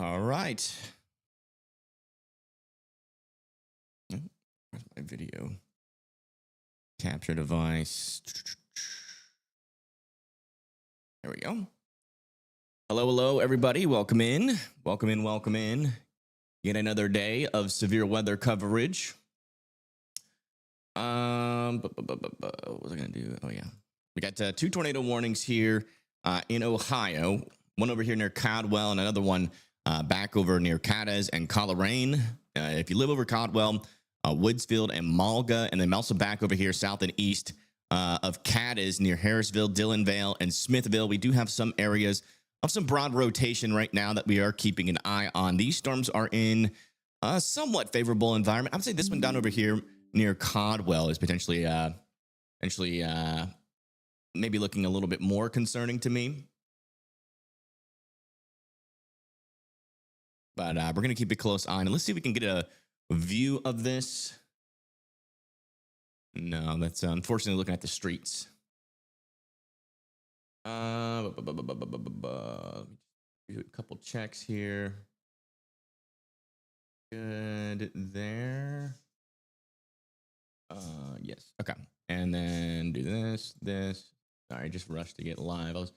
All right. Oh, where's my video capture device? There we go. Hello, everybody. Welcome in. Welcome in. Yet another day of severe weather coverage. What was I gonna do? Oh yeah, we got 2 tornado warnings here in Ohio. One over here near Caldwell, and another one back over near Cadiz and Coleraine. If you live over Caldwell, Woodsfield and Malga, and then also back over here south and east of Cadiz near Harrisville, Dillonvale, and Smithville. We do have some areas of some broad rotation right now that we are keeping an eye on. These storms are in a somewhat favorable environment. I would say this one down over here near Caldwell is potentially maybe looking a little bit more concerning to me. But we're going to keep a close eye, and let's see if we can get a view of this. No, that's unfortunately looking at the streets. Do a couple checks here. Good there. Yes. Okay. And then do this. Sorry, just rushed to get live. I was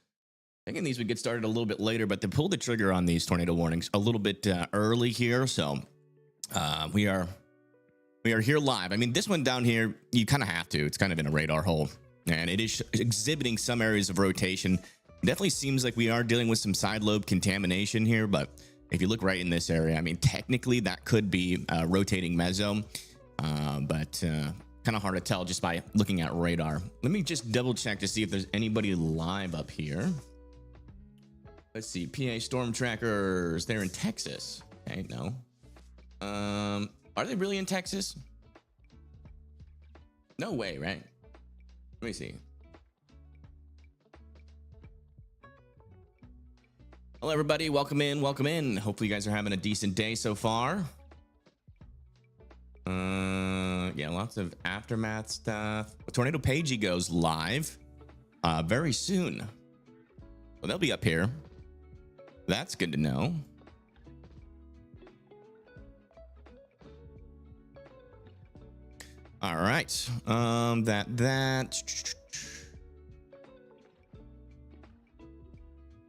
thinking these would get started a little bit later, but they pulled the trigger on these tornado warnings a little bit early here. So we are here live. I mean, this one down here, you kind of have to. It's kind of in a radar hole, and it is exhibiting some areas of rotation. It definitely seems like we are dealing with some side lobe contamination here, but if you look right in this area, I mean, technically that could be rotating meso, but kind of hard to tell just by looking at radar. Let me just double check to see if there's anybody live up here. Let's see, PA storm trackers. They're in Texas. Okay, no. Are they really in Texas? No way, right? Let me see. Hello, everybody. Welcome in. Hopefully you guys are having a decent day so far. Yeah, lots of aftermath stuff. Tornado Pagey goes live very soon. Well, they'll be up here. That's good to know. All right.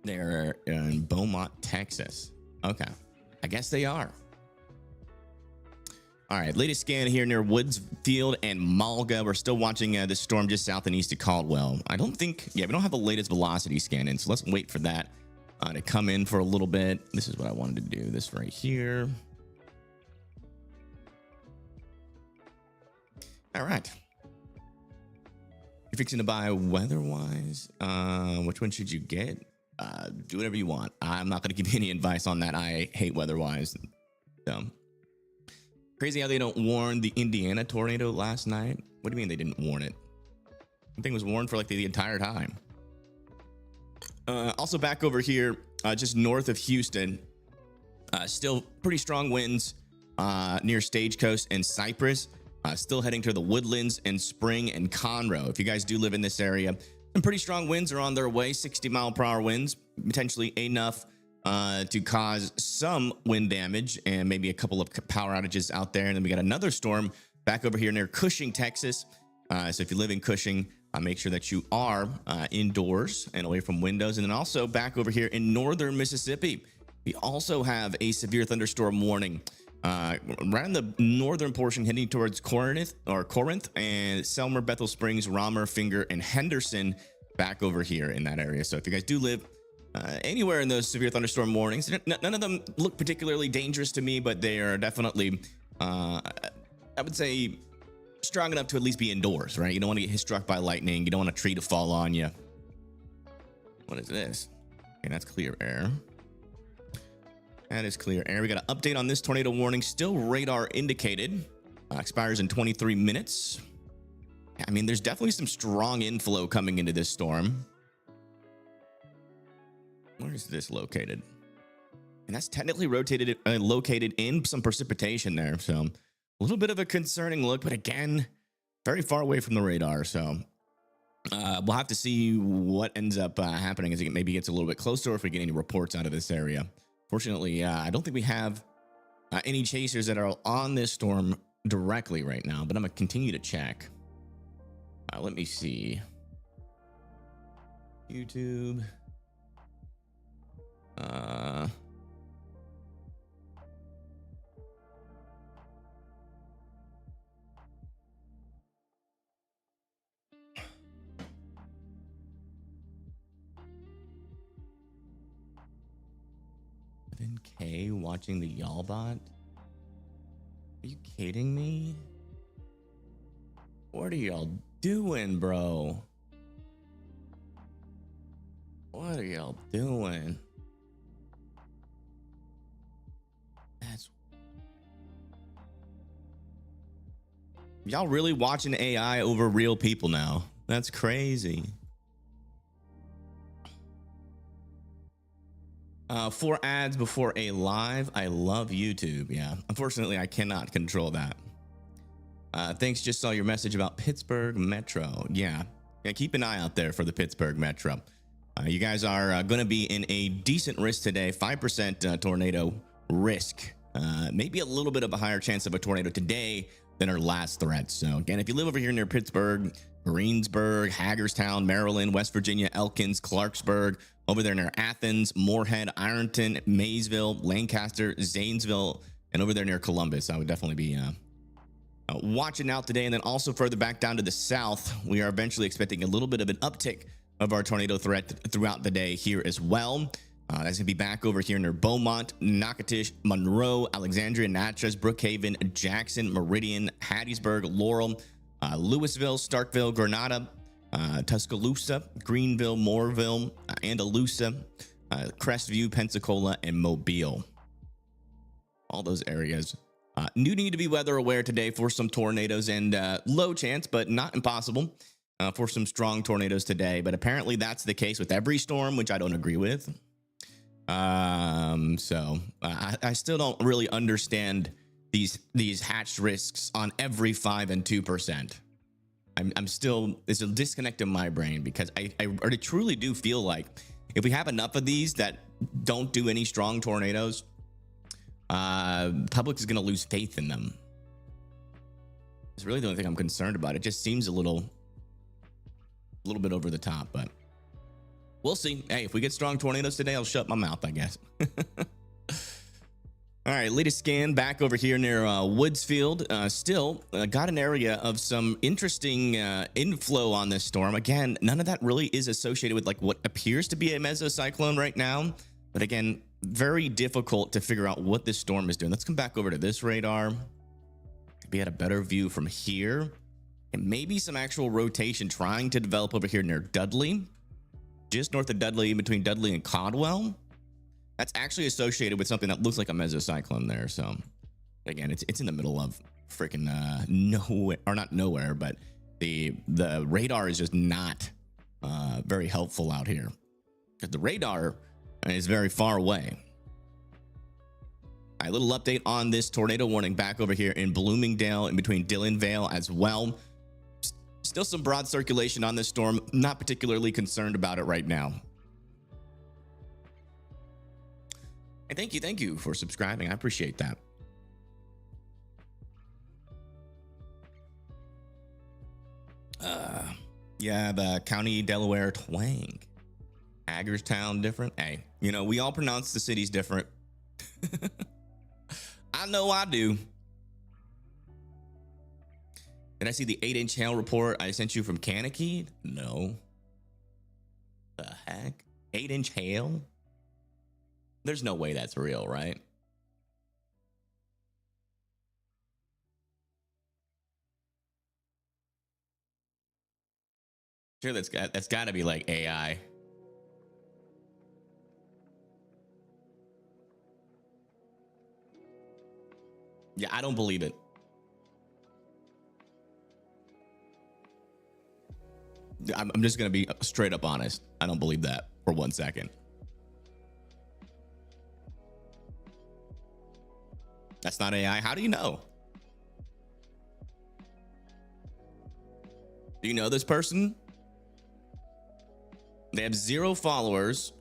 They're in Beaumont, Texas. Okay. I guess they are. All right. Latest scan here near Woodsfield and Malga. We're still watching this storm just south and east of Caldwell. I don't think, we don't have the latest velocity scan in, so let's wait for that to come in for a little bit. This is what I wanted to do. This right here. All right. You're fixing to buy weather-wise. Which one should you get? Do whatever you want. I'm not going to give you any advice on that. I hate weather-wise. So crazy how they don't warn the Indiana tornado last night. What do you mean they didn't warn it? The thing was warned for like the entire time. Also back over here, just north of Houston, still pretty strong winds near Stagecoast and Cypress. Still heading to the Woodlands and Spring and Conroe. If you guys do live in this area, some pretty strong winds are on their way. 60-mile-per-hour winds, potentially enough to cause some wind damage and maybe a couple of power outages out there. And then we got another storm back over here near Cushing, Texas. So if you live in Cushing, make sure that you are indoors and away from windows. And then also back over here in northern Mississippi, we also have a severe thunderstorm warning. Right in the northern portion, heading towards Corinth, and Selmer, Bethel Springs, Romer, Finger, and Henderson, back over here in that area. So if you guys do live anywhere in those severe thunderstorm warnings, none of them look particularly dangerous to me, but they are definitely, I would say, strong enough to at least be indoors, right? You don't want to get struck by lightning. You don't want a tree to fall on you. What is this? Okay, that's clear air. That is clear air. We got an update on this tornado warning. Still radar indicated. Expires in 23 minutes. I mean, there's definitely some strong inflow coming into this storm. Where is this located? And that's technically located in some precipitation there. So a little bit of a concerning look, but again, very far away from the radar. So we'll have to see what ends up happening as it maybe gets a little bit closer, or if we get any reports out of this area Fortunately, I don't think we have any chasers that are on this storm directly right now, but I'm gonna continue to check. Let me see. YouTube. K watching the y'all bot. Are you kidding me? What are y'all doing, bro? What are y'all doing? That's y'all really watching AI over real people now. That's crazy. 4 ads before a live. I love YouTube. Yeah, unfortunately, I cannot control that. Thanks. Just saw your message about Pittsburgh Metro. Yeah, keep an eye out there for the Pittsburgh Metro. You guys are going to be in a decent risk today. 5% tornado risk. Maybe a little bit of a higher chance of a tornado today than our last threat. So again, if you live over here near Pittsburgh, Greensburg, Hagerstown, Maryland, West Virginia, Elkins, Clarksburg, over there near Athens, Moorhead, Ironton, Maysville, Lancaster, Zanesville, and over there near Columbus, I would definitely be watching out today. And then also further back down to the south, we are eventually expecting a little bit of an uptick of our tornado threat throughout the day here as well. That's gonna be back over here near Beaumont, Natchitoches, Monroe, Alexandria, Natchez, Brookhaven, Jackson, Meridian, Hattiesburg, Laurel, Louisville, Starkville, Grenada, Tuscaloosa, Greenville, Mooreville, Andalusia, Crestview, Pensacola, and Mobile. All those areas need to be weather aware today for some tornadoes, and low chance, but not impossible, for some strong tornadoes today. But apparently that's the case with every storm, which I don't agree with. So I still don't really understand these hatched risks on every 5 and 2%. I'm still, there's a disconnect in my brain, because I truly do feel like if we have enough of these that don't do any strong tornadoes, public is going to lose faith in them. It's really the only thing I'm concerned about. It just seems a little bit over the top, but we'll see. Hey, if we get strong tornadoes today, I'll shut my mouth, I guess. All right, latest scan back over here near Woodsfield. Still got an area of some interesting inflow on this storm. Again, none of that really is associated with like what appears to be a mesocyclone right now. But again, very difficult to figure out what this storm is doing. Let's come back over to this radar. We had a better view from here, and maybe some actual rotation trying to develop over here near Dudley, just north of Dudley, in between Dudley and Caldwell. That's actually associated with something that looks like a mesocyclone there. So again, it's in the middle of freaking nowhere, or not nowhere, but the radar is just not very helpful out here, because the radar is very far away. A little update on this tornado warning back over here in Bloomingdale, in between Dillonvale as well. Still some broad circulation on this storm. Not particularly concerned about it right now. And thank you for subscribing. I appreciate that. Yeah, the county Delaware twang. Hagerstown different. Hey, you know, we all pronounce the cities different. I know I do. Did I see the 8-inch hail report I sent you from Kankakee? No. The heck? 8-inch hail? There's no way that's real, right? Sure, that's got to be like AI. Yeah, I don't believe it. I'm just gonna be straight up honest. I don't believe that for 1 second. That's not AI. How do you know? Do you know this person? They have 0 followers,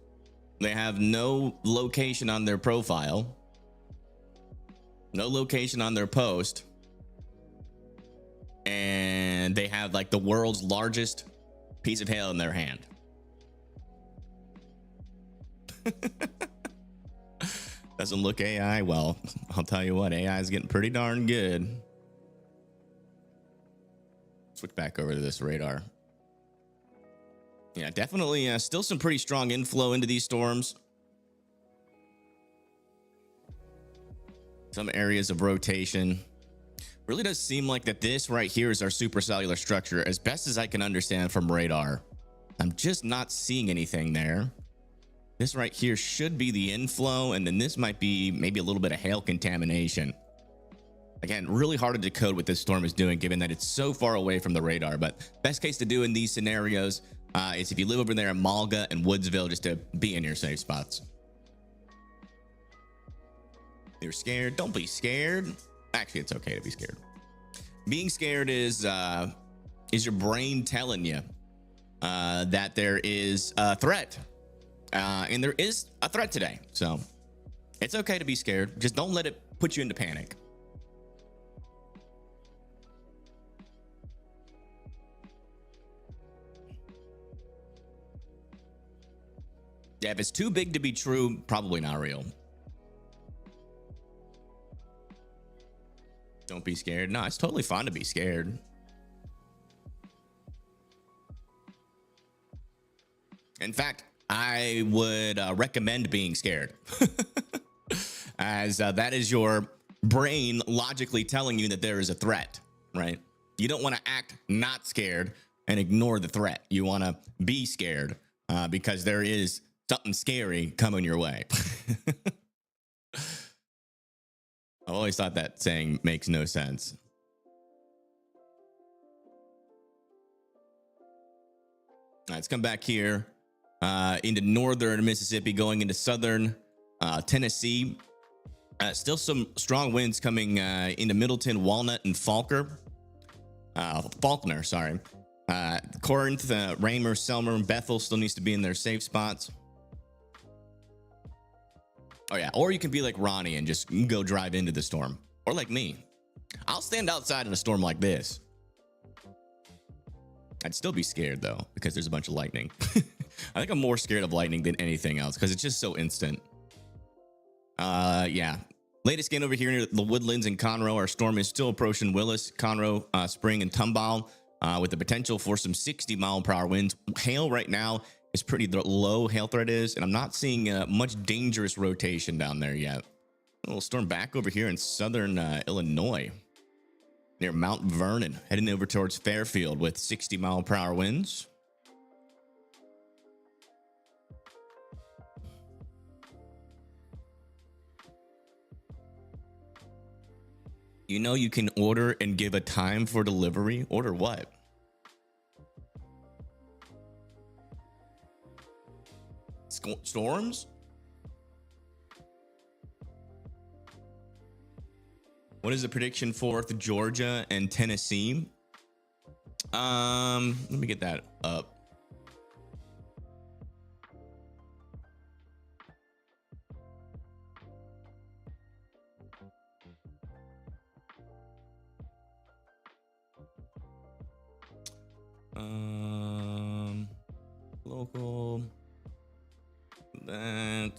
They have no location on their profile, no location on their post, and they have like the world's largest piece of hail in their hand. Doesn't look AI. Well, I'll tell you what, AI is getting pretty darn good. Switch back over to this radar. Yeah, definitely still some pretty strong inflow into these storms. Some areas of rotation. Really does seem like that this right here is our supercellular structure, as best as I can understand from radar. I'm just not seeing anything there. This right here should be the inflow, and then this might be maybe a little bit of hail contamination. Again, really hard to decode what this storm is doing, given that it's so far away from the radar. But best case to do in these scenarios is if you live over there in Malga and Woodsville, just to be in your safe spots. You're scared? Don't be scared. Actually, it's okay to be scared. Being scared is your brain telling you that there is a threat, and there is a threat today. So it's okay to be scared. Just don't let it put you into panic. Yeah, if it's too big to be true, probably not real. Don't be scared. No, it's totally fine to be scared. In fact, I would recommend being scared, as that is your brain logically telling you that there is a threat, right? You don't want to act not scared and ignore the threat. You want to be scared because there is something scary coming your way. I've always thought that saying makes no sense. All right, let's come back here into northern Mississippi, going into southern Tennessee. Still some strong winds coming into Middleton, Walnut, and Faulkner. Sorry. Corinth, Raymer, Selmer, and Bethel still needs to be in their safe spots. Oh yeah, or you can be like Ronnie and just go drive into the storm, or like me, I'll stand outside in a storm like this. I'd still be scared though, because there's a bunch of lightning. I think I'm more scared of lightning than anything else because it's just so instant. Yeah, latest scan over here near the Woodlands and Conroe. Our storm is still approaching Willis, Conroe, Spring, and Tomball with the potential for some 60-mile-per-hour winds. Hail right now is pretty low, hail threat is, and I'm not seeing much dangerous rotation down there yet. A little storm back over here in southern Illinois near Mount Vernon, heading over towards Fairfield with 60-mile-per-hour winds. You know you can order and give a time for delivery. Order what? Storms? What is the prediction for Georgia and Tennessee? Let me get that up. Local. That.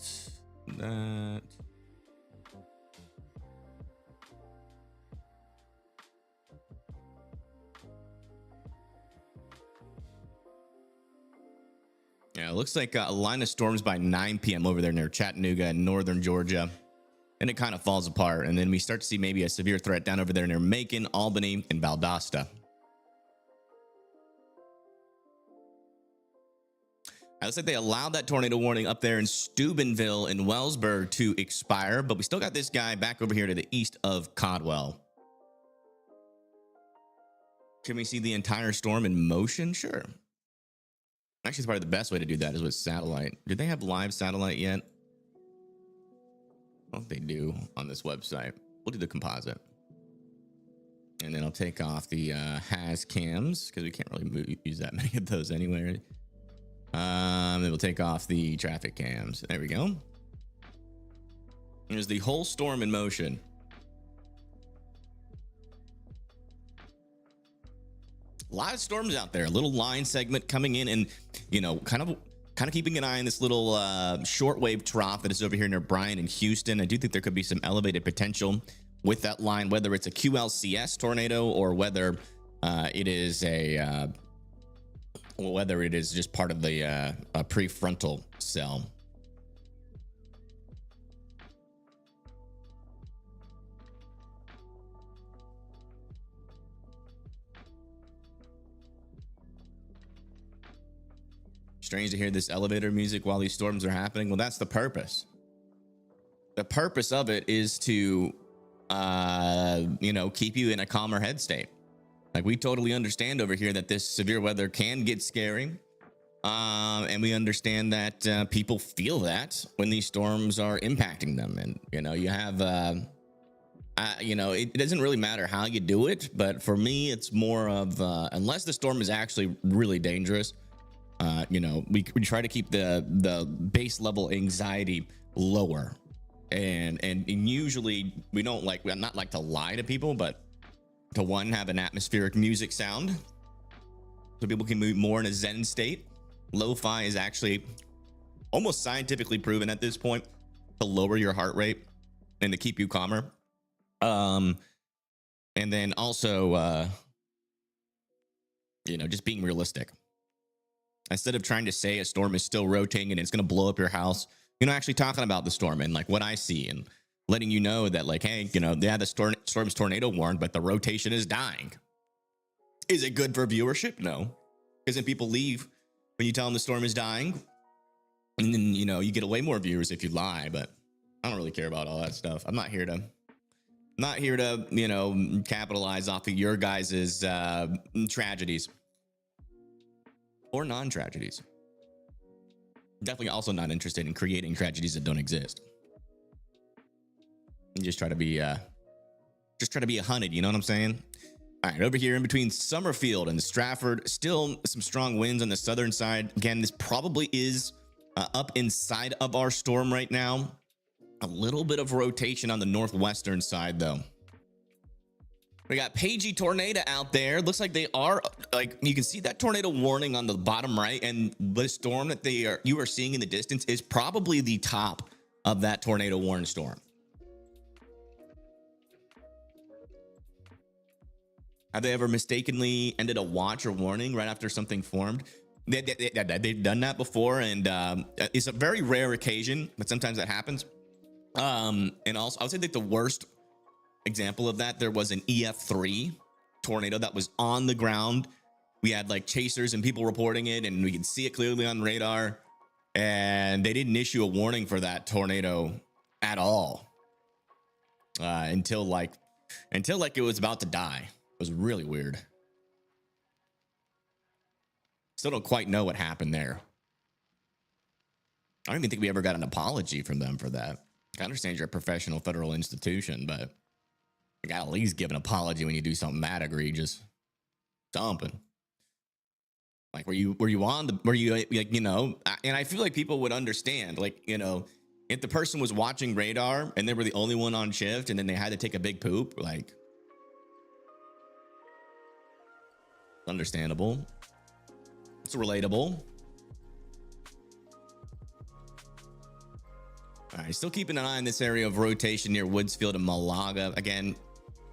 Yeah, it looks like a line of storms by 9 p.m. over there near Chattanooga and northern Georgia. And it kind of falls apart. And then we start to see maybe a severe threat down over there near Macon, Albany, and Valdosta. It looks like they allowed that tornado warning up there in Steubenville and Wellsburg to expire, but we still got this guy back over here to the east of Caldwell. Can we see the entire storm in motion? Sure. Actually, it's probably the best way to do that is with satellite. Do they have live satellite yet? I don't think they do on this website. We'll do the composite. And then I'll take off the has cams because we can't really use that many of those anyway. Then we'll take off the traffic cams. There we go. There's the whole storm in motion. A lot of storms out there. A little line segment coming in, and kind of keeping an eye on this little shortwave trough that is over here near Bryan and Houston. I do think there could be some elevated potential with that line, whether it's a QLCS tornado or whether it is just part of the prefrontal cell. Strange to hear this elevator music while these storms are happening. Well, that's the purpose. The purpose of it is to, keep you in a calmer head state. Like, we totally understand over here that this severe weather can get scary. And we understand that people feel that when these storms are impacting them. And, you have, it doesn't really matter how you do it. But for me, it's more of, unless the storm is actually really dangerous, we try to keep the base level anxiety lower, and usually we don't not like to lie to people, but to have an atmospheric music sound so people can move more in a zen state. Lo-fi is actually almost scientifically proven at this point to lower your heart rate and to keep you calmer. And then also, just being realistic. Instead of trying to say a storm is still rotating and it's going to blow up your house, actually talking about the storm and what I see and letting you know that hey, the storm's tornado warned, but the rotation is dying. Is it good for viewership? No. Because then people leave when you tell them the storm is dying. And then, you get way more viewers if you lie, but I don't really care about all that stuff. I'm not here to capitalize off of your guys' tragedies. Or non-tragedies. Definitely also not interested in creating tragedies that don't exist. And just try to be a hunted, you know what I'm saying? All right, over here in between Summerfield and Stratford, still some strong winds on the southern side. Again, this probably is up inside of our storm right now. A little bit of rotation on the northwestern side, though. We got Pagey tornado out there. Looks like they are you can see that tornado warning on the bottom right, and the storm that you are seeing in the distance is probably the top of that tornado warning storm. Have they ever mistakenly ended a watch or warning right after something formed? They've done that before, and it's a very rare occasion, but sometimes that happens. And also, I would say that the worst example of that, there was an EF3 tornado that was on the ground. We had chasers and people reporting it, and we could see it clearly on radar, and they didn't issue a warning for that tornado at all until it was about to die. It was really weird. Still don't quite know what happened there. I don't even think we ever got an apology from them for that. I understand you're a professional federal institution, but you gotta at least give an apology when you do something that egregious. Something. Were you and I feel like people would understand, if the person was watching radar and they were the only one on shift and then they had to take a big poop, understandable. It's relatable. All right, still keeping an eye on this area of rotation near Woodsfield and Malaga. Again,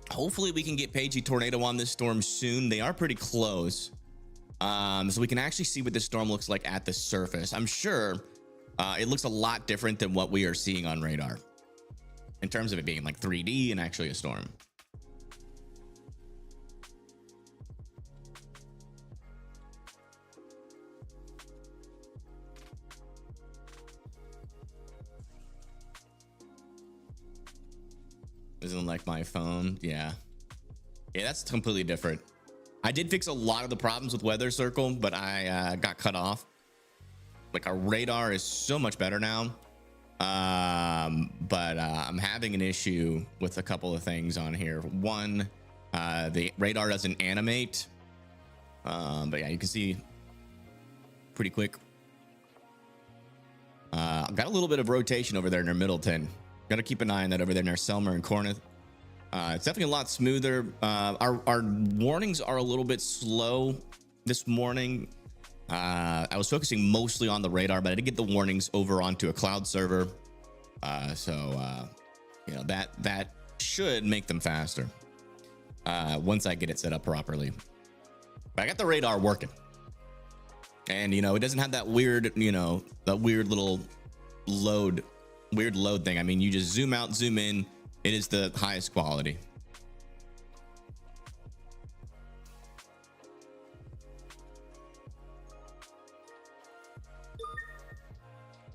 hopefully we can get Pagey tornado on this storm soon. They are pretty close. So we can actually see what this storm looks like at the surface. I'm sure it looks a lot different than what we are seeing on radar in terms of it being 3D and actually a storm. Isn't like my phone. Yeah, that's completely different. I did fix a lot of the problems with Weather Circle, but I got cut off. Our radar is so much better now. But I'm having an issue with a couple of things on here. One, the radar doesn't animate. But yeah, you can see pretty quick Got a little bit of rotation over there near Middleton. Got to keep an eye on that over there near Selmer and Corneth. It's definitely a lot smoother. Our warnings are a little bit slow this morning. I was focusing mostly on the radar, but I did get the warnings over onto a cloud server. You know, that should make them faster once I get it set up properly. But I got the radar working, and you know, it doesn't have that weird, you know, that weird little load thing. I mean, you just zoom out, zoom in. It is the highest quality.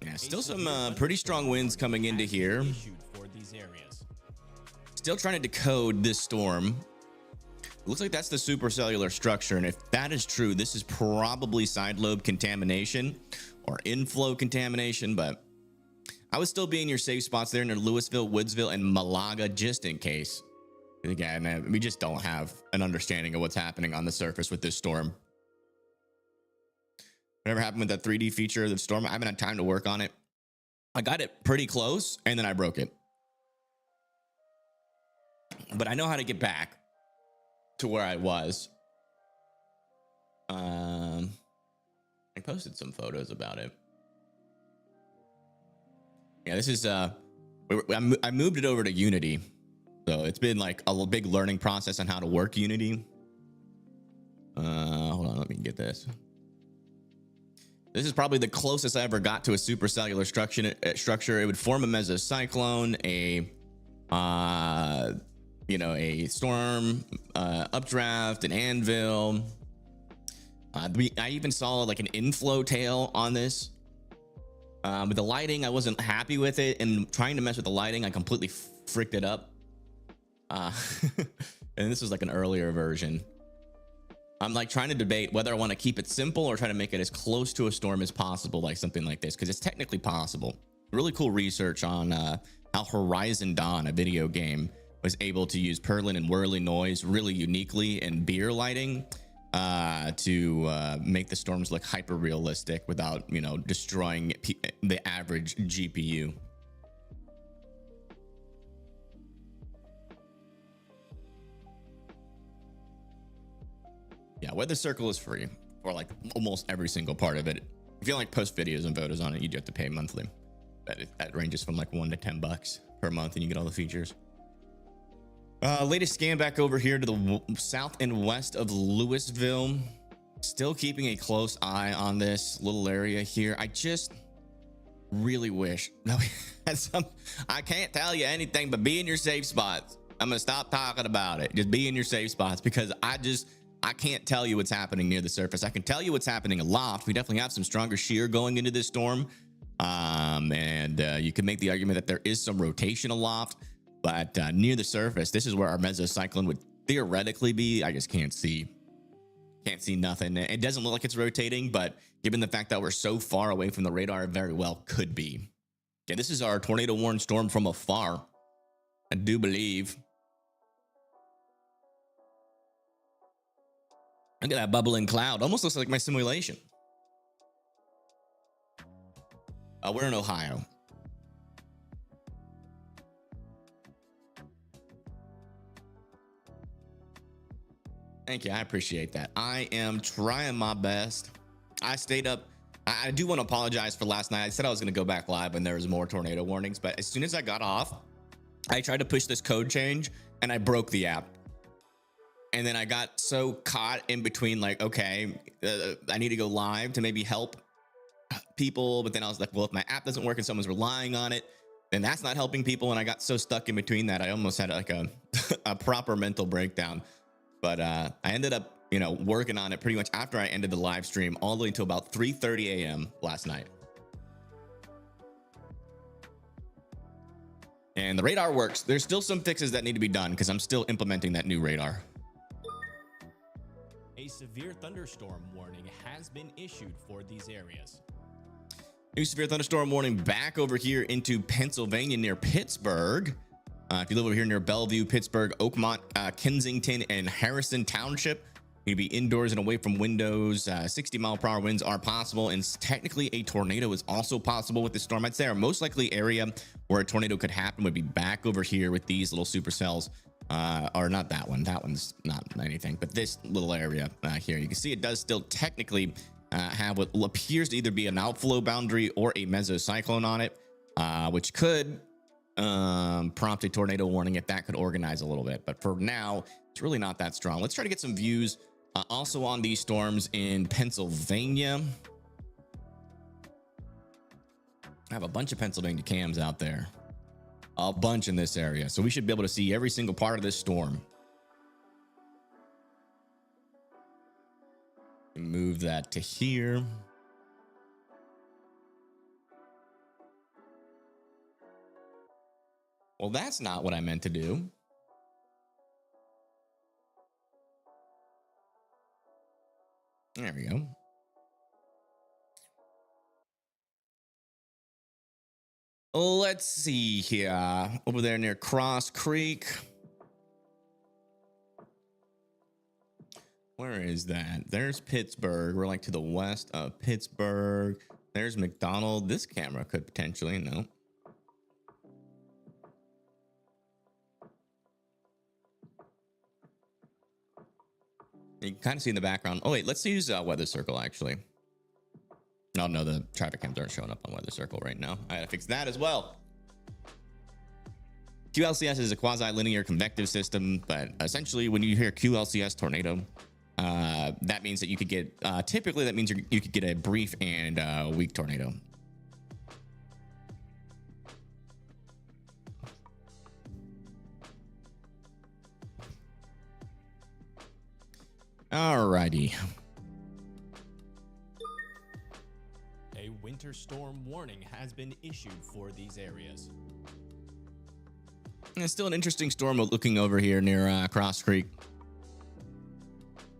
Yeah, still some pretty strong winds coming into here. Still trying to decode this storm. It looks like that's the supercellular structure, and if that is true, this is probably side lobe contamination or inflow contamination, but I would still be in your safe spots there near Louisville, Woodsville, and Malaga, just in case. Again, we just don't have an understanding of what's happening on the surface with this storm. Whatever happened with that 3D feature of the storm, I haven't had time to work on it. I got it pretty close, and then I broke it. But I know how to get back to where I was. I posted some photos about it. Yeah, this is I moved it over to Unity, so it's been like a big learning process on how to work Unity. Hold on, let me get this. This is probably the closest I ever got to a supercellular structure. It would form a mesocyclone, you know, a storm, updraft, an anvil. I even saw like an inflow tail on this. With the lighting, I wasn't happy with it, and trying to mess with the lighting, I completely freaked it up. And this was like an earlier version. I'm like trying to debate whether I want to keep it simple or try to make it as close to a storm as possible, like something like this, because it's technically possible. Really cool research on how Horizon Dawn, a video game, was able to use purlin and whirly noise really uniquely in beer lighting to make the storms look hyper realistic without, you know, destroying the average GPU. Yeah, Weather Circle is free for like almost every single part of it. If you like post videos and photos on it, you do have to pay monthly. That ranges from like $1 to $10 per month, and you get all the features. Latest scan back over here to the south and west of Louisville. Still keeping a close eye on this little area here. I just really wish that we had some. I can't tell you anything but be in your safe spots. I'm gonna stop talking about it. Just be in your safe spots, because I can't tell you what's happening near the surface. I can tell you what's happening aloft. We definitely have some stronger shear going into this storm. You can make the argument that there is some rotation aloft, but near the surface, this is where our mesocyclone would theoretically be. I just can't see nothing. It doesn't look like it's rotating, but given the fact that we're so far away from the radar, it very well could be. Okay, this is our tornado warned storm from afar, I do believe. Look at that bubbling cloud. Almost looks like my simulation. We're in Ohio. Thank you. I appreciate that. I am trying my best. I stayed up. I do want to apologize for last night. I said I was going to go back live when there was more tornado warnings, but as soon as I got off, I tried to push this code change and I broke the app. And then I got so caught in between, like, okay, I need to go live to maybe help people. But then I was like, well, if my app doesn't work and someone's relying on it, then that's not helping people. And I got so stuck in between that I almost had like a proper mental breakdown. But I ended up, you know, working on it pretty much after I ended the live stream all the way until about 3:30 a.m. last night. And the radar works. There's still some fixes that need to be done because I'm still implementing that new radar. A severe thunderstorm warning has been issued for these areas. New severe thunderstorm warning back over here into Pennsylvania near Pittsburgh. If you live over here near Bellevue, Pittsburgh, Oakmont, Kensington, and Harrison Township, You'd be indoors and away from windows. 60-mile-per-hour winds are possible, and technically a tornado is also possible with this storm. I'd say our most likely area where a tornado could happen would be back over here with these little supercells. Or not that one. That one's not anything, but this little area here. You can see it does still technically have what appears to either be an outflow boundary or a mesocyclone on it, which could prompt a tornado warning if that could organize a little bit. But for now, it's really not that strong. Let's try to get some views also on these storms in Pennsylvania. I have a bunch of Pennsylvania cams out there, a bunch in this area, so we should be able to see every single part of this storm. Move that to here. Well, that's not what I meant to do. There we go. Let's see here. Over there near Cross Creek. Where is that? There's Pittsburgh. We're like to the west of Pittsburgh. There's McDonald. This camera could potentially, no. You can kind of see in the background. Oh, wait, let's use Weather Circle, actually. Oh, no, the traffic cams aren't showing up on Weather Circle right now. I gotta fix that as well. QLCS is a quasi-linear convective system, but essentially when you hear QLCS tornado, that means that you could get, typically that means you could get a brief and weak tornado. Alrighty. A winter storm warning has been issued for these areas. It's still an interesting storm looking over here near Cross Creek.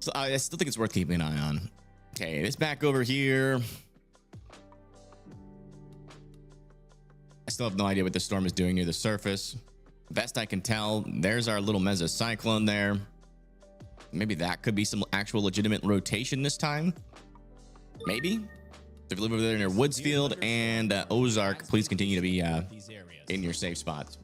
So I still think it's worth keeping an eye on. Okay, it's back over here. I still have no idea what the storm is doing near the surface. Best I can tell, there's our little mesocyclone there. Maybe that could be some actual legitimate rotation this time. Maybe. If you live over there near Woodsfield and Ozark, please continue to be in your safe spots.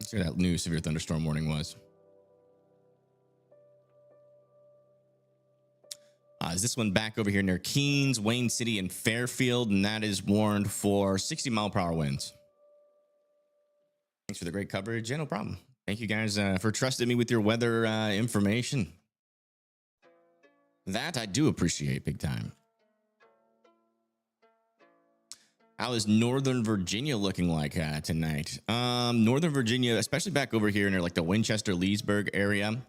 Let's see what that new severe thunderstorm warning was. Is this one back over here near Keens, Wayne City, and Fairfield, and that is warned for 60-mile-per-hour winds. Thanks for the great coverage. Yeah, no problem. Thank you guys for trusting me with your weather information. That I do appreciate big time. How is Northern Virginia looking like tonight? Northern Virginia, especially back over here near like the Winchester-Leesburg area.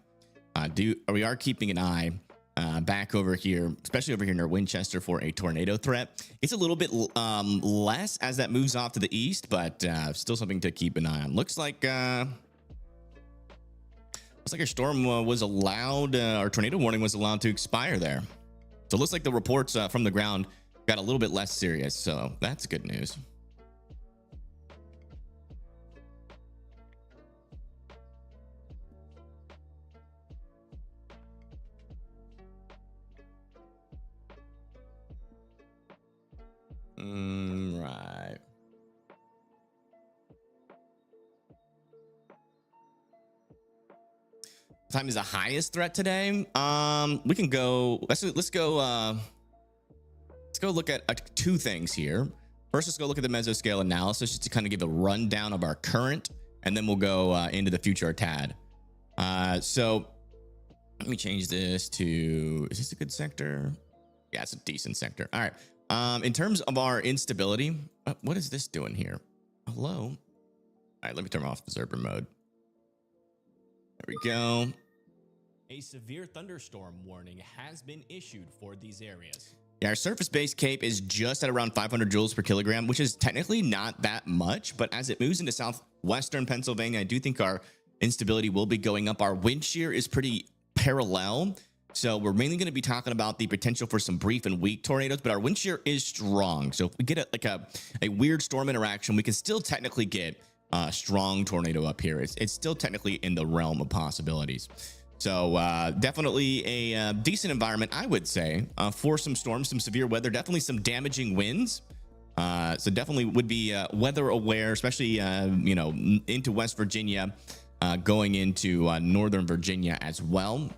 We are keeping an eye back over here, especially over here near Winchester for a tornado threat. It's a little bit less as that moves off to the east, but still something to keep an eye on. Looks like our storm was allowed, our tornado warning was allowed to expire there. So it looks like the reports from the ground got a little bit less serious, so that's good news. Right. Time is the highest threat today. We can go. Let's go. Let's go look at two things here. First, let's go look at the mesoscale analysis just to kind of give a rundown of our current, and then we'll go into the future a tad. So let me change this to, is this a good sector? Yeah, it's a decent sector. All right. In terms of our instability, what is this doing here? Hello? All right, let me turn off observer mode. There we go. A severe thunderstorm warning has been issued for these areas. Yeah, our surface-based cape is just at around 500 joules per kilogram, which is technically not that much, but as it moves into southwestern Pennsylvania, I do think our instability will be going up. Our wind shear is pretty parallel, so we're mainly going to be talking about the potential for some brief and weak tornadoes, but our wind shear is strong. So if we get a weird storm interaction, we can still technically get a strong tornado up here. It's still technically in the realm of possibilities. So definitely a decent environment, I would say, for some storms, some severe weather, definitely some damaging winds. So definitely would be weather aware, especially, into West Virginia, going into Northern Virginia as well.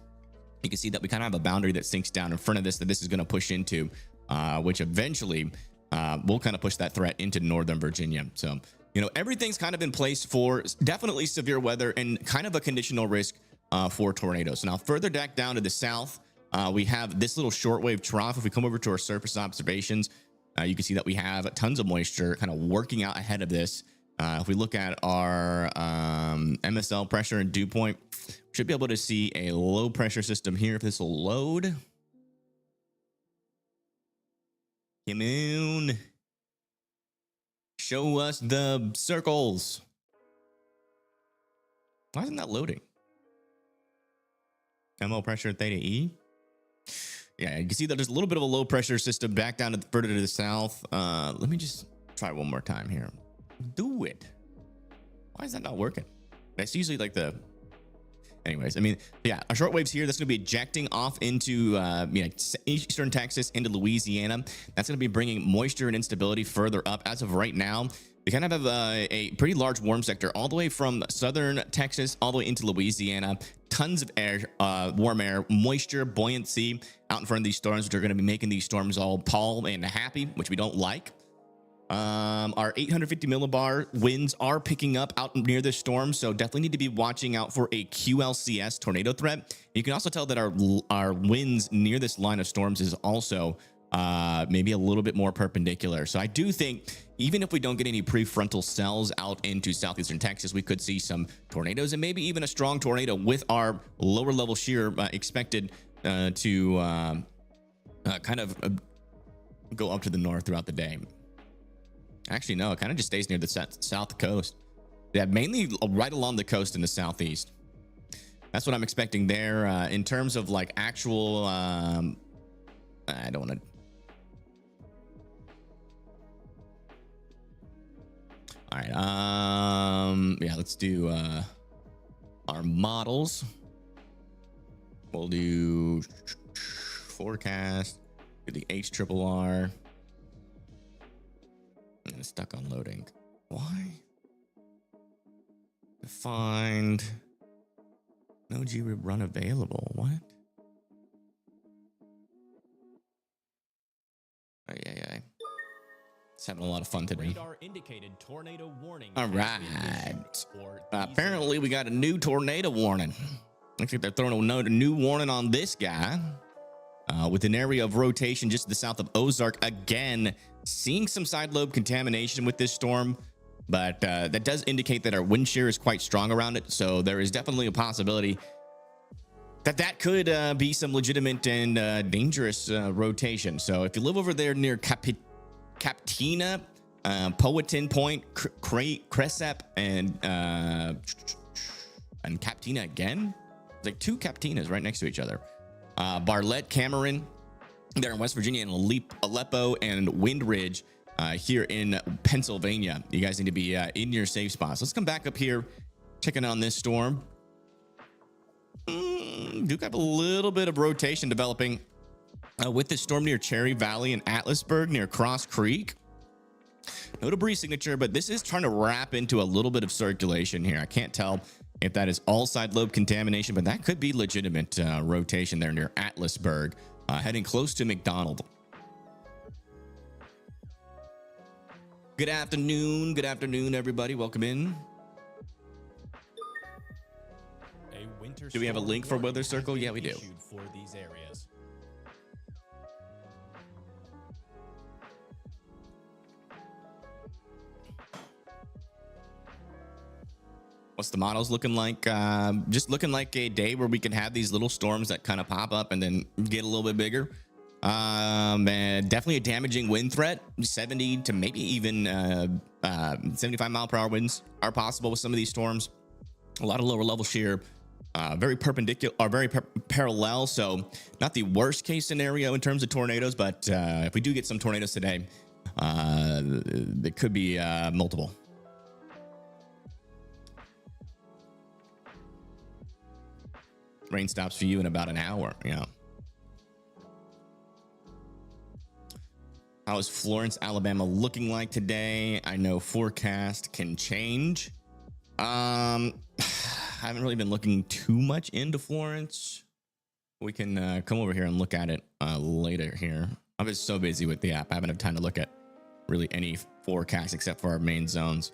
You can see that we kind of have a boundary that sinks down in front of this that this is going to push into, which eventually will kind of push that threat into Northern Virginia. So, everything's kind of in place for definitely severe weather and kind of a conditional risk for tornadoes. So now further back down to the south, we have this little shortwave trough. If we come over to our surface observations, you can see that we have tons of moisture kind of working out ahead of this. If we look at our MSL pressure and dew point, we should be able to see a low pressure system here. If this will load. Come on. Show us the circles. Why isn't that loading? ML pressure theta E. Yeah, you can see that there's a little bit of a low pressure system back down to further to the south. Let me just try one more time here. Do it. Why is that not working? That's usually like the... Anyways, I mean, yeah, our shortwaves here, that's going to be ejecting off into eastern Texas, into Louisiana. That's going to be bringing moisture and instability further up. As of right now, we kind of have a pretty large warm sector all the way from southern Texas all the way into Louisiana. Tons of air, warm air, moisture, buoyancy out in front of these storms, which are going to be making these storms all palm and happy, which we don't like. Our 850 millibar winds are picking up out near this storm, so definitely need to be watching out for a QLCS tornado threat. You can also tell that our winds near this line of storms is also maybe a little bit more perpendicular. So I do think even if we don't get any prefrontal cells out into southeastern Texas, we could see some tornadoes and maybe even a strong tornado with our lower level shear expected to kind of go up to the north throughout the day. Actually, no, it kind of just stays near the south coast. Yeah, mainly right along the coast in the southeast. That's what I'm expecting there. In terms of like actual, I don't want to. All right. Yeah, let's do our models. We'll do forecast. Do the HRRR. And it's stuck on loading. Why? Defined. No GRib run available. What? Yeah. It's having a lot of fun today. Radar indicated tornado warning. All right. Apparently, we got a new tornado warning. Looks like they're throwing a new warning on this guy. With an area of rotation just to the south of Ozark. Again, seeing some side lobe contamination with this storm, but that does indicate that our wind shear is quite strong around it. So there is definitely a possibility that could be some legitimate and dangerous rotation. So if you live over there near Captina, Powhatan Point, Cresep, and Captina again, it's like two Captinas right next to each other. Barlett, Cameron, there in West Virginia, and Aleppo and Wind Ridge here in Pennsylvania. You guys need to be in your safe spots. Let's come back up here, checking on this storm. Do have a little bit of rotation developing with this storm near Cherry Valley and Atlasburg near Cross Creek. No debris signature, but this is trying to wrap into a little bit of circulation here. I can't tell if that is all side lobe contamination, but that could be legitimate rotation there near Atlasburg, heading close to McDonald. Good afternoon, everybody. Welcome in. Do we have a link for Weather Circle? Yeah, we do. For these areas. What's the models looking like? Just looking like a day where we can have these little storms that kind of pop up and then get a little bit bigger. And definitely a damaging wind threat. 70 to maybe even 75-mile-per-hour winds are possible with some of these storms. A lot of lower level shear, very perpendicular or very parallel. So not the worst case scenario in terms of tornadoes, but if we do get some tornadoes today, it could be multiple. Rain stops for you in about an hour. Yeah. How is Florence, Alabama looking like today? I know forecast can change. I haven't really been looking too much into Florence. We can come over here and look at it later here. I've been so busy with the app. I haven't had time to look at really any forecast except for our main zones.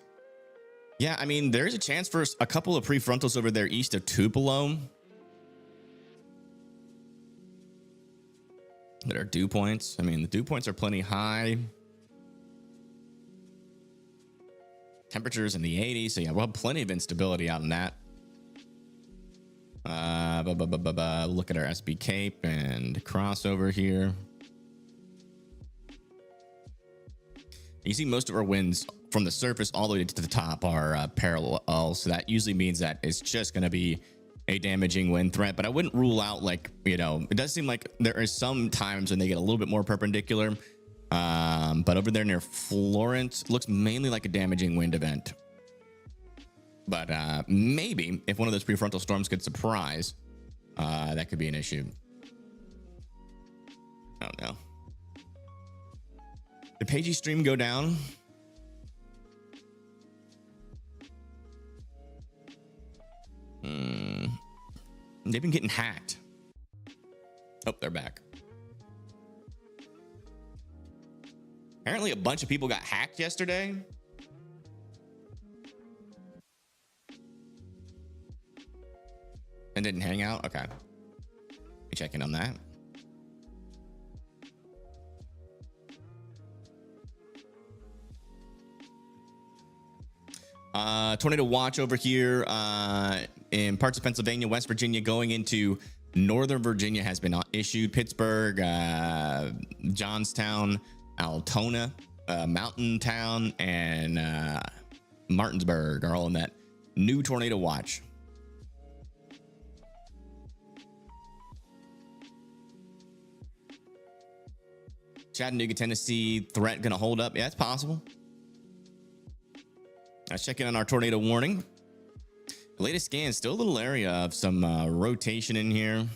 Yeah, I mean, there's a chance for a couple of prefrontals over there east of Tupelo that are dew points. I mean, the dew points are plenty high. Temperatures in the 80s, so yeah, we'll have plenty of instability out in that. Look at our SB Cape and crossover here. You see most of our winds from the surface all the way to the top are parallel, so that usually means that it's just going to be a damaging wind threat. But I wouldn't rule out, like, you know, it does seem like there are some times when they get a little bit more perpendicular. But over there near Florence, looks mainly like a damaging wind event. But maybe if one of those prefrontal storms could surprise, that could be an issue. Oh no. Did Pagey stream go down? They've been getting hacked. Oh, they're back. Apparently a bunch of people got hacked yesterday. And didn't hang out? Okay. Be checking on that. Tornado watch over here in parts of Pennsylvania, West Virginia, going into Northern Virginia has been issued. Pittsburgh, Johnstown, Altona, Mountain Town, and Martinsburg are all in that new tornado watch. Chattanooga, Tennessee, threat gonna hold up? Yeah, it's possible. Let's check in on our tornado warning. The latest scan, still a little area of some rotation in here.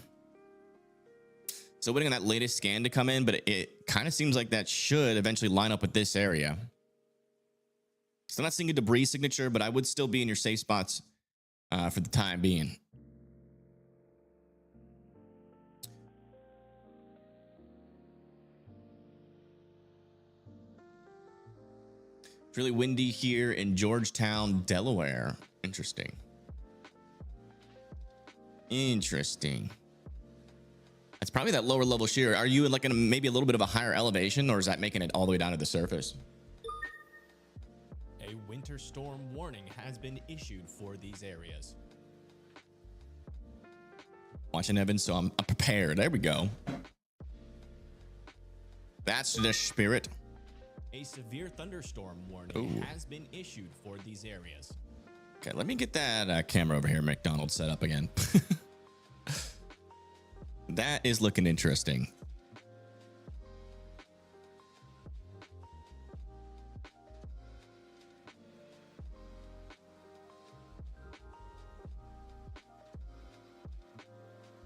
Still waiting on that latest scan to come in, but it kind of seems like that should eventually line up with this area. Still not seeing a debris signature, but I would still be in your safe spots for the time being. It's really windy here in Georgetown, Delaware. Interesting. Interesting. That's probably that lower level shear. Are you in like maybe a little bit of a higher elevation, or is that making it all the way down to the surface? A winter storm warning has been issued for these areas. Watching Evan, so I'm prepared. There we go. That's the spirit. A severe thunderstorm warning has been issued for these areas. Okay, let me get that camera over here, McDonald, set up again. That is looking interesting.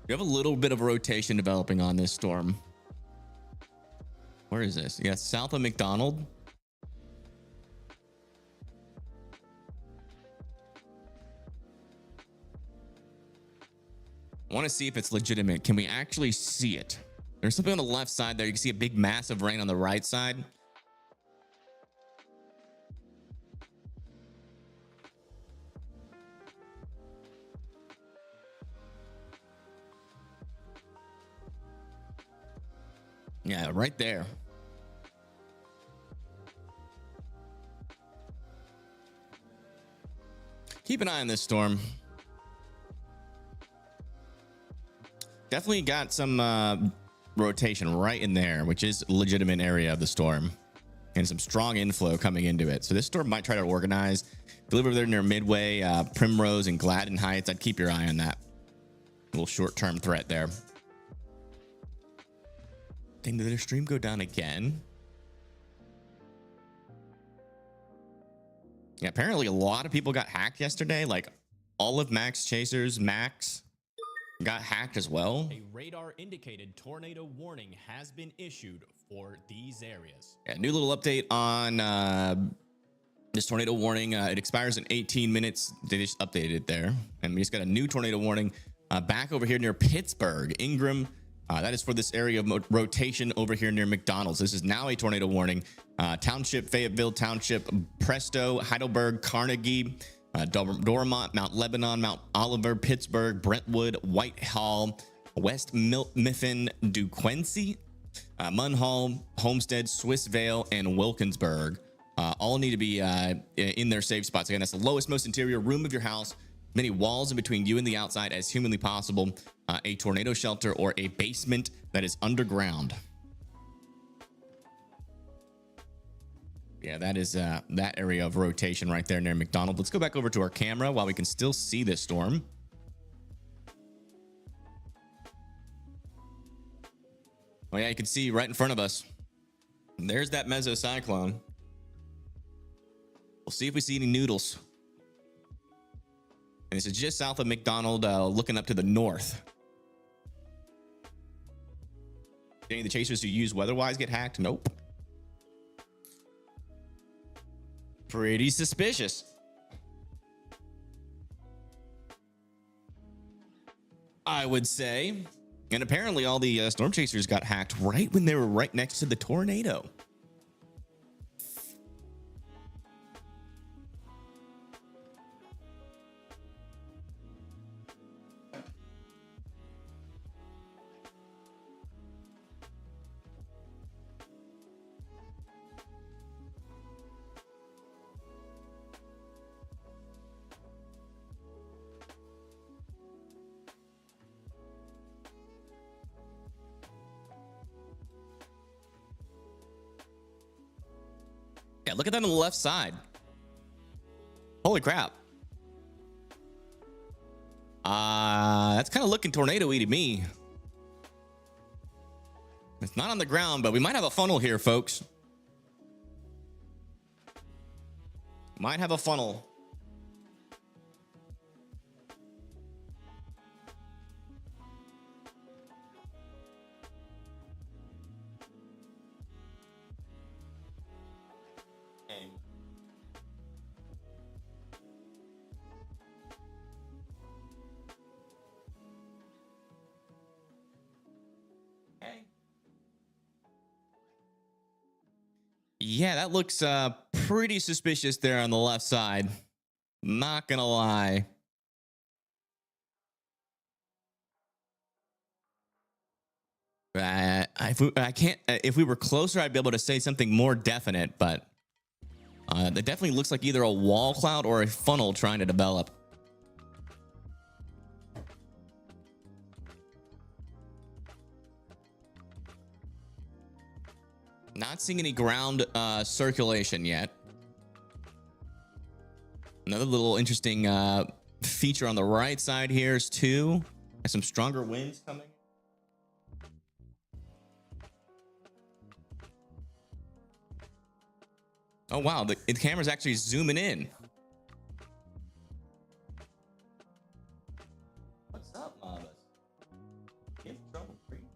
You have a little bit of a rotation developing on this storm. Where is this? Yeah, south of McDonald. I want to see if it's legitimate. Can we actually see it? There's something on the left side there. You can see a big mass of rain on the right side. Yeah, right there. Keep an eye on this storm. Definitely got some rotation right in there, which is a legitimate area of the storm, and some strong inflow coming into it. So this storm might try to organize. If you live over there near Midway, Primrose, and Gladden Heights, I'd keep your eye on that little short-term threat there. Did the stream go down again? Yeah, apparently a lot of people got hacked yesterday. Like all of Max Chasers, Max got hacked as well. A radar indicated tornado warning has been issued for these areas. Yeah, new little update on this tornado warning. It expires in 18 minutes. They just updated it there. And we just got a new tornado warning back over here near Pittsburgh, Ingram. That is for this area of rotation over here near McDonald's. This is now a tornado warning. Township, Fayetteville Township, Presto, Heidelberg, Carnegie, Dormont, Mount Lebanon, Mount Oliver, Pittsburgh, Brentwood, Whitehall, West Mifflin, DuQuincy, Munhall, Homestead, Swissvale, and Wilkinsburg. All need to be in their safe spots. Again, that's the lowest, most interior room of your house. Many walls in between you and the outside as humanly possible. A tornado shelter or a basement that is underground. Yeah, that is that area of rotation right there near McDonald. Let's go back over to our camera while we can still see this storm. Oh yeah, you can see right in front of us. There's that mesocyclone. We'll see if we see any noodles. And this is just south of McDonald, looking up to the north. Any of the chasers who use weatherwise get hacked? Nope. Pretty suspicious. I would say. And apparently all the storm chasers got hacked right when they were right next to the tornado. Yeah, look at that on the left side. Holy crap. That's kind of looking tornado-y to me. It's not on the ground, but we might have a funnel here, folks. Might have a funnel. Yeah, that looks pretty suspicious there on the left side. Not gonna lie. If we were closer, I'd be able to say something more definite, but that definitely looks like either a wall cloud or a funnel trying to develop. Not seeing any ground circulation yet. Another little interesting feature on the right side here is too. Has some stronger winds coming. Oh wow, the camera's actually zooming in. What's up, Mamas? You have trouble breathing?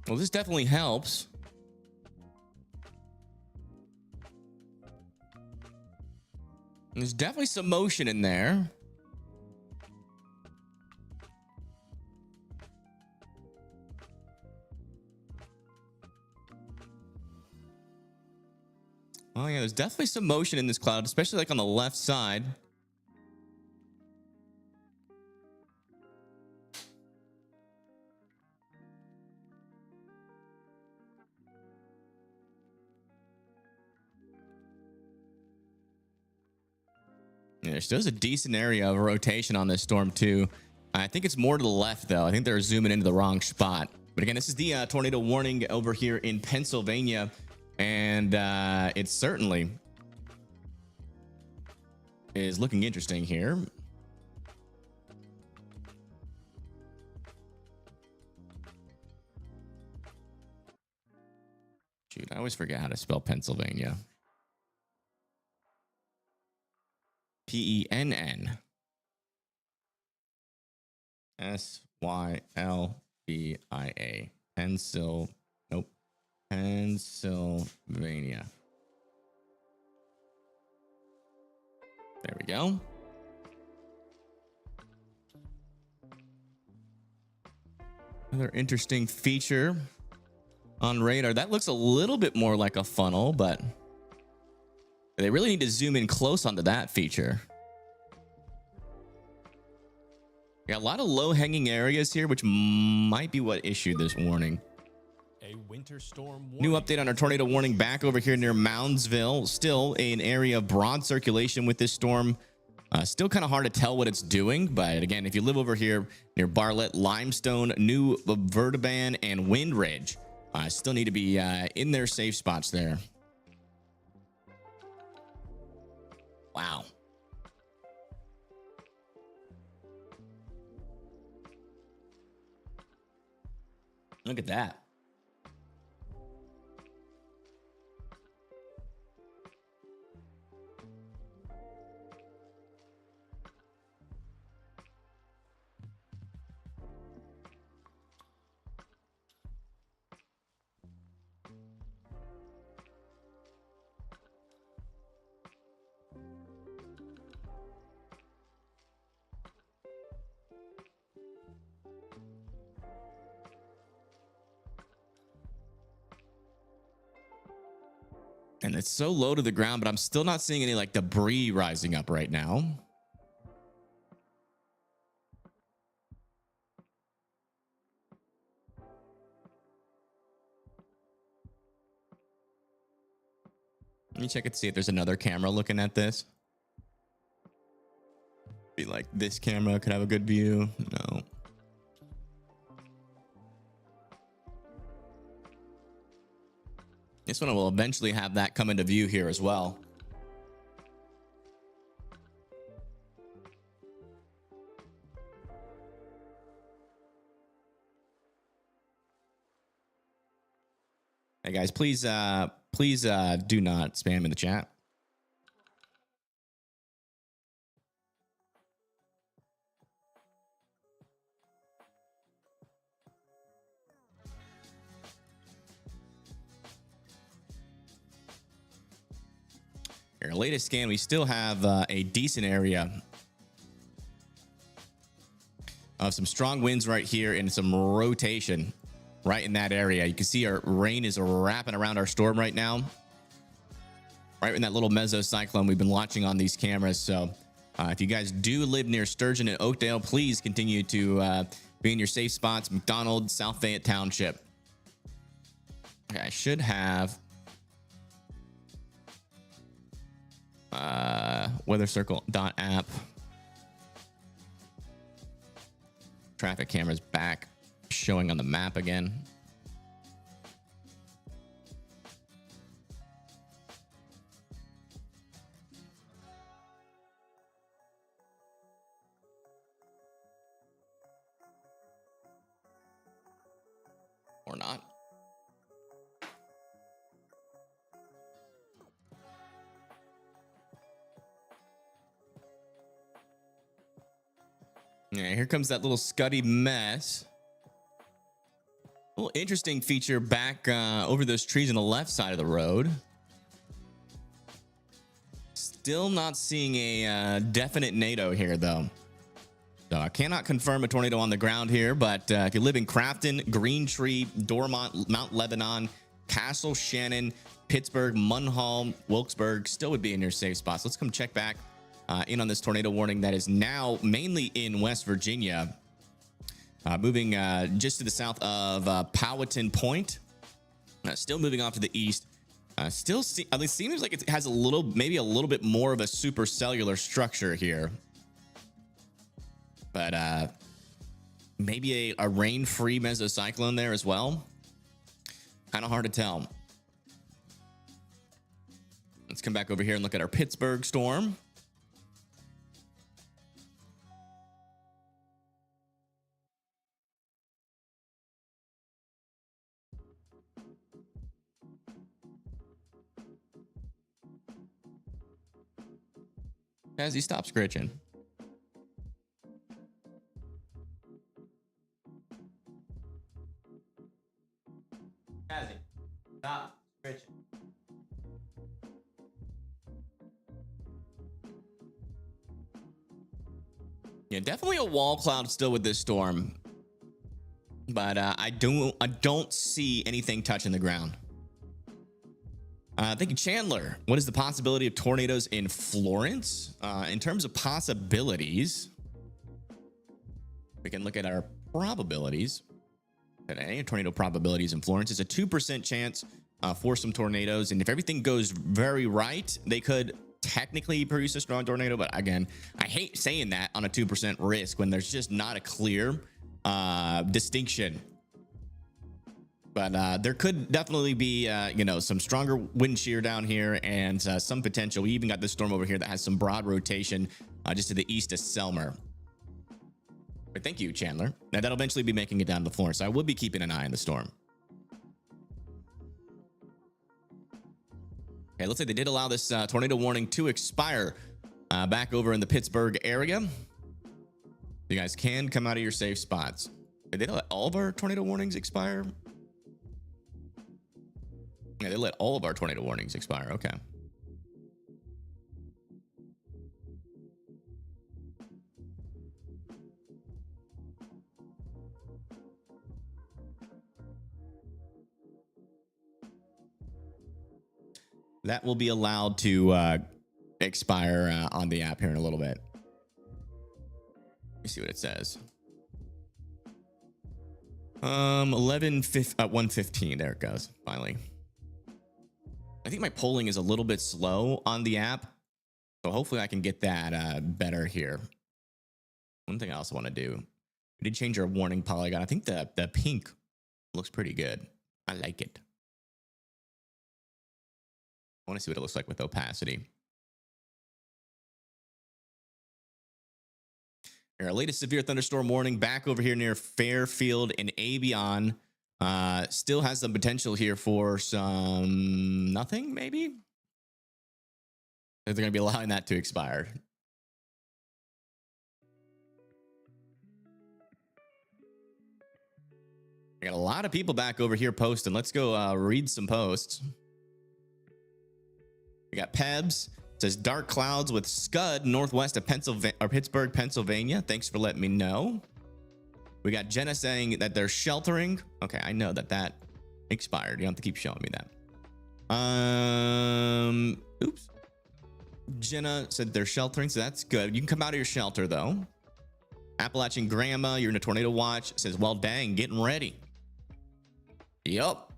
Well, this definitely helps. There's definitely some motion in there. Oh yeah, there's definitely some motion in this cloud, especially like on the left side. There's still a decent area of rotation on this storm too. I think it's more to the left though. I think they're zooming into the wrong spot. But again, this is the tornado warning over here in Pennsylvania, and it certainly is looking interesting here. Shoot, I always forget how to spell Pennsylvania. P-E-N-N. S-Y-L-B-I-A. Pennsylvania. There we go. Another interesting feature on radar. That looks a little bit more like a funnel, but they really need to zoom in close onto that feature. Got a lot of low-hanging areas here, which might be what issued this warning. A winter storm warning. New update on our tornado warning back over here near Moundsville. Still an area of broad circulation with this storm. Still kind of hard to tell what it's doing, but again, if you live over here near Bartlett, Limestone, New Vertiban, and Wind Ridge, still need to be in their safe spots there. Wow. Look at that. And it's so low to the ground, but I'm still not seeing any like debris rising up right now. Let me check and see if there's another camera looking at this. Be like this camera could have a good view. No. This one will eventually have that come into view here as well. Hey guys, please do not spam in the chat. Our latest scan, we still have a decent area of some strong winds right here and some rotation right in that area. You can see our rain is wrapping around our storm right now, right in that little mesocyclone we've been watching on these cameras. So if you guys do live near Sturgeon and Oakdale, please continue to be in your safe spots. McDonald, South Fayette Township. Okay, I should have weathercircle.app. Traffic cameras back showing on the map again. Or not. Yeah, here comes that little scuddy mess. A little interesting feature back over those trees on the left side of the road. Still not seeing a definite NATO here, though. So I cannot confirm a tornado on the ground here, but if you live in Crafton, Green Tree, Dormont, Mount Lebanon, Castle, Shannon, Pittsburgh, Munhall, Wilkesburg, still would be in your safe spots. Let's come check back in on this tornado warning that is now mainly in West Virginia, moving just to the south of Powhatan Point, still moving off to the east At least seems like it has a little, maybe a little bit more of a supercellular structure here. But maybe a rain-free mesocyclone there as well. Kind of hard to tell. Let's come back over here and look at our Pittsburgh storm. As he stops scritching. As he stop scritching. Yeah, definitely a wall cloud still with this storm, but I don't see anything touching the ground. Thank you, Chandler. What is the possibility of tornadoes in Florence? In terms of possibilities, we can look at our probabilities. At any tornado probabilities in Florence, it's a 2% chance for some tornadoes, and if everything goes very right, they could technically produce a strong tornado. But again, I hate saying that on a 2% risk when there's just not a clear distinction. But there could definitely be, some stronger wind shear down here and some potential. We even got this storm over here that has some broad rotation just to the east of Selmer. But thank you, Chandler. Now that'll eventually be making it down to the Florence. So I will be keeping an eye on the storm. Okay, looks like they did allow this tornado warning to expire back over in the Pittsburgh area. You guys can come out of your safe spots. Did they let all of our tornado warnings expire? Yeah, they let all of our tornado warnings expire. Okay. That will be allowed to expire on the app here in a little bit. Let me see what it says. 1:15. There it goes. Finally. I think my polling is a little bit slow on the app, so hopefully I can get that better here. One thing I also want to do, we did change our warning polygon. I think the pink looks pretty good. I like it. I want to see what it looks like with opacity. Our latest severe thunderstorm warning back over here near Fairfield and Avion. Still has some potential here for some nothing, maybe? They're going to be allowing that to expire. I got a lot of people back over here posting. Let's go read some posts. We got Pebs. It says dark clouds with scud northwest of Pittsburgh, Pennsylvania. Thanks for letting me know. We got Jenna saying that they're sheltering. Okay, I know that expired. You don't have to keep showing me that. Oops. Jenna said they're sheltering, so that's good. You can come out of your shelter though. Appalachian Grandma, you're in a tornado watch. Says, well, dang, getting ready. Yup.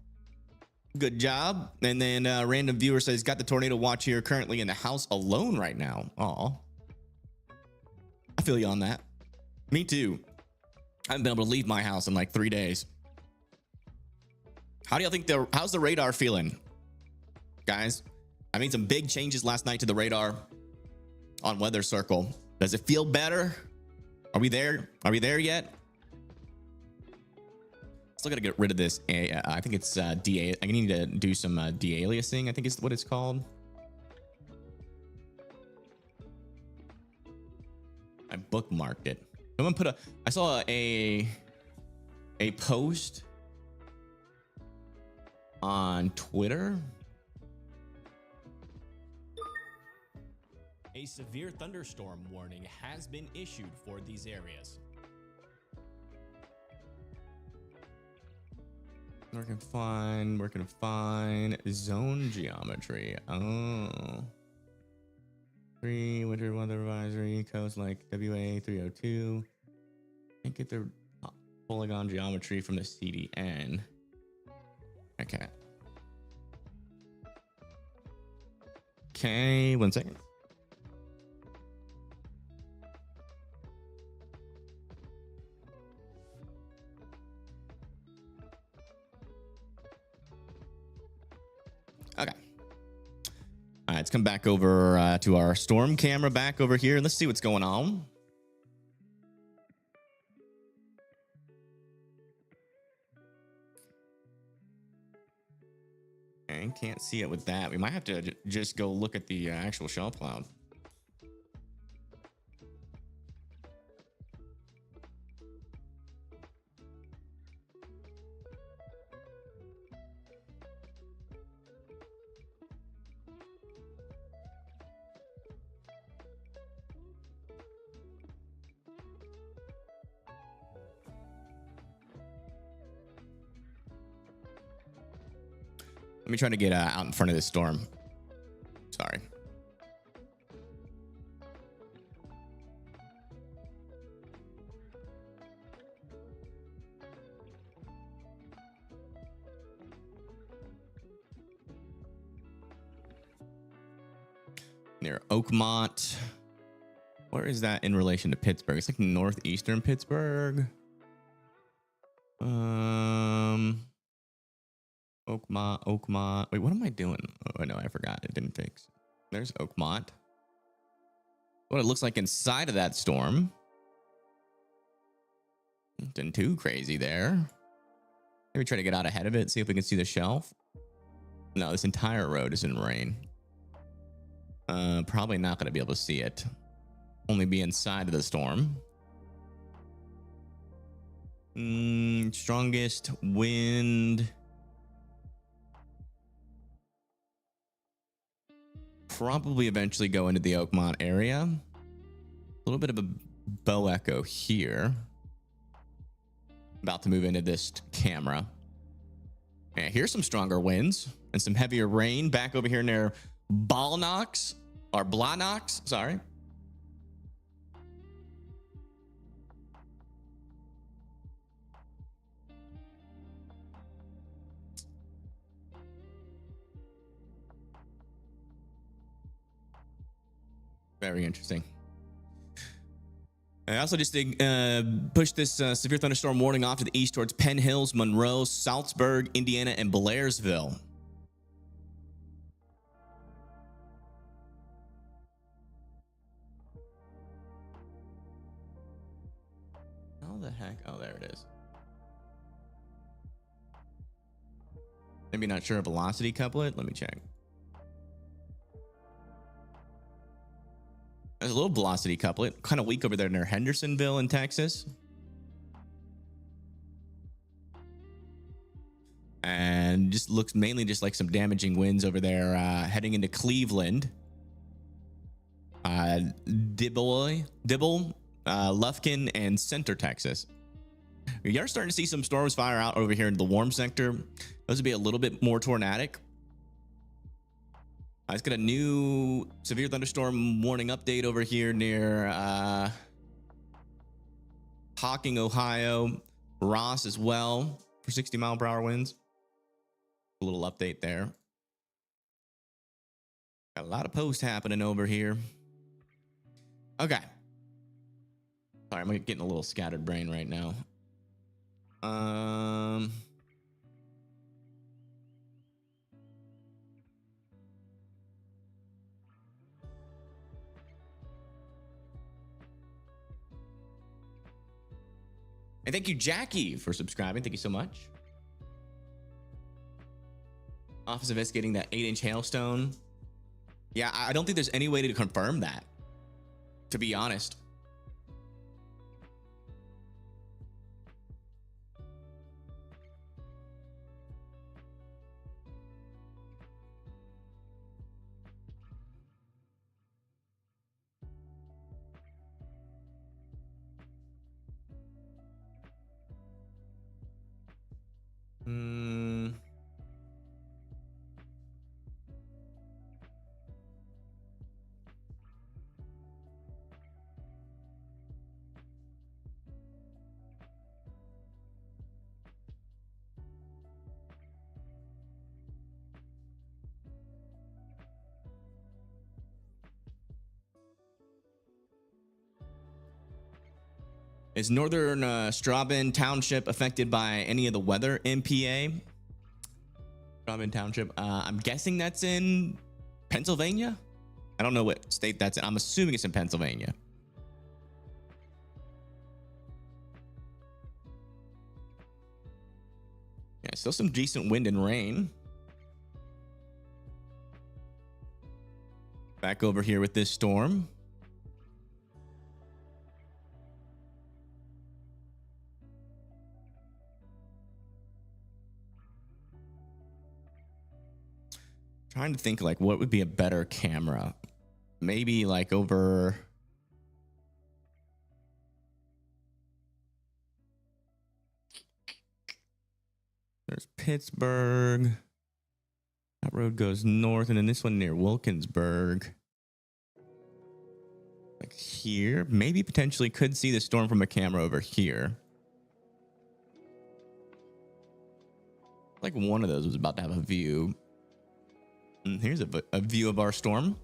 Good job. And then random viewer says, got the tornado watch here, currently in the house alone right now. Aw. I feel you on that. Me too. I haven't been able to leave my house in like 3 days. How do y'all think how's the radar feeling? Guys, I made some big changes last night to the radar on Weather Circle. Does it feel better? Are we there? Are we there yet? Still got to get rid of this. I think it's I need to do some de-aliasing, I think is what it's called. I bookmarked it. Someone put I saw a post on Twitter. A severe thunderstorm warning has been issued for these areas. Working fine. Zone geometry. Oh. 3 winter weather advisory coast like WA 302. Can't get the polygon geometry from the CDN. Okay. Okay, 1 second. Okay. All right, let's come back over to our storm camera back over here and let's see what's going on. Okay, can't see it with that. We might have to just go look at the actual shelf cloud. Let me try to get out in front of this storm. Sorry. Near Oakmont. Where is that in relation to Pittsburgh? It's like northeastern Pittsburgh. Oakmont. Wait, what am I doing? Oh, no, I forgot. It didn't fix. There's Oakmont. What it looks like inside of that storm. Nothing too crazy there. Maybe try to get out ahead of it, see if we can see the shelf. No, this entire road is in rain. Probably not going to be able to see it. Only be inside of the storm. Strongest wind. Probably eventually go into the Oakmont area. A little bit of a bow echo here. About to move into this camera. Yeah, here's some stronger winds and some heavier rain back over here near Blanox. Sorry. Very interesting. I also just pushed this severe thunderstorm warning off to the east towards Penn Hills, Monroe, Salzburg, Indiana, and Blairsville. How the heck? Oh, there it is. Maybe not sure of velocity couplet. Let me check. There's a little velocity couplet, kind of weak over there near Hendersonville in Texas. And just looks mainly just like some damaging winds over there heading into Cleveland. Dibble, Lufkin, and Center, Texas. We are starting to see some storms fire out over here in the warm sector. Those would be a little bit more tornadic. It's got a new severe thunderstorm warning update over here near Hocking, Ohio. Ross as well for 60-mile-per-hour winds. A little update there. Got a lot of posts happening over here. Okay. Sorry, I'm getting a little scattered brain right now. And thank you, Jackie, for subscribing. Thank you so much. Office investigating that 8-inch hailstone. Yeah, I don't think there's any way to confirm that, to be honest. Is northern Straubing Township affected by any of the weather MPA? Straubing Township. I'm guessing that's in Pennsylvania. I don't know what state that's in. I'm assuming it's in Pennsylvania. Yeah, still some decent wind and rain. Back over here with this storm. Trying to think like what would be a better camera. Maybe like over. There's Pittsburgh. That road goes north, and then this one near Wilkinsburg. Like here, maybe potentially could see the storm from a camera over here. Like one of those was about to have a view. And here's a view of our storm.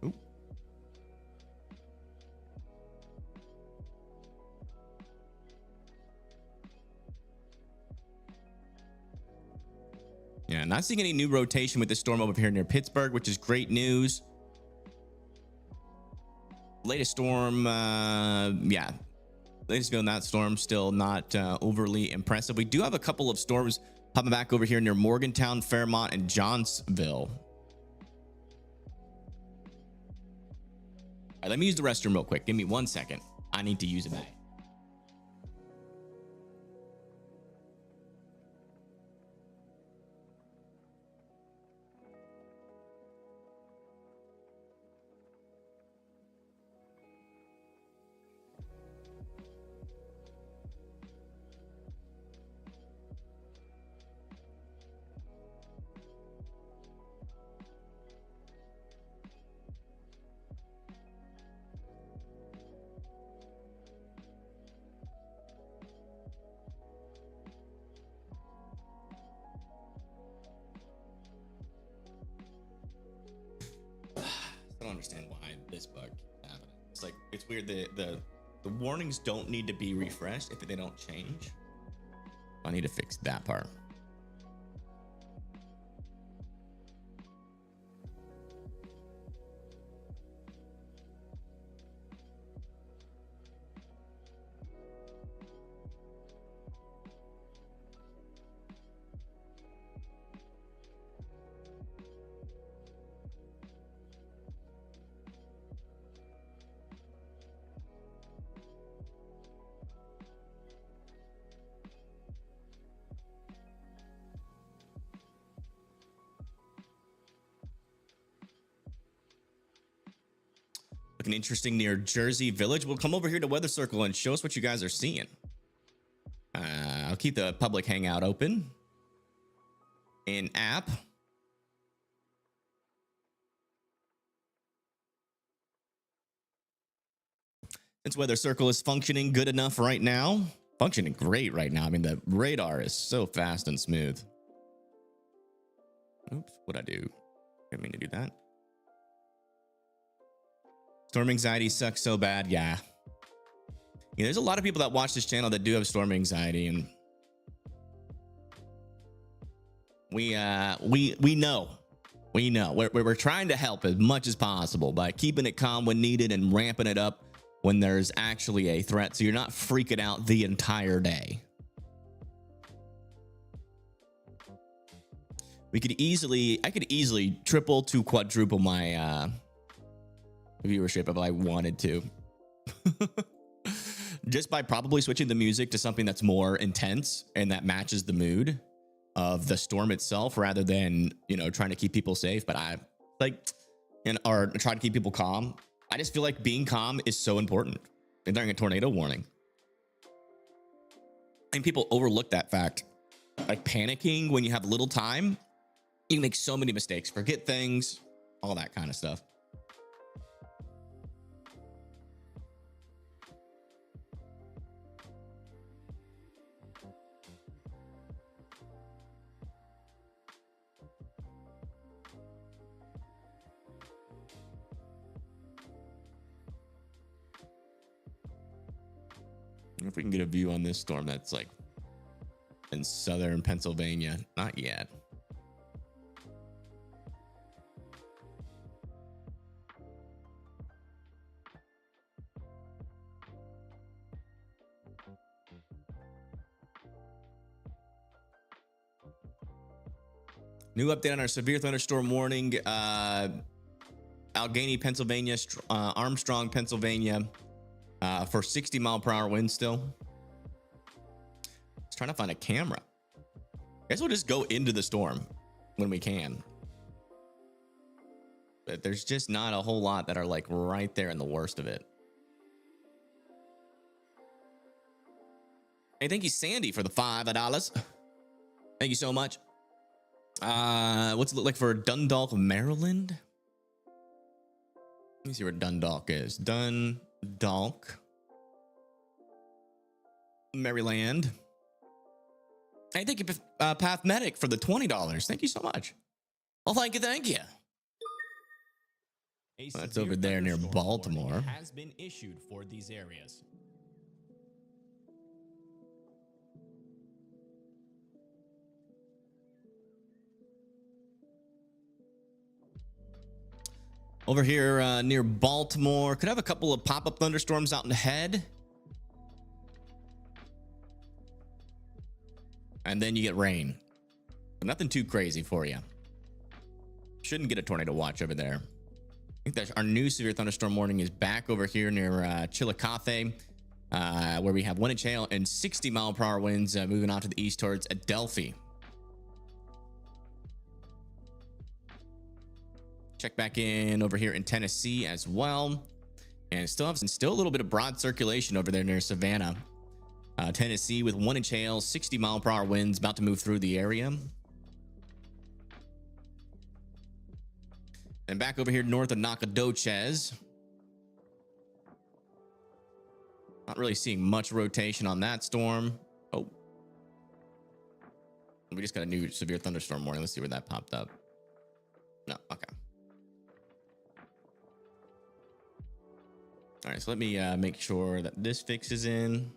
Ooh. Yeah, not seeing any new rotation with this storm over here near Pittsburgh, which is great news. Latest storm, yeah. Latest view on that storm, still not overly impressive. We do have a couple of storms popping back over here near Morgantown, Fairmont, and Johnsville. All right, let me use the restroom real quick. Give me 1 second. I need to use a bag. I don't understand why this bug keeps happening. It's like it's weird. The warnings don't need to be refreshed if they don't change. I need to fix that part. Looking interesting near Jersey Village. We'll come over here to Weather Circle and show us what you guys are seeing. I'll keep the public hangout open in app. Since Weather Circle is functioning good enough right now, functioning great right now. I mean, the radar is so fast and smooth. Oops, what'd I do? Didn't mean to do that. Storm anxiety sucks so bad. Yeah. There's a lot of people that watch this channel that do have storm anxiety, and we know. We're trying to help as much as possible by keeping it calm when needed and ramping it up when there's actually a threat, so you're not freaking out the entire day. I could easily triple to quadruple my viewership if I wanted to. Just by probably switching the music to something that's more intense and that matches the mood of the storm itself, rather than, trying to keep people safe. But I or try to keep people calm. I just feel like being calm is so important during a tornado warning. And people overlook that fact. Like panicking when you have little time, you can make so many mistakes, forget things, all that kind of stuff. If we can get a view on this storm that's like in southern Pennsylvania. Not yet. New update on our severe thunderstorm warning. Allegheny, Pennsylvania, Armstrong, Pennsylvania, for 60-mile-per-hour winds still. Just trying to find a camera. I guess we'll just go into the storm when we can. But there's just not a whole lot that are like right there in the worst of it. Hey, thank you, Sandy, for the $5. Thank you so much. What's it look like for Dundalk, Maryland? Let me see where Dundalk is. Dundalk, Maryland. Hey, thank you, Path Medic, for the $20. Thank you so much. Well, thank you, thank you. That's over there near Baltimore. Has been issued for these areas. Over here near Baltimore, could have a couple of pop-up thunderstorms out ahead. And then you get rain. But nothing too crazy for you. Shouldn't get a tornado watch over there. I think that our new severe thunderstorm warning is back over here near Chillicothe, where we have 1-inch hail and 60-mile-per-hour winds moving out to the east towards Adelphi. Check back in over here in Tennessee as well, and still a little bit of broad circulation over there near Savannah, Tennessee, with 1-inch hail, 60-mile-per-hour winds about to move through the area. And back over here north of Nacogdoches, not really seeing much rotation on that storm. Oh, we just got a new severe thunderstorm warning. Let's see where that popped up. No, okay. All right, so let me make sure that this fix is in.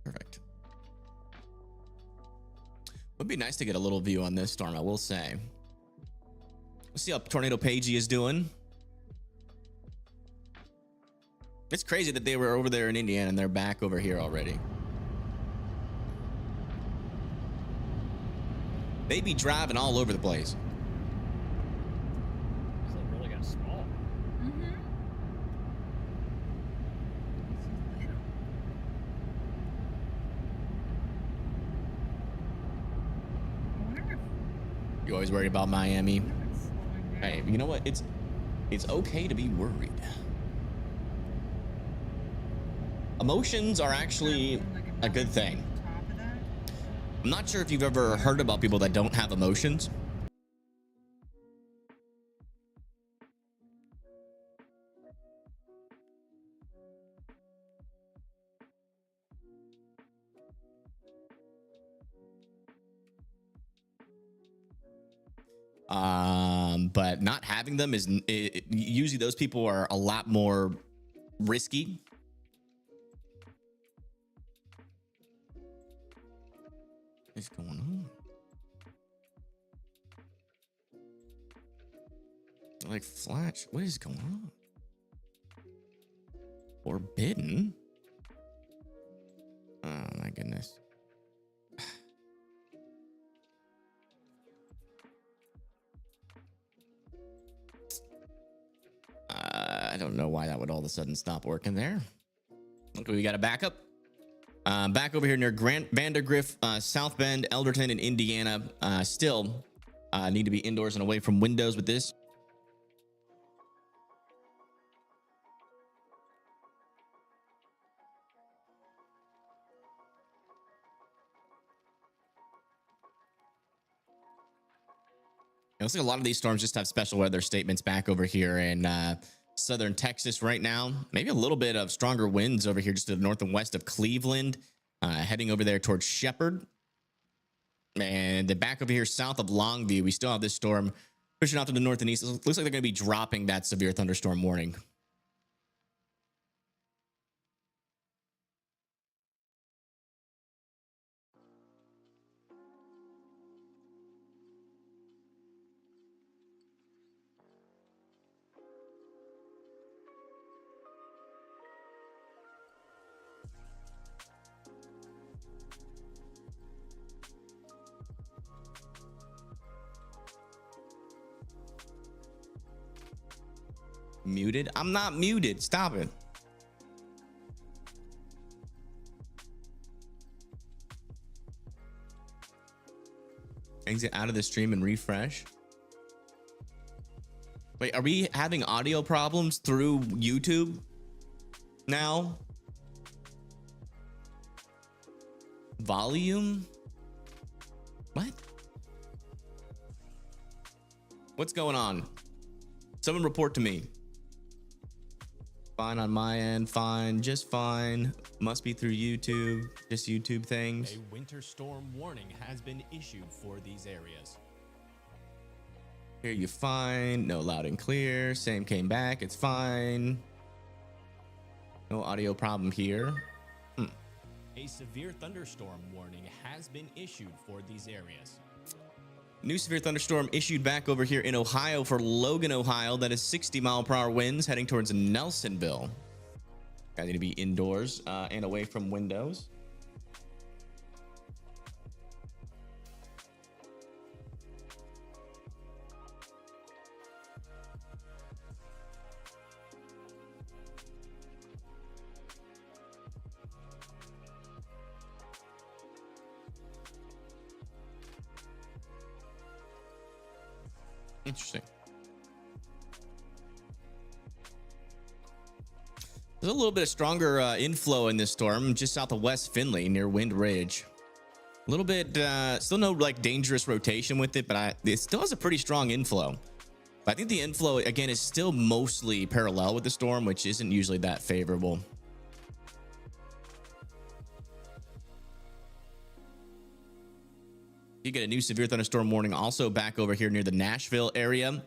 Perfect. Would be nice to get a little view on this storm, I will say. Let's see how Tornado Pagey is doing. It's crazy that they were over there in Indiana and they're back over here already. They be driving all over the place. You always worried about Miami? Hey, you know what? It's okay to be worried. Emotions are actually a good thing. I'm not sure if you've ever heard about people that don't have emotions. But not having them is usually those people are a lot more risky. What is going on? Like flash. What is going on? Forbidden? Oh my goodness. I don't know why that would all of a sudden stop working there. Okay, we got a backup. Back over here near Vandergrift, South Bend, Elderton, and Indiana. Still need to be indoors and away from windows with this. It looks like a lot of these storms just have special weather statements back over here in southern Texas right now. Maybe a little bit of stronger winds over here just to the north and west of Cleveland, heading over there towards Shepherd. And then back over here south of Longview, we still have this storm Pushing out to the north and east. It looks like they're going to be dropping that severe thunderstorm warning. Muted? I'm not muted. Stop it. Exit out of the stream and refresh. Wait, are we having audio problems through YouTube now? Volume? What? What's going on? Someone report to me. Fine on my end, fine, just fine. Must be through YouTube, just YouTube things. A winter storm warning has been issued for these areas. Hear you fine, no loud and clear. Same came back, it's fine. No audio problem here. A severe thunderstorm warning has been issued for these areas. New severe thunderstorm issued back over here in Ohio for Logan, Ohio. That is 60-mile-per-hour winds heading towards Nelsonville. Guys need to be indoors and away from windows. Interesting. There's a little bit of stronger inflow in this storm just south of West Findlay near Wind Ridge. A little bit, still no like dangerous rotation with it, but it still has a pretty strong inflow. But I think the inflow again is still mostly parallel with the storm, which isn't usually that favorable. You get a new severe thunderstorm warning also back over here near the Nashville area,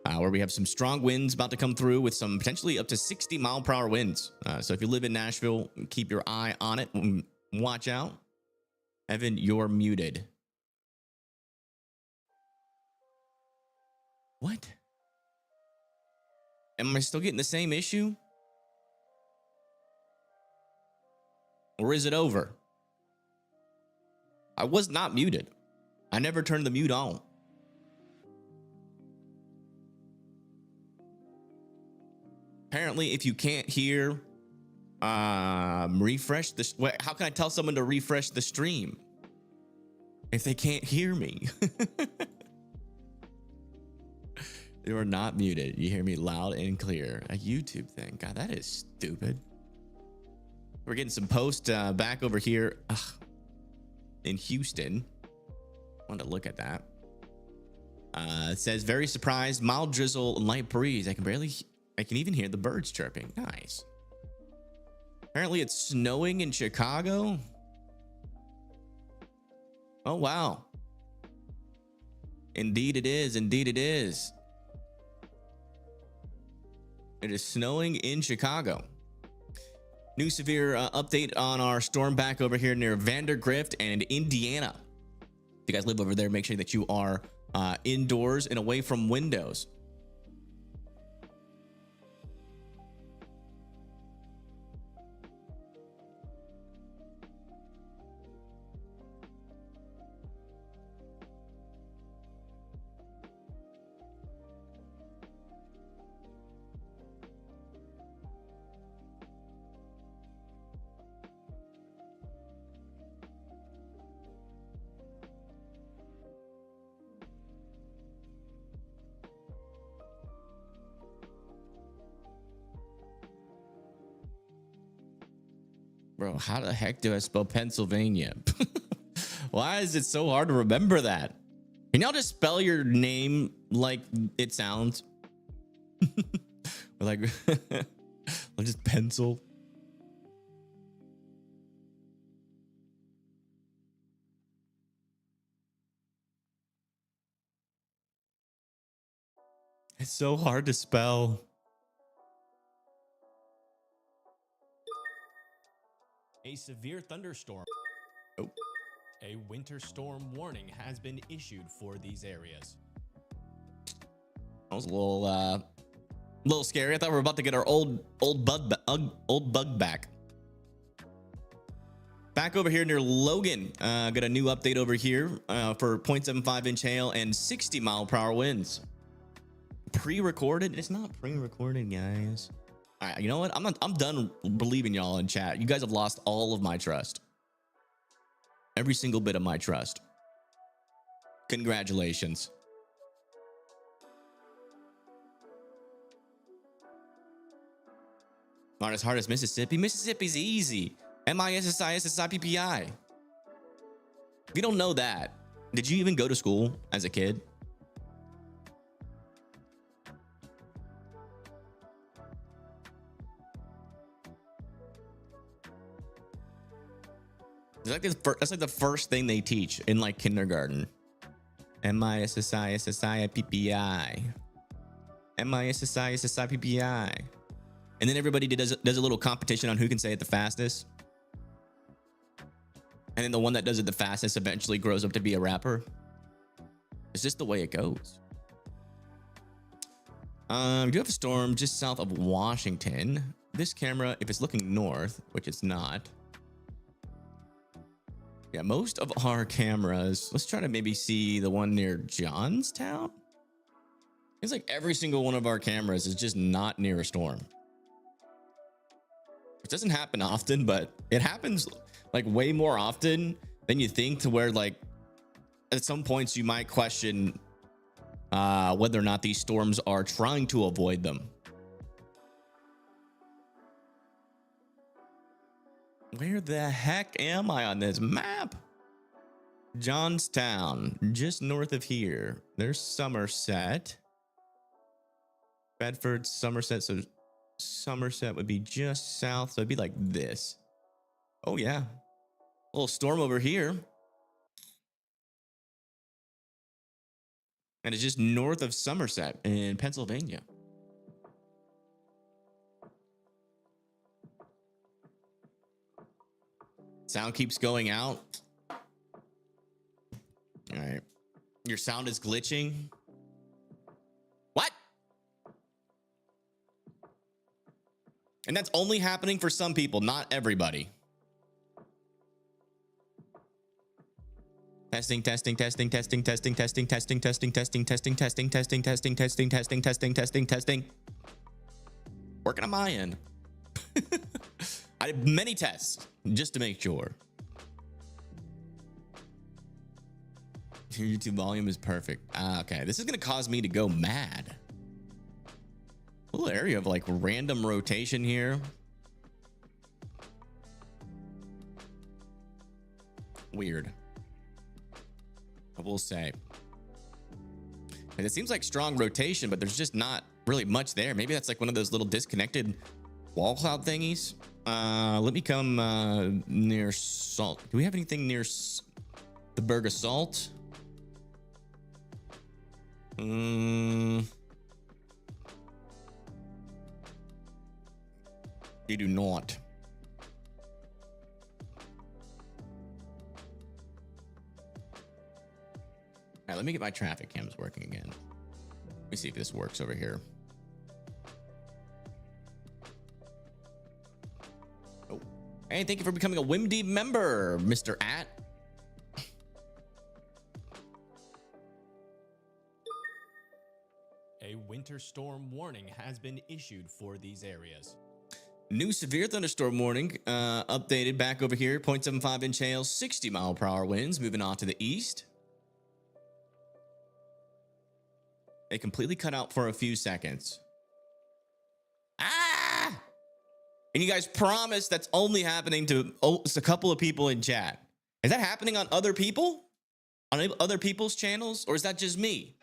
where we have some strong winds about to come through with some potentially up to 60-mile-per-hour winds. So if you live in Nashville, keep your eye on it. Watch out. Evan, you're muted. What? Am I still getting the same issue? Or is it over? I was not muted. I never turned the mute on. Apparently, if you can't hear, refresh this. How can I tell someone to refresh the stream if they can't hear me? You are not muted. You hear me loud and clear. A YouTube thing. God, that is stupid. We're getting some post back over here in Houston. I wanted to look at that. It says, very surprised, mild drizzle and light breeze. I can even hear the birds chirping. Nice. Apparently it's snowing in Chicago. Oh, wow. Indeed it is. Indeed it is. It is snowing in Chicago. New severe update on our storm back over here near Vandergrift and Indiana. If you guys live over there, make sure that you are indoors and away from windows. Bro, how the heck do I spell Pennsylvania? Why is it so hard to remember that? Can y'all just spell your name like it sounds? Like, just pencil. It's so hard to spell. A severe thunderstorm. Oh. A winter storm warning has been issued for these areas. That was a little scary. I thought we were about to get our old bug back. Back over here near Logan, got a new update over here for 0.75 inch hail and 60 mile per hour winds. Pre-recorded? It's not pre-recorded, guys. All right, you know what? I'm done believing y'all in chat. You guys have lost all of my trust. Every single bit of my trust. Congratulations. Not as hard as Mississippi. Mississippi's easy. MISSI. If you don't know that, did you even go to school as a kid? That's like the first thing they teach in like kindergarten. MISSI. And then everybody does a little competition on who can say it the fastest. And then the one that does it the fastest eventually grows up to be a rapper. It's just the way it goes. We do have a storm just south of Washington. This camera, if it's looking north, which it's not. Yeah, most of our cameras, let's try to maybe see the one near Johnstown. It's like every single one of our cameras is just not near a storm. It doesn't happen often, but it happens like way more often than you think, to where like at some points you might question whether or not these storms are trying to avoid them. Where the heck am I on this map? Johnstown, just north of here. There's Somerset. Bedford, Somerset. So Somerset would be just south. So it'd be like this. Oh, yeah. A little storm over here. And it's just north of Somerset in Pennsylvania. Sound keeps going out. All right. Your sound is glitching. What? And that's only happening for some people, not everybody. Testing. Working on my end. I did many tests just to make sure. Your YouTube volume is perfect. Okay, this is gonna cause me to go mad. A little area of like random rotation here. Weird, I will say. And it seems like strong rotation, but there's just not really much there. Maybe that's like one of those little disconnected wall cloud thingies. Let me come near Salt. Do we have anything near the Berg of Salt? You do not. All right, let me get my traffic cams working again. Let me see if this works over here. Oh, hey, thank you for becoming a WimD member, Mr. At. A winter storm warning has been issued for these areas. New severe thunderstorm warning updated back over here. 0.75 inch hail, 60 mile per hour winds moving off to the east. They completely cut out for a few seconds. Ah! And you guys promise that's only happening to it's a couple of people in chat. Is that happening on other people? On other people's channels? Or is that just me?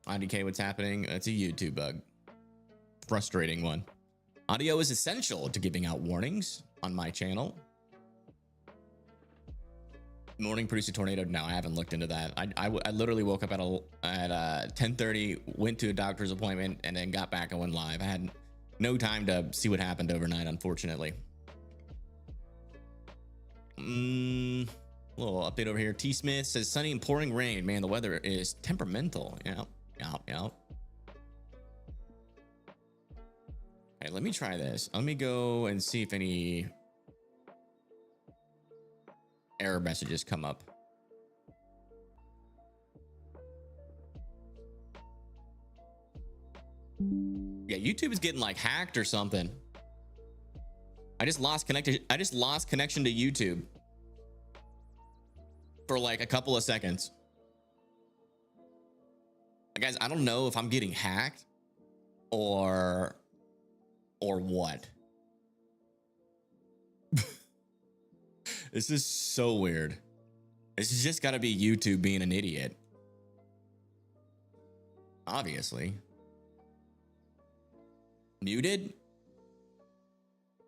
IDK, what's happening? It's a YouTube bug. Frustrating one. Audio is essential to giving out warnings on my channel. Morning produce a tornado. No, I haven't looked into that. I literally woke up at 10:30, went to a doctor's appointment, and then got back and went live. I had no time to see what happened overnight, unfortunately. Little update over here. T Smith says sunny and pouring rain. Man, the weather is temperamental. Yep. Okay, let me try this. Let me go and see if any error messages come up. Yeah, YouTube is getting like hacked or something. I just lost connection to YouTube for like a couple of seconds. Guys, I don't know if I'm getting hacked or what. This is so weird. It's just got to be YouTube being an idiot. Obviously. Muted?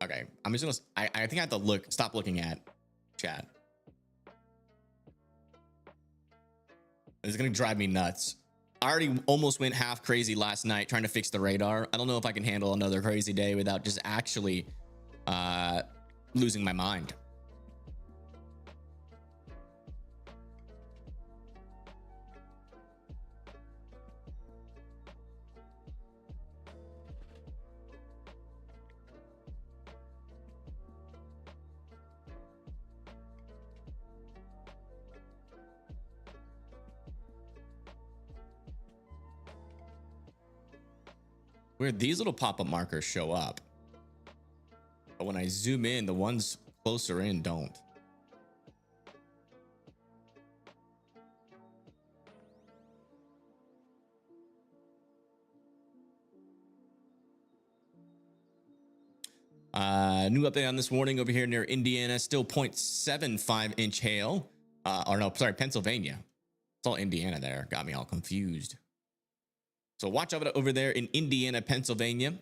Okay, I'm just gonna, I think I have to stop looking at chat. It's gonna drive me nuts. I already almost went half crazy last night trying to fix the radar. I don't know if I can handle another crazy day without just actually losing my mind. Where these little pop-up markers show up, but when I zoom in, the ones closer in don't. New update on this warning over here near Indiana, still 0.75 inch hail. Or no, sorry, Pennsylvania. It's all Indiana there. Got me all confused. So watch out over there in Indiana, Pennsylvania,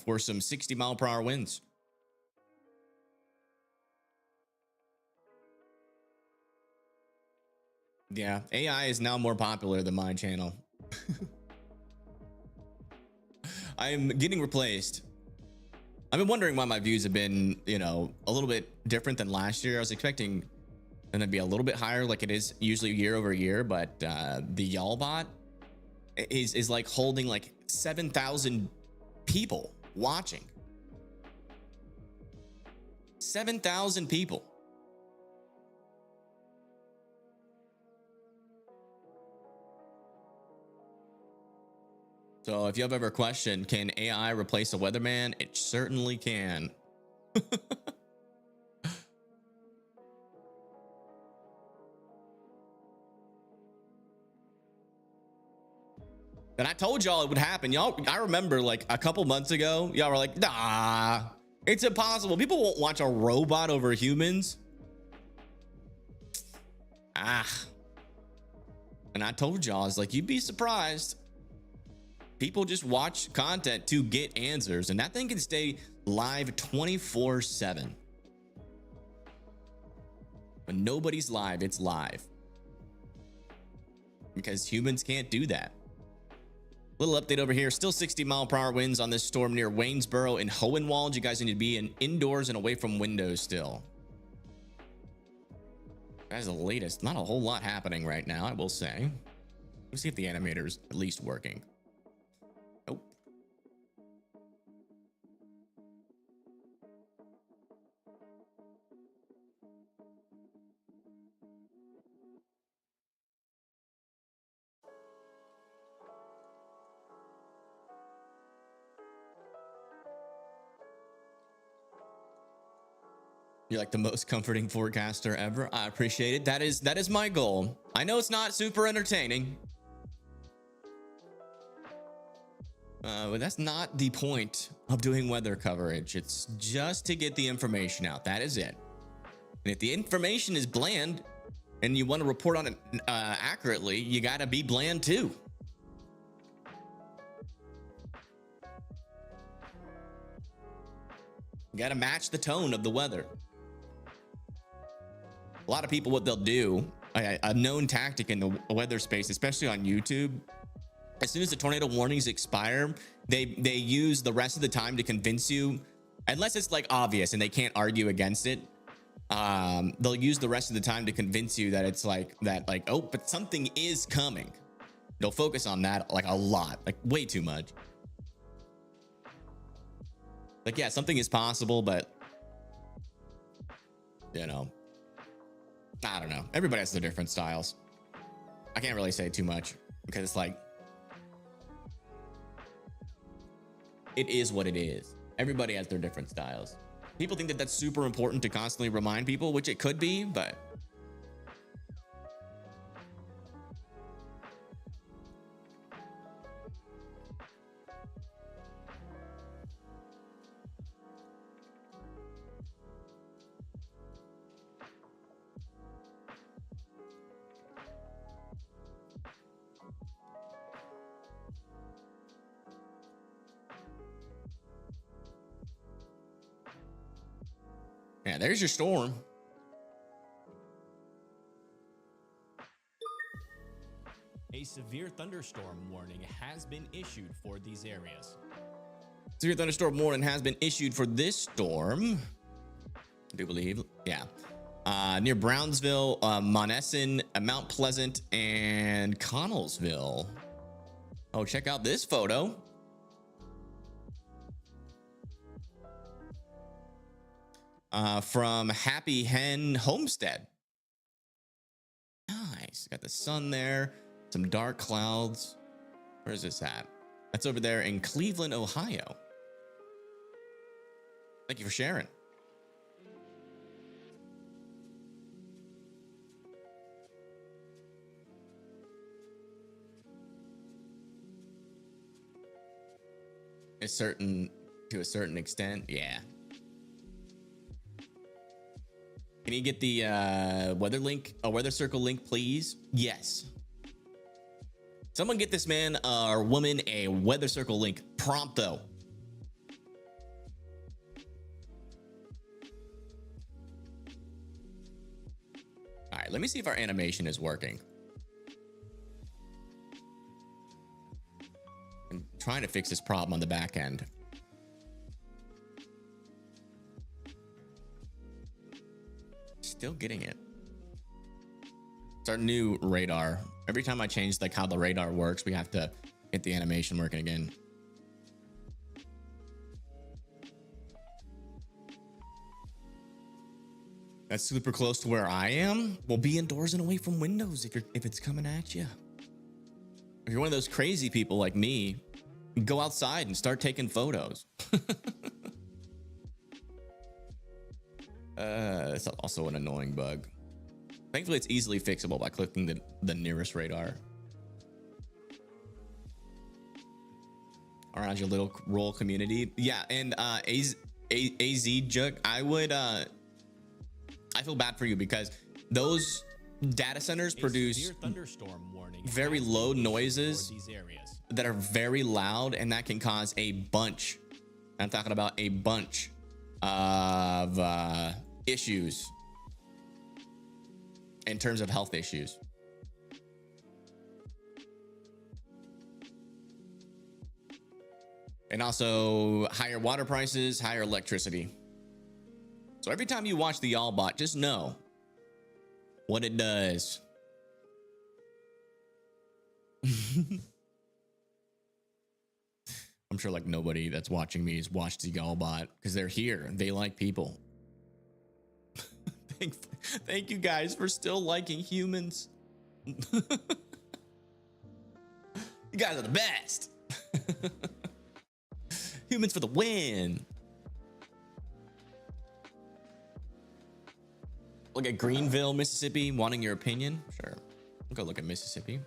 for some 60-mile-per-hour winds. Yeah, AI is now more popular than my channel. I am getting replaced. I've been wondering why my views have been, you know, a little bit different than last year. I was expecting them to be a little bit higher like it is usually year over year, but the y'all bot is like holding like 7,000 people watching. 7,000 people. So if you have ever questioned, can AI replace a weatherman? It certainly can. And I told y'all it would happen. Y'all, I remember like a couple months ago, y'all were like, nah, it's impossible. People won't watch a robot over humans. And I told y'all, I was like, you'd be surprised. People just watch content to get answers, and that thing can stay live 24/7. When nobody's live, it's live. Because humans can't do that. Little update over here. Still 60-mile-per-hour winds on this storm near Waynesboro and Hohenwald. You guys need to be indoors and away from windows still. That's the latest. Not a whole lot happening right now, I will say. Let's see if the animator's at least working. Nope. You're like the most comforting forecaster ever. I appreciate it. That is my goal. I know it's not super entertaining. But that's not the point of doing weather coverage. It's just to get the information out. That is it. And if the information is bland and you want to report on it accurately, you got to be bland too. You got to match the tone of the weather. A lot of people, what they'll do, a known tactic in the weather space, especially on YouTube, as soon as the tornado warnings expire, they use the rest of the time to convince you, unless it's like obvious and they can't argue against it. They'll use the rest of the time to convince you that it's like that, like, oh, but something is coming. They'll focus on that like a lot, like way too much. Like, yeah, something is possible, but you know, I don't know. Everybody has their different styles. I can't really say too much because it's like, it is what it is. Everybody has their different styles. People think that that's super important to constantly remind people, which it could be, but yeah, there's your storm. A severe thunderstorm warning has been issued for these areas. Severe thunderstorm warning has been issued for this storm. I do believe, yeah. Near Brownsville, Monessen, Mount Pleasant, and Connellsville. Oh, check out this photo. From Happy Hen Homestead. Nice. Got the sun there. Some dark clouds. Where is this at? That's over there in Cleveland, Ohio. Thank you for sharing. To a certain extent, yeah. Can you get the weather link, a weather circle link, please? Yes. Someone get this man or woman a weather circle link prompto. All right, let me see if our animation is working. I'm trying to fix this problem on the back end. Still getting it. It's our new radar. Every time I change like how the radar works, we have to get the animation working again. That's super close to where I am. Well, be indoors and away from windows if it's coming at you. If you're one of those crazy people like me, go outside and start taking photos. It's also an annoying bug. Thankfully, it's easily fixable by clicking the nearest radar. Around your little rural community. Yeah, and AZ Jug, I feel bad for you because those data centers produce thunderstorm warning very low noises that are very loud, and that can cause a bunch. I'm talking about a bunch of issues in terms of health issues. And also higher water prices, higher electricity. So every time you watch the Y'all Bot, just know what it does. I'm sure like nobody that's watching me has watched the Y'all Bot because they're here. They like people. Thank you guys for still liking humans. You guys are the best. Humans for the win. Look at Greenville, Mississippi, wanting your opinion. Sure. We'll go look at Mississippi.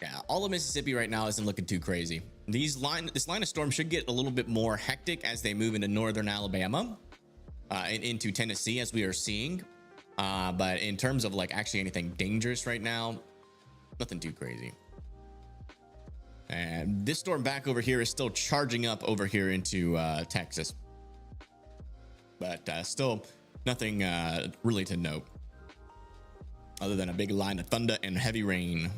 Yeah, all of Mississippi right now isn't looking too crazy. This line of storm should get a little bit more hectic as they move into northern Alabama and into Tennessee, as we are seeing. But in terms of like actually anything dangerous right now, nothing too crazy. And this storm back over here is still charging up over here into Texas, but still nothing really to note other than a big line of thunder and heavy rain.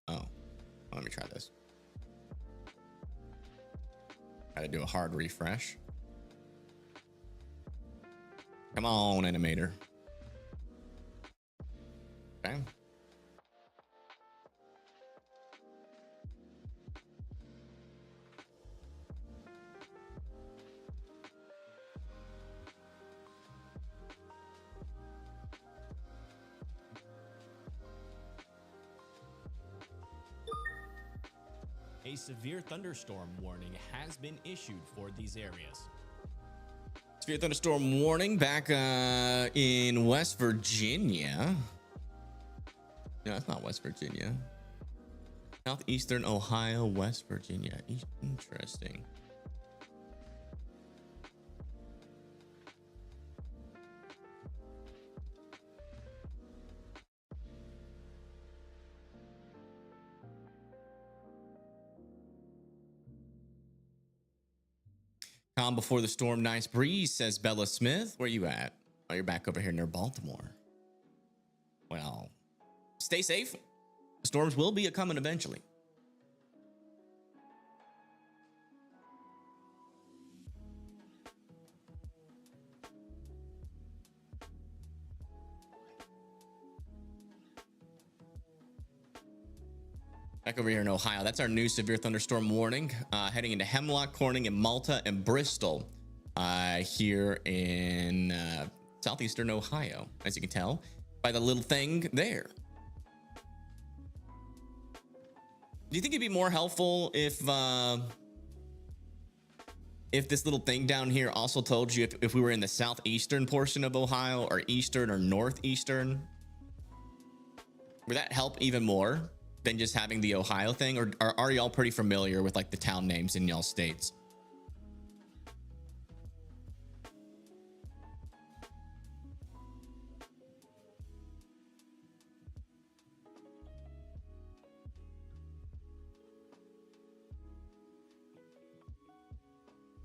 Oh, let me try this. Gotta do a hard refresh. Come on, animator. Okay. A severe thunderstorm warning has been issued for these areas. Severe thunderstorm warning back in West Virginia. No, that's not West Virginia. Southeastern Ohio, West Virginia. Interesting. Calm before the storm, nice breeze, says Bella Smith. Where you at? Oh, you're back over here near Baltimore. Well, stay safe. The storms will be coming eventually. Back over here in Ohio, that's our new severe thunderstorm warning, heading into Hemlock, Corning, and Malta and Bristol here in southeastern Ohio, as you can tell by the little thing there. Do you think it'd be more helpful if this little thing down here also told you if we were in the southeastern portion of Ohio or eastern or northeastern? Would that help even more than just having the Ohio thing, or are y'all pretty familiar with like the town names in y'all states?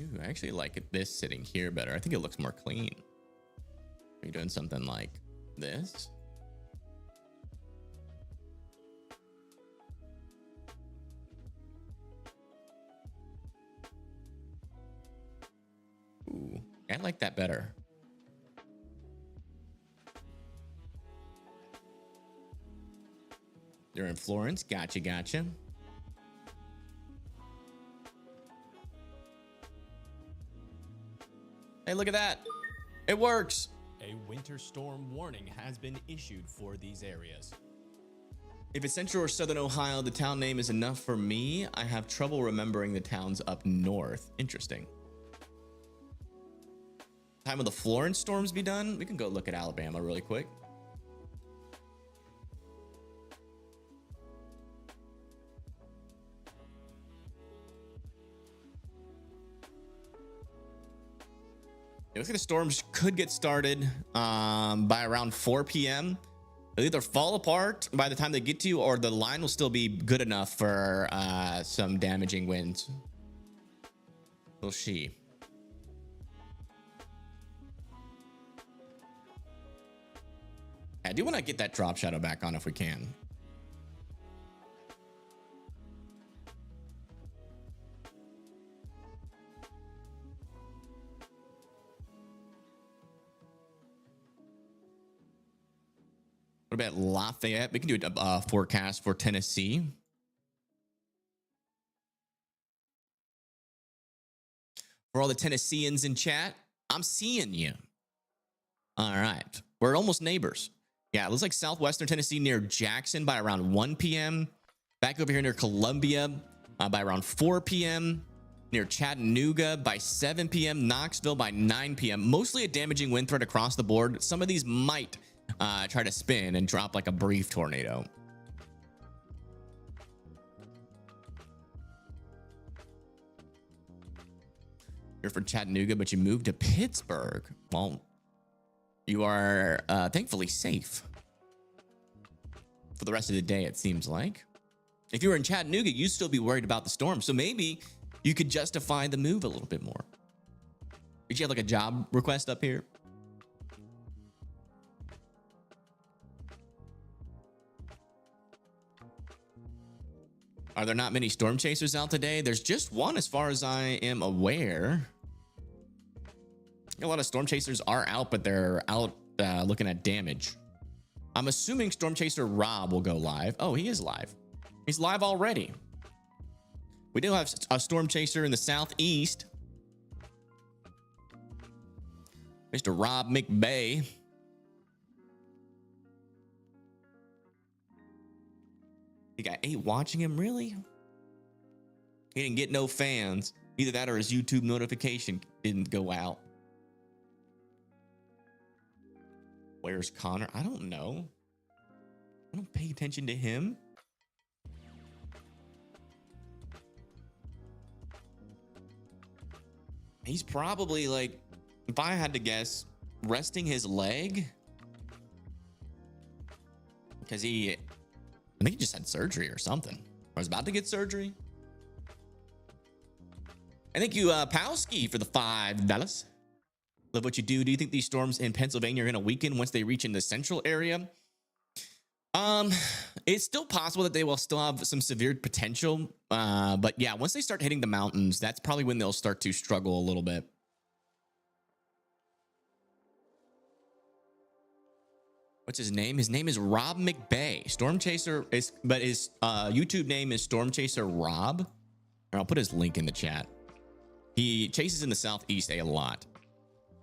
Ooh, I actually like this sitting here better. I think it looks more clean. Are you doing something like this? Ooh, I like that better. You're in Florence. Gotcha, gotcha. Hey, look at that. It works. A winter storm warning has been issued for these areas. If it's central or southern Ohio, the town name is enough for me. I have trouble remembering the towns up north. Interesting. Time of the Florence storms be done? We can go look at Alabama really quick. It looks like the storms could get started by around 4 p.m. They'll either fall apart by the time they get to you, or the line will still be good enough for some damaging winds. We'll see. I do want to get that drop shadow back on if we can. What about Lafayette? We can do a forecast for Tennessee. For all the Tennesseans in chat, I'm seeing you. All right. We're almost neighbors. Yeah, it looks like southwestern Tennessee near Jackson by around 1 p.m. Back over here near Columbia by around 4 p.m. Near Chattanooga by 7 p.m. Knoxville by 9 p.m. Mostly a damaging wind threat across the board. Some of these might try to spin and drop like a brief tornado. You're from Chattanooga, but you moved to Pittsburgh. Well, you are thankfully safe for the rest of the day, it seems like. If you were in Chattanooga, you'd still be worried about the storm. So maybe you could justify the move a little bit more. Did you have like a job request up here? Are there not many storm chasers out today? There's just one as far as I am aware. A lot of storm chasers are out, but they're out looking at damage. I'm assuming Storm Chaser Rob will go live. Oh, he is live. He's live already. We do have a storm chaser in the southeast. Mr. Rob McBay. He got 8 watching him, really? He didn't get no fans. Either that or his YouTube notification didn't go out. Where's Connor? I don't know. I don't pay attention to him. He's probably like, if I had to guess, resting his leg. Because I think he just had surgery or something. Or was about to get surgery. I thank you, Powski, for the $5. Love what you do. Do you think these storms in Pennsylvania are going to weaken once they reach in the central area? It's still possible that they will still have some severe potential. But yeah, once they start hitting the mountains, that's probably when they'll start to struggle a little bit. What's his name? His name is Rob McBay. Storm Chaser is, but his YouTube name is Storm Chaser Rob. Or I'll put his link in the chat. He chases in the southeast a lot.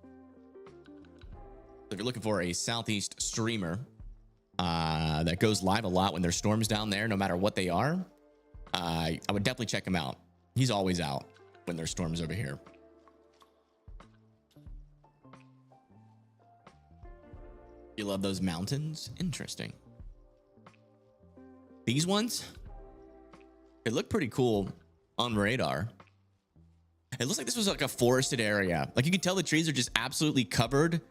So if you're looking for a southeast streamer that goes live a lot when there's storms down there, no matter what they are, I would definitely check him out. He's always out when there's storms over here. You love those mountains? Interesting. These ones, they look pretty cool on radar. It looks like this was like a forested area. Like you can tell the trees are just absolutely covered.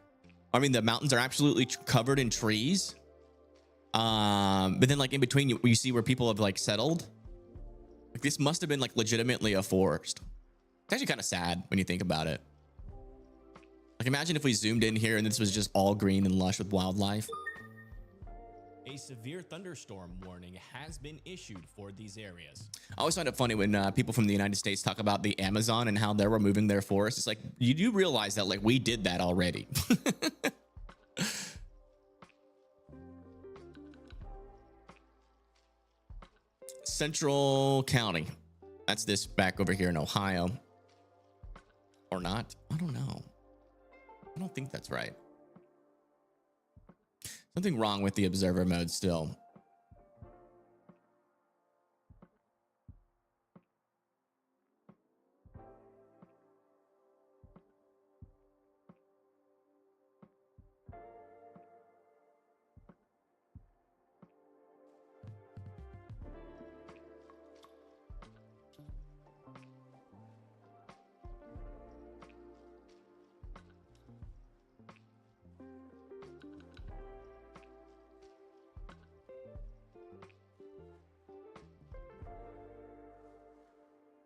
I mean, the mountains are absolutely covered in trees. But then like in between, you see where people have like settled. Like this must have been like legitimately a forest. It's actually kind of sad when you think about it. Like imagine if we zoomed in here and this was just all green and lush with wildlife. A severe thunderstorm warning has been issued for these areas. I always find it funny when people from the United States talk about the Amazon and how they're removing their forests. It's like, you do realize that like we did that already. Central County. That's this back over here in Ohio. Or not? I don't know. I don't think that's right. Something wrong with the observer mode still.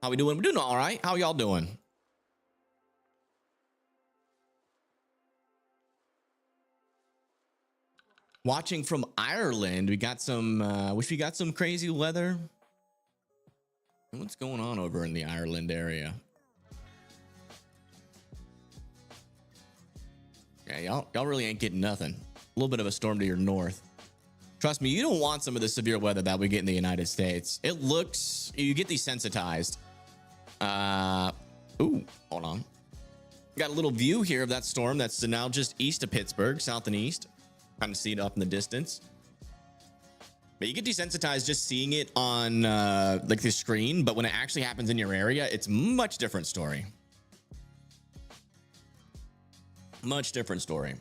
How we doing? We're doing all right. How y'all doing? Watching from Ireland. We got some, wish we got some crazy weather. What's going on over in the Ireland area? Yeah, y'all really ain't getting nothing. A little bit of a storm to your north. Trust me, you don't want some of the severe weather that we get in the United States. It looks, you get desensitized. Ooh, hold on. Got a little view here of that storm that's now just east of Pittsburgh, south and east. Kind of see it up in the distance. But you get desensitized just seeing it on like the screen, but when it actually happens in your area, it's much different story. Much different story.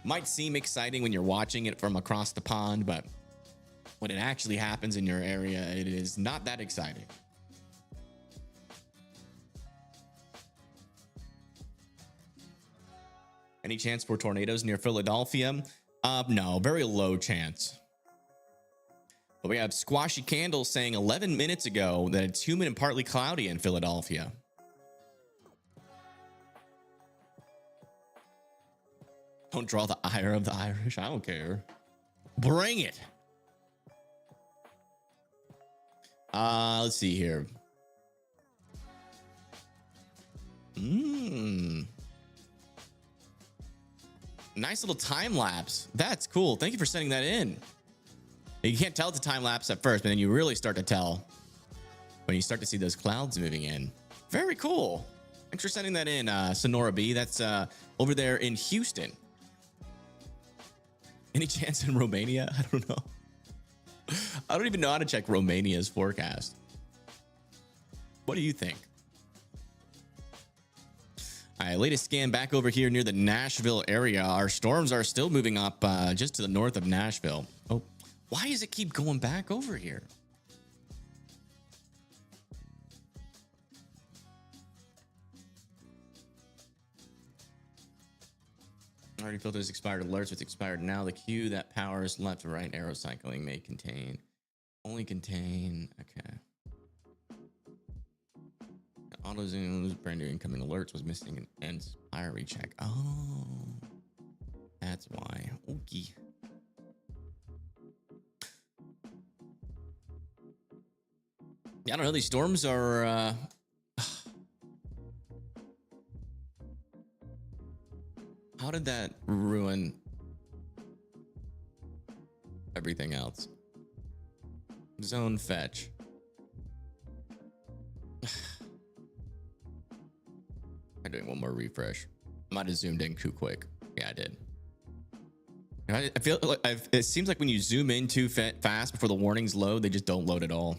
Might seem exciting when you're watching it from across the pond, but when it actually happens in your area, it is not that exciting. Any chance for tornadoes near Philadelphia? No, very low chance. But we have Squashy Candle saying 11 minutes ago that it's humid and partly cloudy in Philadelphia. Don't draw the ire of the Irish. I don't care. Bring it. Let's see here. Nice little time lapse. That's cool. Thank you for sending that in. You can't tell it's a time lapse at first, but then you really start to tell when you start to see those clouds moving in. Very cool. Thanks for sending that in, Sonora B. That's over there in Houston. Any chance in Romania? I don't know. I don't even know how to check Romania's forecast. What do you think? All right, latest scan back over here near the Nashville area. Our storms are still moving up just to the north of Nashville. Oh, why does it keep going back over here? Already filters expired alerts with expired now. The queue that powers left to right arrow cycling may contain. Only contain. Okay. Auto zooms, brand new incoming alerts was missing an expiry check. Oh, that's why. Okay. Yeah, I don't know. These storms are. How did that ruin everything else? Zone fetch. I'm doing one more refresh. Might have zoomed in too quick. Yeah, I did. I feel like it seems like when you zoom in too fast before the warnings load, they just don't load at all.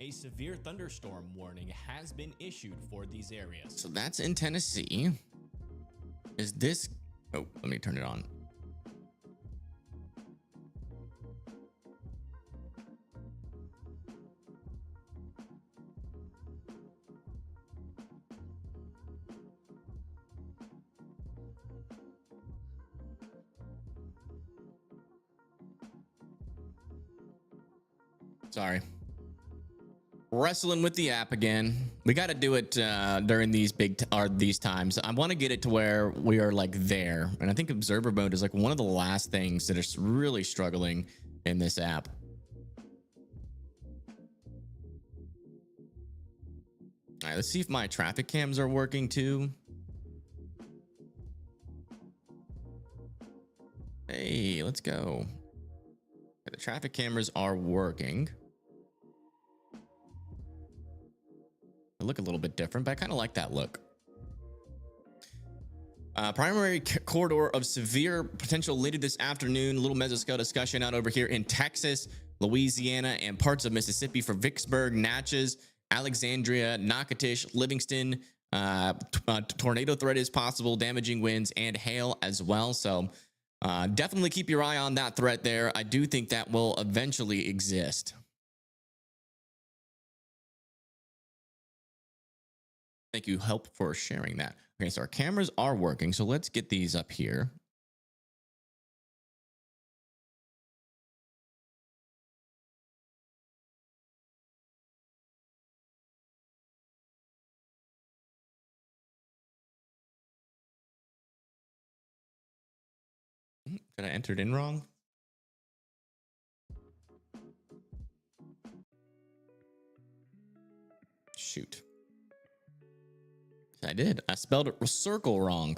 A severe thunderstorm warning has been issued for these areas. So that's in Tennessee. Is this... Oh, let me turn it on. Sorry. Wrestling with the app again. We got to do it during these these times. I want to get it to where we are like there, and I think observer mode is like one of the last things that is really struggling in this app. All right, let's see if my traffic cams are working too. Hey, let's go. Okay, the traffic cameras are working. They look a little bit different, but I kind of like that look. Primary corridor of severe potential later this afternoon. Little mesoscale discussion out over here in Texas, Louisiana, and parts of Mississippi for Vicksburg, Natchez, Alexandria, Natchitoches, Livingston. Tornado threat is possible, damaging winds and hail as well. So definitely keep your eye on that threat there. I do think that will eventually exist. Thank you, Help, for sharing that. Okay, so our cameras are working. So let's get these up here. Did I enter it in wrong? Shoot. I did. I spelled it circle wrong.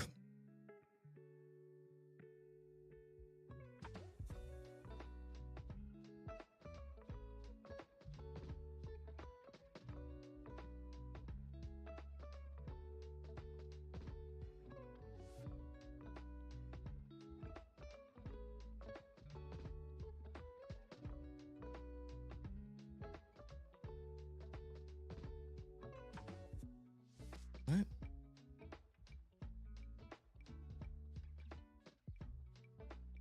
What?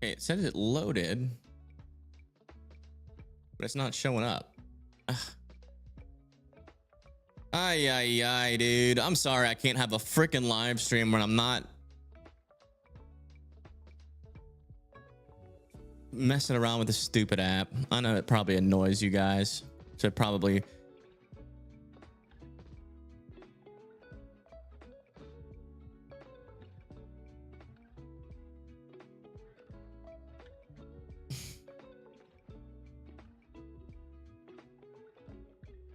Okay, it says it loaded, but it's not showing up. Ay, ay, ay, dude. I'm sorry I can't have a freaking live stream when I'm not messing around with this stupid app. I know it probably annoys you guys. So probably...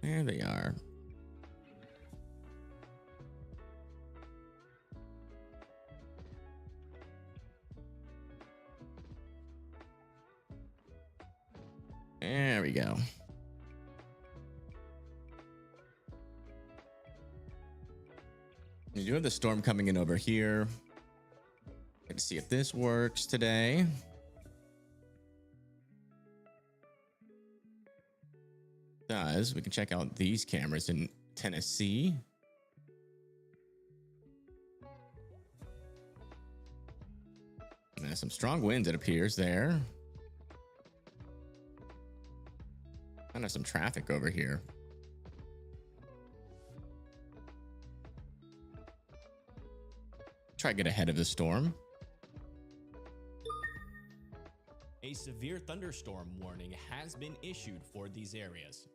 There they are. There we go. You do have the storm coming in over here. Let's see if this works today. Does we can check out these cameras in Tennessee. And there's some strong winds, it appears there. Kind of some traffic over here. Try to get ahead of the storm. A severe thunderstorm warning has been issued for these areas.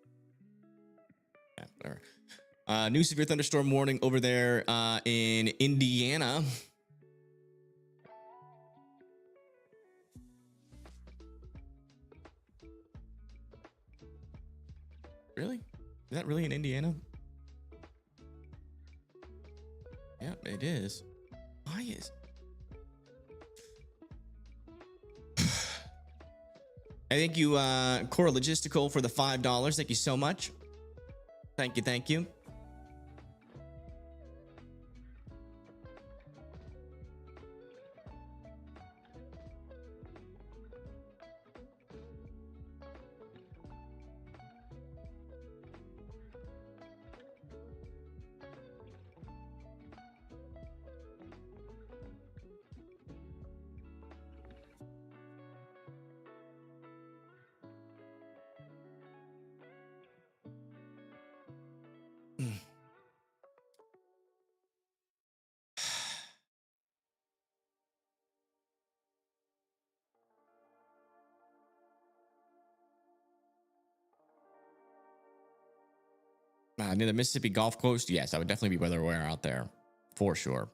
Yeah, whatever. New severe thunderstorm warning over there in Indiana. Really? Is that really in Indiana? Yeah, it is. Why is... I thank you, Core Logistical, for the $5. Thank you so much. Thank you, thank you. Near the Mississippi Gulf Coast, yes, I would definitely be weather aware out there, for sure.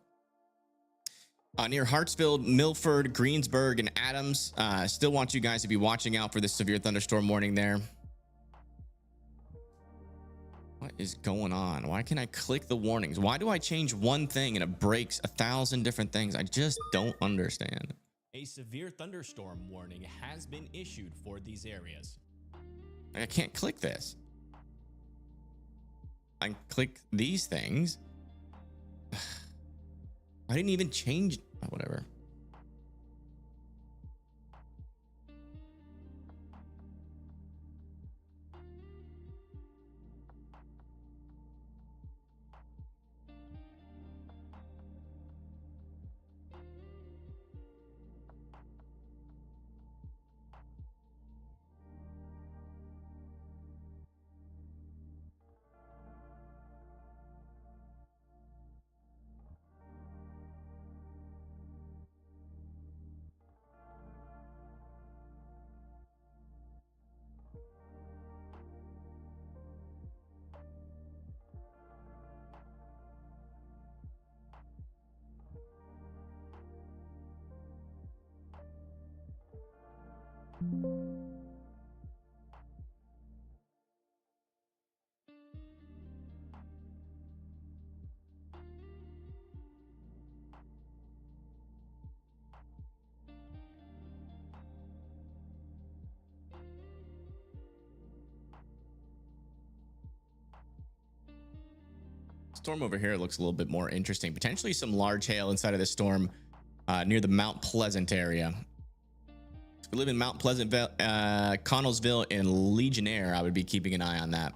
Near Hartsfield, Milford, Greensburg, and Adams. Still want you guys to be watching out for this severe thunderstorm warning there. What is going on? Why can't I click the warnings? Why do I change one thing and it breaks 1,000 different things? I just don't understand. A severe thunderstorm warning has been issued for these areas. I can't click this. I click these things. I didn't even change. Oh, whatever. Storm over here looks a little bit more interesting. Potentially some large hail inside of the storm near the Mount Pleasant area. If we live in Mount Pleasantville, Connellsville, and Legionnaire, I would be keeping an eye on that.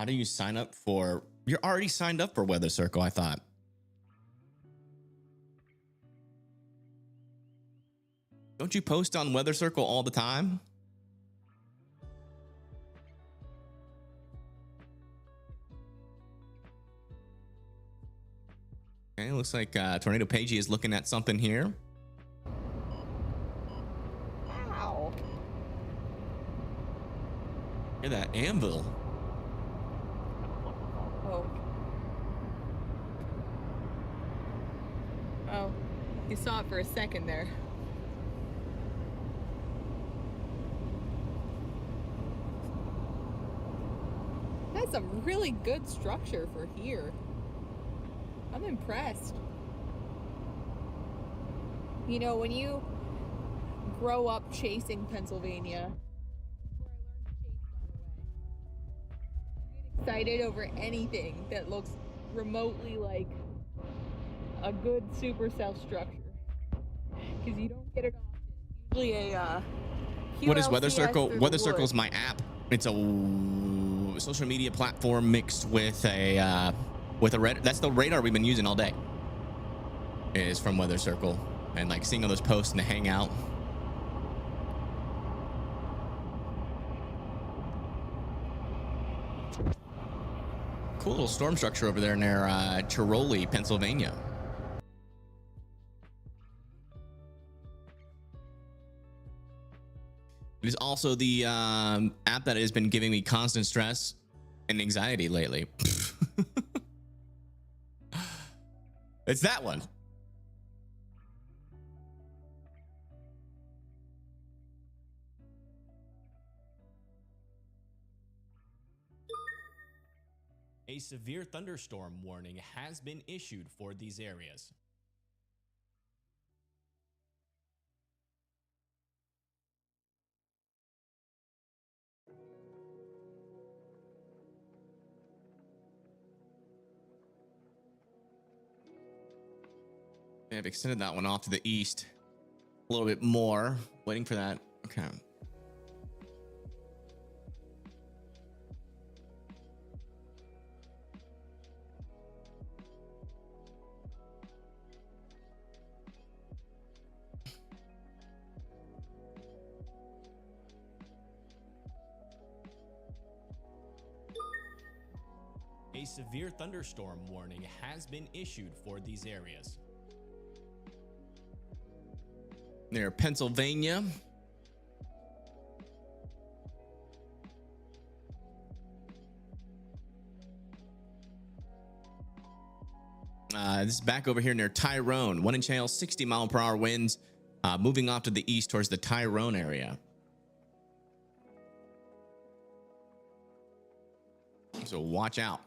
How do you sign up for? You're already signed up for Weather Circle, I thought. Don't you post on Weather Circle all the time? Okay, looks like Tornado Pagey is looking at something here. Ow. Hear that anvil? Oh. Oh, you saw it for a second there. That's a really good structure for here. I'm impressed. You know, when you grow up chasing Pennsylvania, you get excited over anything that looks remotely like a good supercell structure, because you don't get it often. Usually a What is Weather QLCS Circle? through the Weather Circle is woods. my app. It's a social media platform mixed with a radar. That's the radar we've been using all day. It is from Weather Circle, and like seeing all those posts and the hangout. Cool little storm structure over there near Tiroli, Pennsylvania. It is also the app that has been giving me constant stress and anxiety lately. It's that one. A severe thunderstorm warning has been issued for these areas. They've extended that one off to the east a little bit more. Waiting for that. Okay. A severe thunderstorm warning has been issued for these areas. Near Pennsylvania. This is back over here near Tyrone. 1 inch hail, 60-mile-per-hour winds, moving off to the east towards the Tyrone area. So watch out.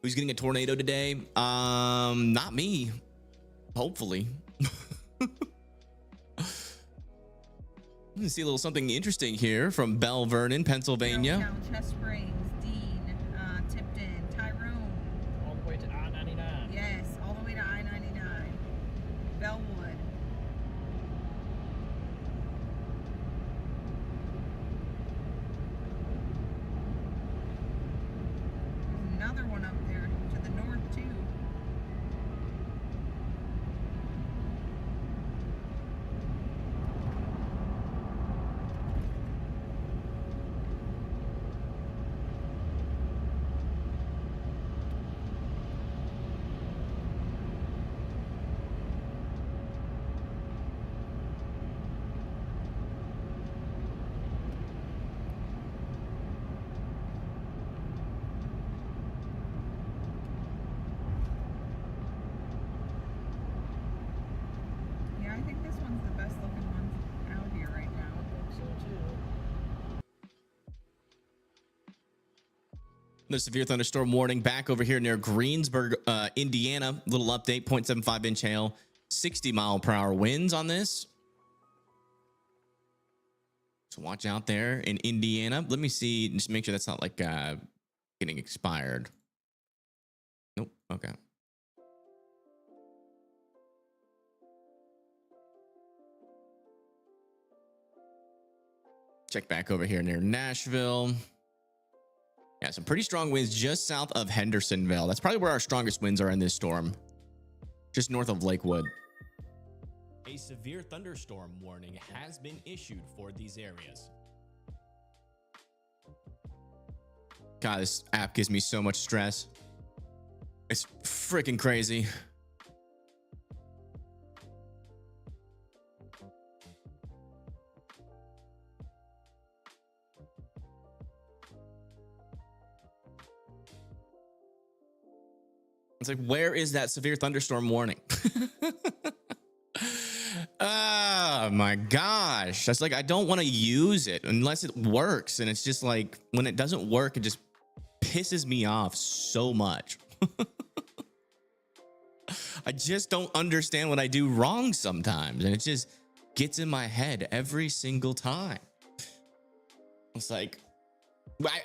Who's getting a tornado today? Not me. Hopefully. Let's see a little something interesting here from Bell Vernon, Pennsylvania. Downtown Chest Springs, Dean, Tipton, Tyrone. All the way to I-99. Yes, all the way to I-99. Bellwood. There's another one up there to the north too. Yeah, I think this one's the best looking one out here right now. So too. The severe thunderstorm warning back over here near Greensburg, Indiana. Little update, 0.75 inch hail, 60-mile-per-hour winds on this. So watch out there in Indiana. Let me see, just make sure that's not like getting expired. Nope. Okay. Check back over here near Nashville. Yeah, some pretty strong winds just south of Hendersonville. That's probably where our strongest winds are in this storm. Just north of Lakewood. A severe thunderstorm warning has been issued for these areas. God, this app gives me so much stress. It's freaking crazy. It's like, where is that severe thunderstorm warning? Oh my gosh. That's like, I don't want to use it unless it works. And it's just like, when it doesn't work, it just pisses me off so much. I just don't understand what I do wrong sometimes. And it just gets in my head every single time. It's like,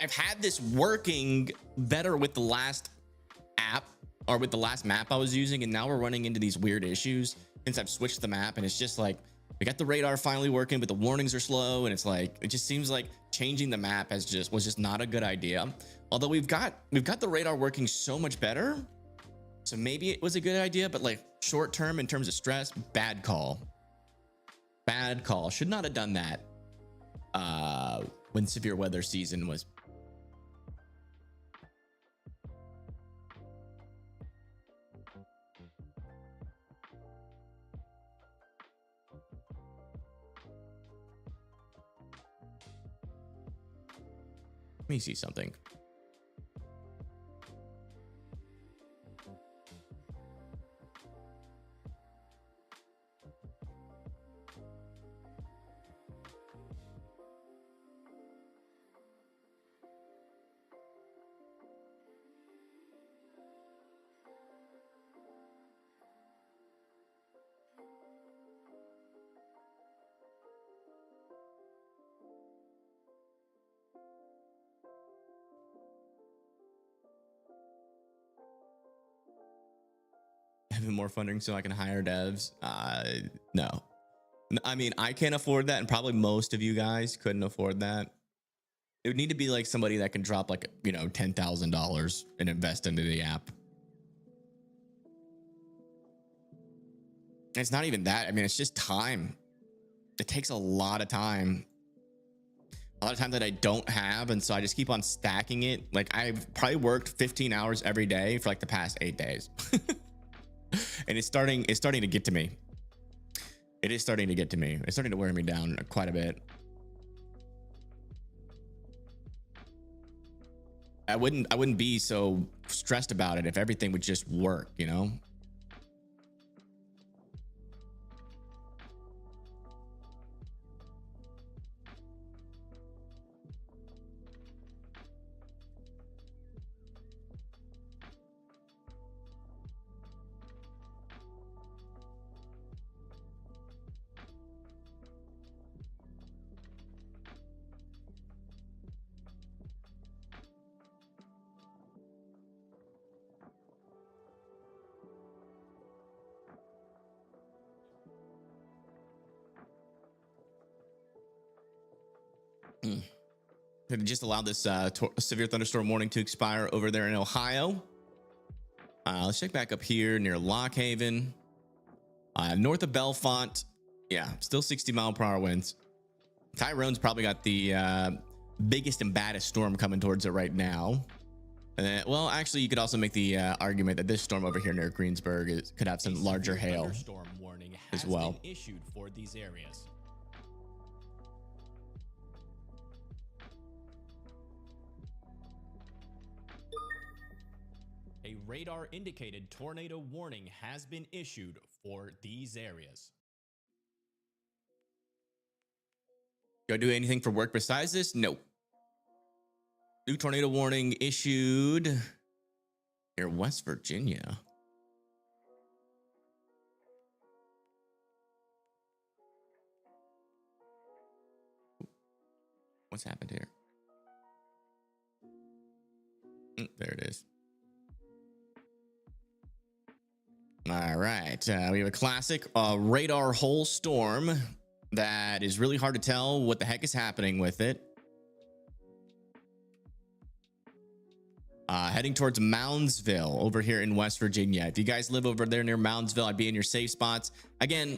I've had this working better with the last app or with the last map I was using. And now we're running into these weird issues since I've switched the map. And it's just like, we got the radar finally working, but the warnings are slow. And it's like, it just seems like changing the map was just not a good idea. Although we've got the radar working so much better. So maybe it was a good idea, but like short term in terms of stress, bad call. Bad call. Should not have done that when severe weather season was. Let me see something. Having more funding so I can hire devs. No. I mean, I can't afford that, and probably most of you guys couldn't afford that. It would need to be like somebody that can drop like, you know, $10,000 and invest into the app. It's not even that. I mean, it's just time. It takes a lot of time. A lot of time that I don't have, and so I just keep on stacking it. Like, I've probably worked 15 hours every day for like the past 8 days. And it's starting to get to me. It is starting to get to me. It's starting to wear me down quite a bit. I wouldn't be so stressed about it if everything would just work, you know? It just allowed this severe thunderstorm warning to expire over there in Ohio. Let's check back up here near Lock Haven. North of Bellefonte. Yeah, still 60-mile-per-hour winds. Tyrone's probably got the biggest and baddest storm coming towards it right now. And then, well, actually, you could also make the argument that this storm over here near Greensburg could have some larger hail warning as well. Been issued for these areas. A radar indicated tornado warning has been issued for these areas. Go do anything for work besides this? No. New tornado warning issued near West Virginia. What's happened here? There it is. All right. We have a classic radar hole storm that is really hard to tell what the heck is happening with it. heading towards Moundsville over here in West Virginia. If you guys live over there near Moundsville, I'd be in your safe spots. Again,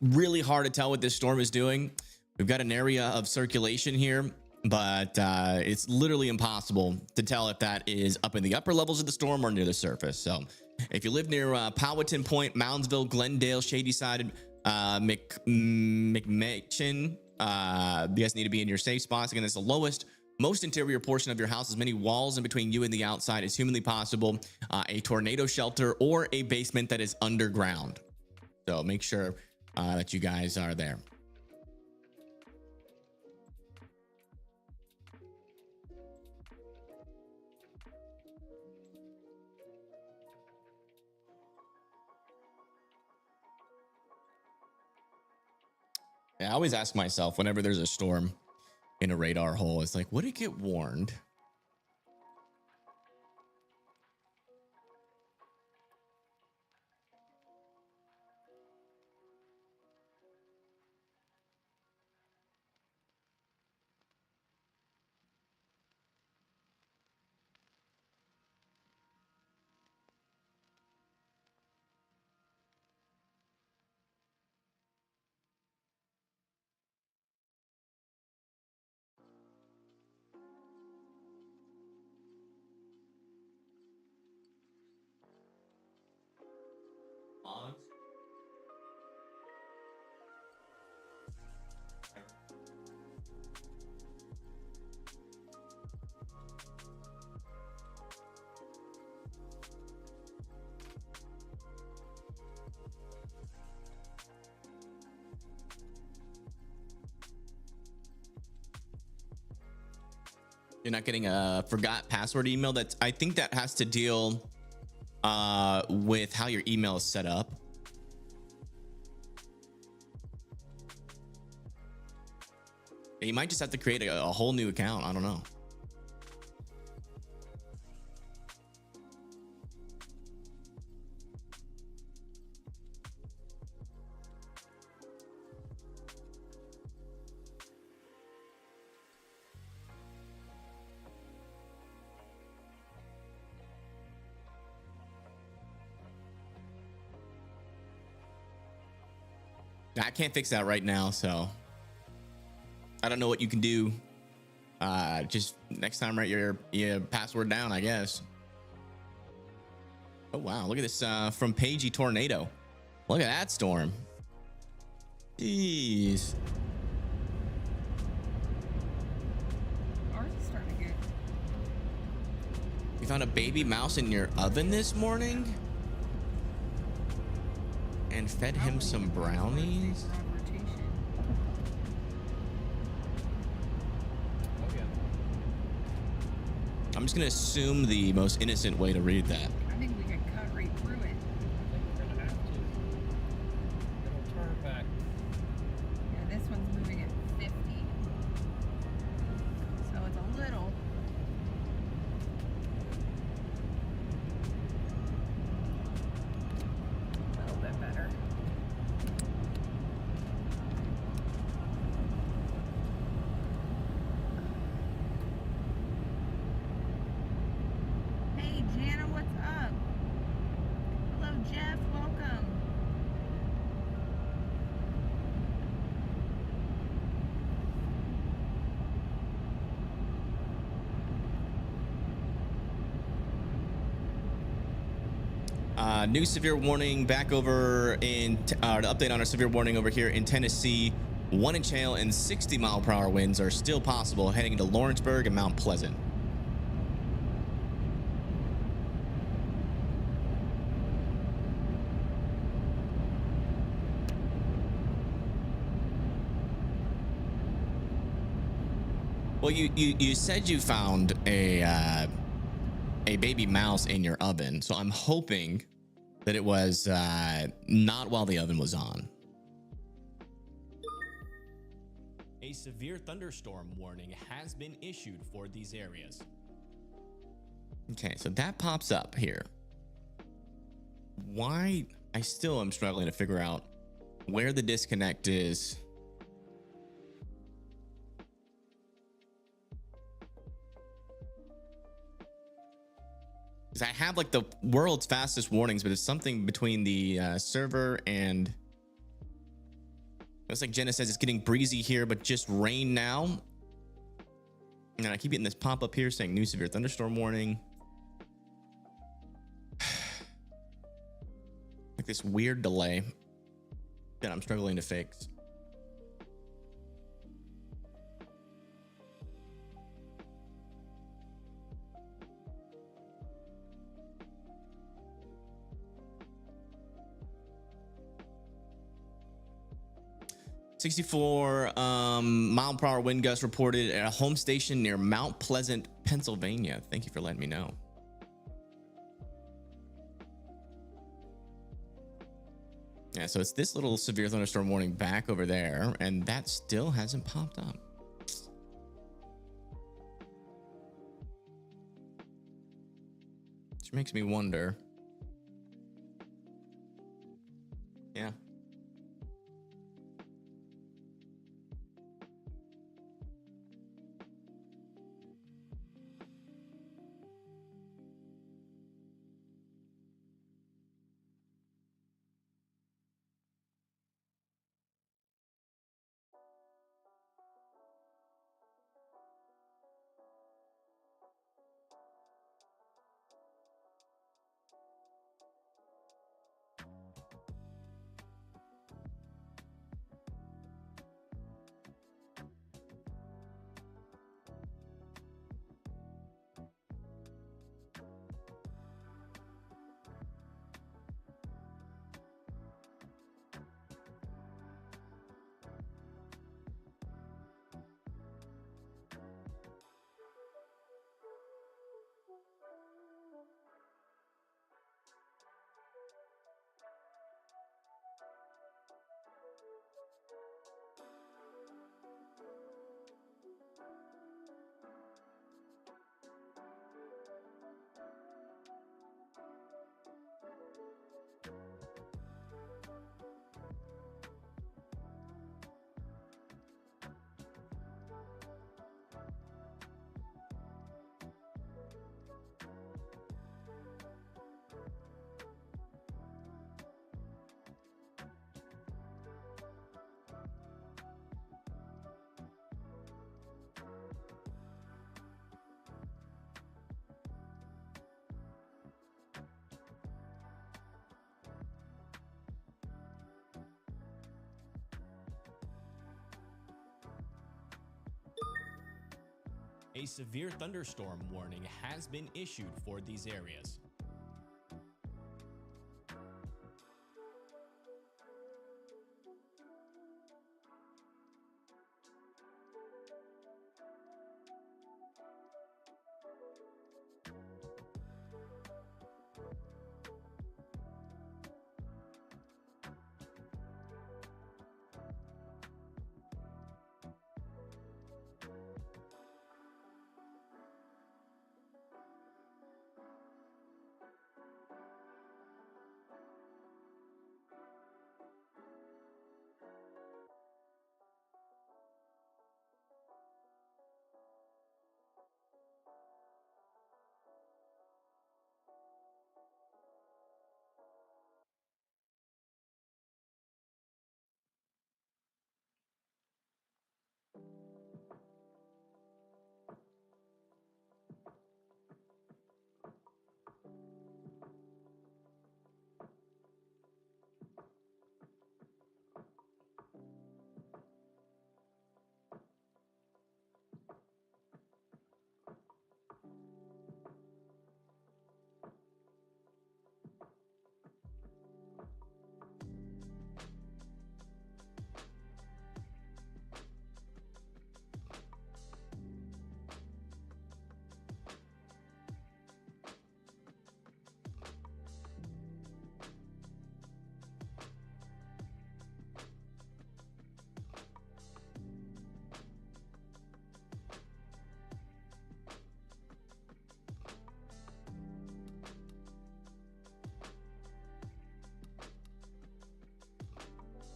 really hard to tell what this storm is doing. We've got an area of circulation here, but it's literally impossible to tell if that is up in the upper levels of the storm or near the surface. So if you live near Powhatan Point, Moundsville, Glendale, Shadyside, McMatchin, you guys need to be in your safe spots. Again, it's the lowest, most interior portion of your house, as many walls in between you and the outside as humanly possible, a tornado shelter or a basement that is underground. So make sure that you guys are there. Yeah, I always ask myself whenever there's a storm in a radar hole, it's like, would it get warned? You're not getting a forgot password email. That's, I think that has to deal with how your email is set up. You might just have to create a whole new account. I don't know. I can't fix that right now, so I don't know what you can do. Just next time, write your password down, I guess. Oh wow, look at this from Pagey Tornado. Look at that storm. Jeez. Ours is starting to get. You found a baby mouse in your oven this morning? And fed him some brownies? Oh yeah. I'm just gonna assume the most innocent way to read that. I think we could cut right through it. I think we're gonna have to. It'll turn back. Yeah, this one's moving at 50. So it's a little. A little bit better. Hey Jana, what's up? Hello Jeff, welcome. New severe warning back over in the update on our severe warning over here in Tennessee. 1 inch hail and 60-mile-per-hour winds are still possible heading into Lawrenceburg and Mount Pleasant. Well, you said you found a baby mouse in your oven, so I'm hoping that it was not while the oven was on. A severe thunderstorm warning has been issued for these areas. Okay, so that pops up here. Why? I still am struggling to figure out where the disconnect is. Because I have like the world's fastest warnings, but it's something between the server and. Looks like Jenna says it's getting breezy here, but just rain now. And I keep getting this pop up here saying new severe thunderstorm warning. Like this weird delay that I'm struggling to fix. $64 mile per hour wind gust reported at a home station near Mount Pleasant, Pennsylvania. Thank you for letting me know. Yeah, so it's this little severe thunderstorm warning back over there, and that still hasn't popped up. Which makes me wonder. Yeah. A severe thunderstorm warning has been issued for these areas.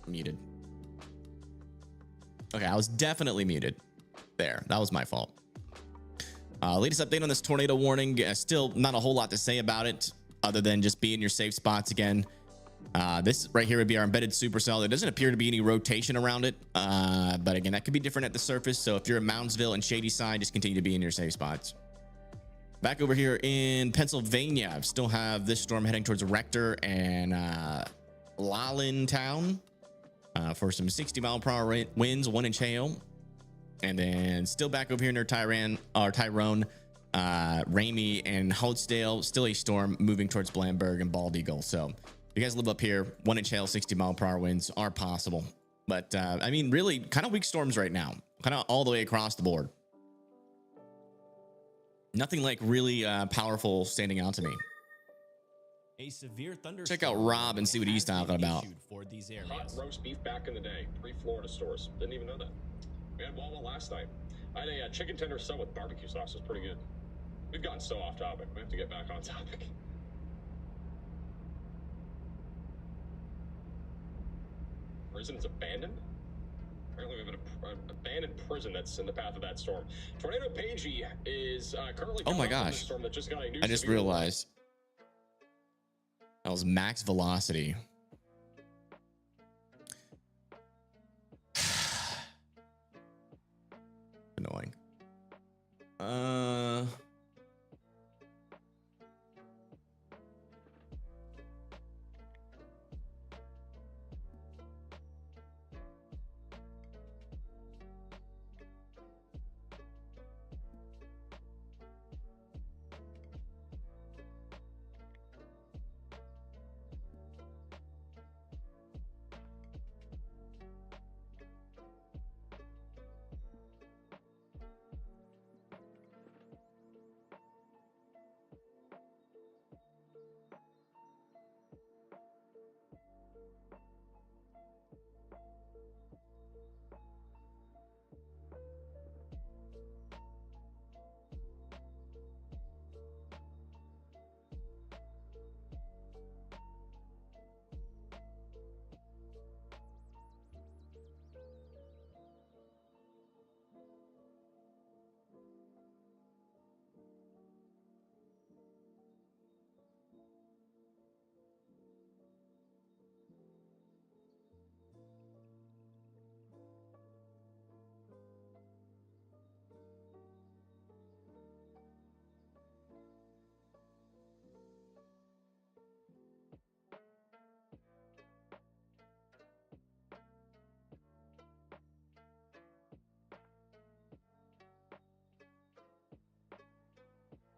Muted. Okay, I was definitely muted. There, that was my fault. Latest update on this tornado warning. Still not a whole lot to say about it other than just be in your safe spots again. This right here would be our embedded supercell. There doesn't appear to be any rotation around it. But again, that could be different at the surface. So if you're at Moundsville and Shady Side, just continue to be in your safe spots. Back over here in Pennsylvania, I still have this storm heading towards Rector and Lallentown for some 60-mile-per-hour winds, 1-inch hail. And then still back over here near Tyrone, Ramey and Holtsdale, still a storm moving towards Blandburg and Bald Eagle. So if you guys live up here, 1-inch hail, 60-mile-per-hour winds are possible. But I mean, really kind of weak storms right now, kind of all the way across the board. Nothing like really powerful standing out to me. A severe thunderstorm. Check out Rob and see what he's talking about. For these areas. Hot roast beef back in the day, pre-Florida stores. Didn't even know that. We had Wawa last night. I had a chicken tender sub with barbecue sauce. It was pretty good. We've gotten so off topic. We have to get back on topic. Prison's abandoned? Apparently we have an abandoned prison that's in the path of that storm. Tornado Pagey is currently Oh my coming up on gosh. this storm that just got a new I just severe realized that was max velocity. Annoying.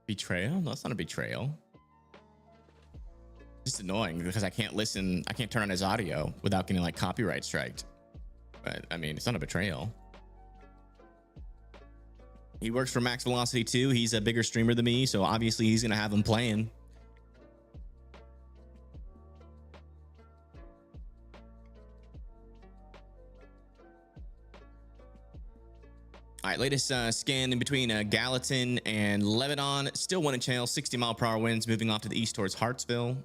Betrayal? No, that's not a betrayal. Just annoying because I can't listen. I can't turn on his audio without getting like copyright striked. But I mean, it's not a betrayal. He works for Max Velocity too. He's a bigger streamer than me, so obviously he's gonna have him playing. All right, latest scan in between Gallatin and Lebanon. Still 1-inch hail, 60-mile-per-hour winds moving off to the east towards Hartsville.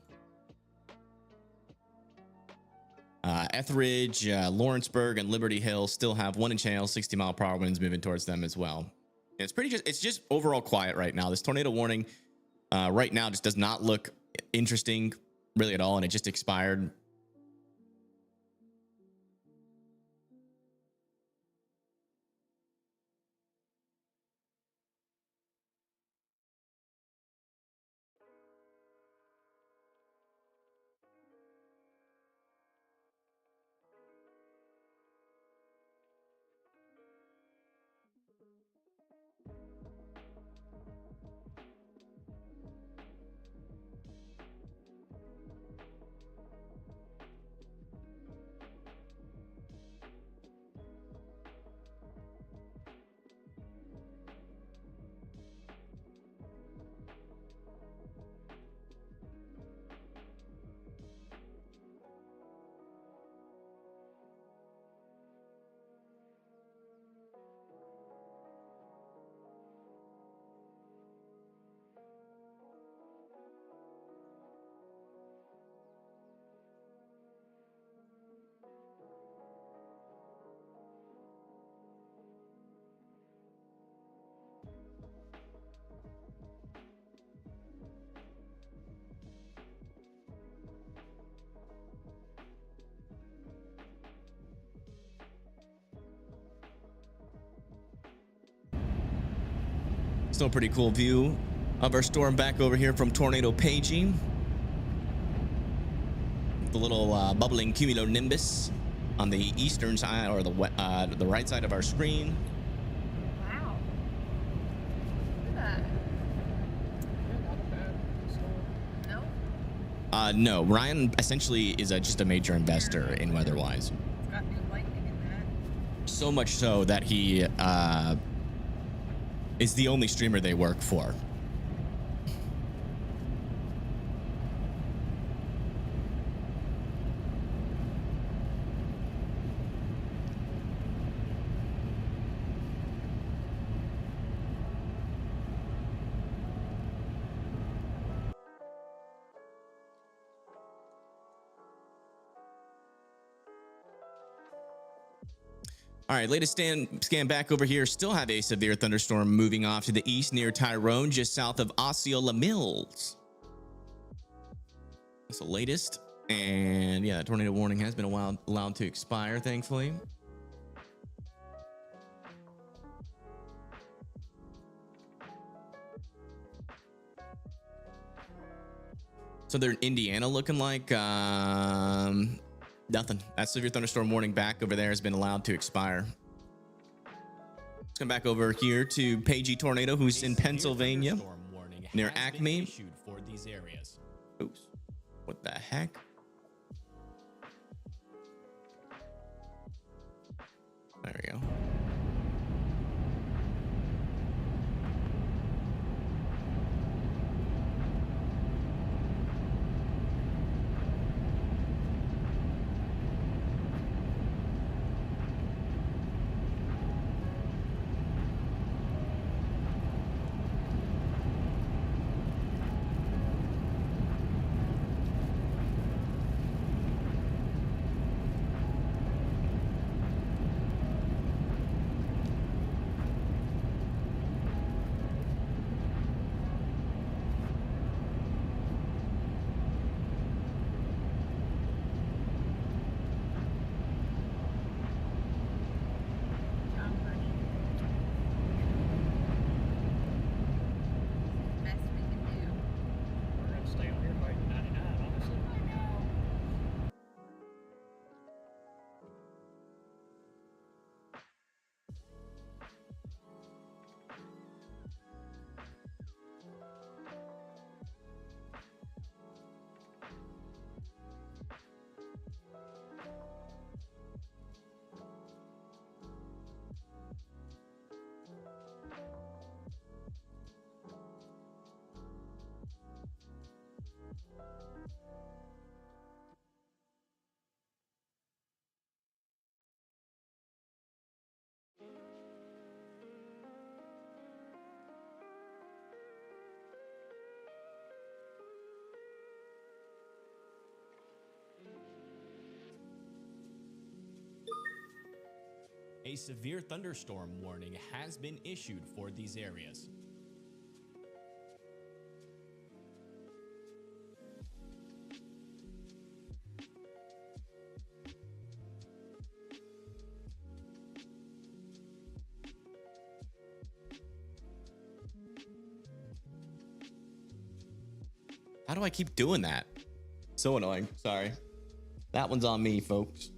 Etheridge, Lawrenceburg, and Liberty Hill still have 1-inch hail, 60-mile-per-hour winds moving towards them as well. And it's just overall quiet right now. This tornado warning right now just does not look interesting really at all, and it just expired. Still a pretty cool view of our storm back over here from Tornado Pagey. The little bubbling cumulonimbus on the eastern side, or the right side of our screen. Wow. Look at that. Yeah, not a bad storm. No? No, Ryan essentially is just a major investor in Weatherwise. It's got new lightning in that. So much so that he is the only streamer they work for. All right, latest scan back over here. Still have a severe thunderstorm moving off to the east near Tyrone, just south of Osceola Mills. That's the latest. And yeah, tornado warning has been allowed to expire, thankfully. Southern Indiana looking like nothing. That severe thunderstorm warning back over there has been allowed to expire. Let's come back over here to Pagey Tornado, who's in Pennsylvania, near Acme. Issued for these areas. Oops. What the heck? There we go. Best we can do. We're gonna stay on here fighting 99, honestly. A severe thunderstorm warning has been issued for these areas. How do I keep doing that? So annoying. Sorry. That one's on me, folks.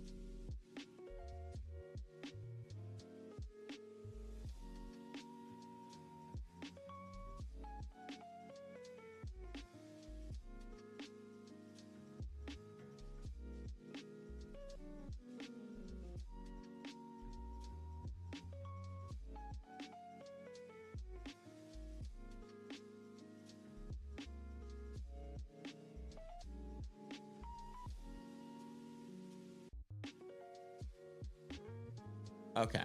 Okay.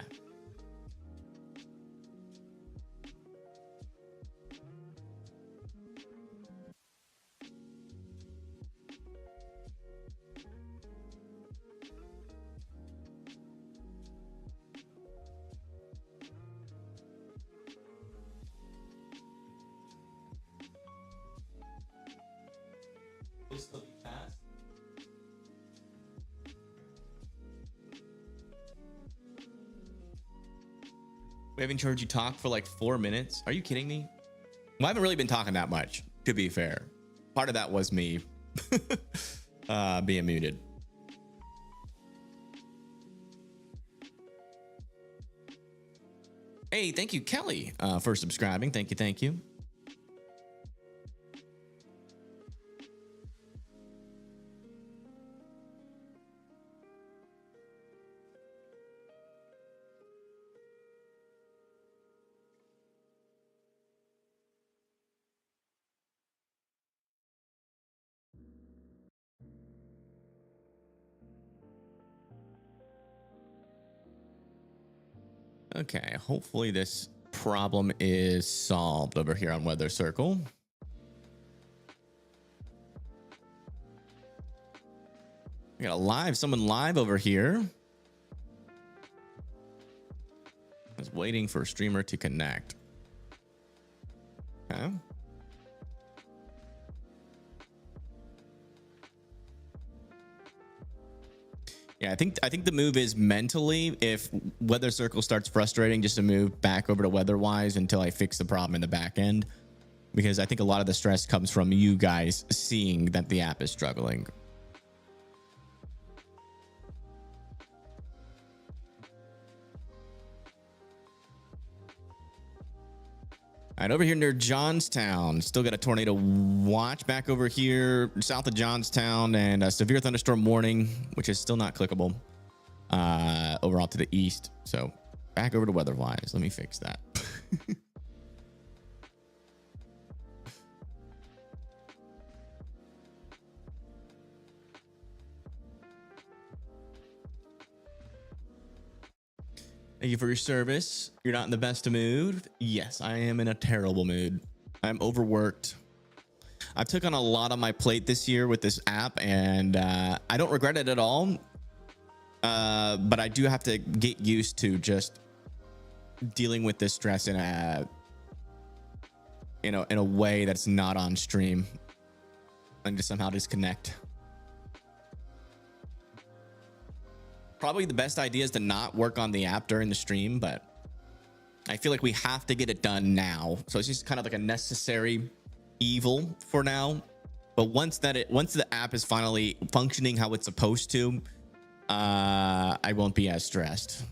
This will be fast. We haven't heard you talk for like 4 minutes. Are you kidding me? Well, I haven't really been talking that much, to be fair. Part of that was me being muted. Hey, thank you, Kelly, for subscribing. Thank you, thank you. Okay, hopefully this problem is solved over here on Weather Circle. We got someone live over here. I was waiting for a streamer to connect. Okay. Yeah, I think the move is mentally, if Weather Circle starts frustrating, just to move back over to Weatherwise until I fix the problem in the back end. Because I think a lot of the stress comes from you guys seeing that the app is struggling. All right, over here near Johnstown, still got a tornado watch back over here south of Johnstown, and a severe thunderstorm warning, which is still not clickable, overall to the east. So back over to Weatherwise. Let me fix that. Thank you for your service. You're not in the best of mood. Yes, I am in a terrible mood. I'm overworked. I took on a lot on my plate this year with this app, and I don't regret it at all. But I do have to get used to just dealing with this stress in a way that's not on stream, and to somehow disconnect. Probably the best idea is to not work on the app during the stream, but I feel like we have to get it done now. So it's just kind of like a necessary evil for now. But once the app is finally functioning how it's supposed to, I won't be as stressed.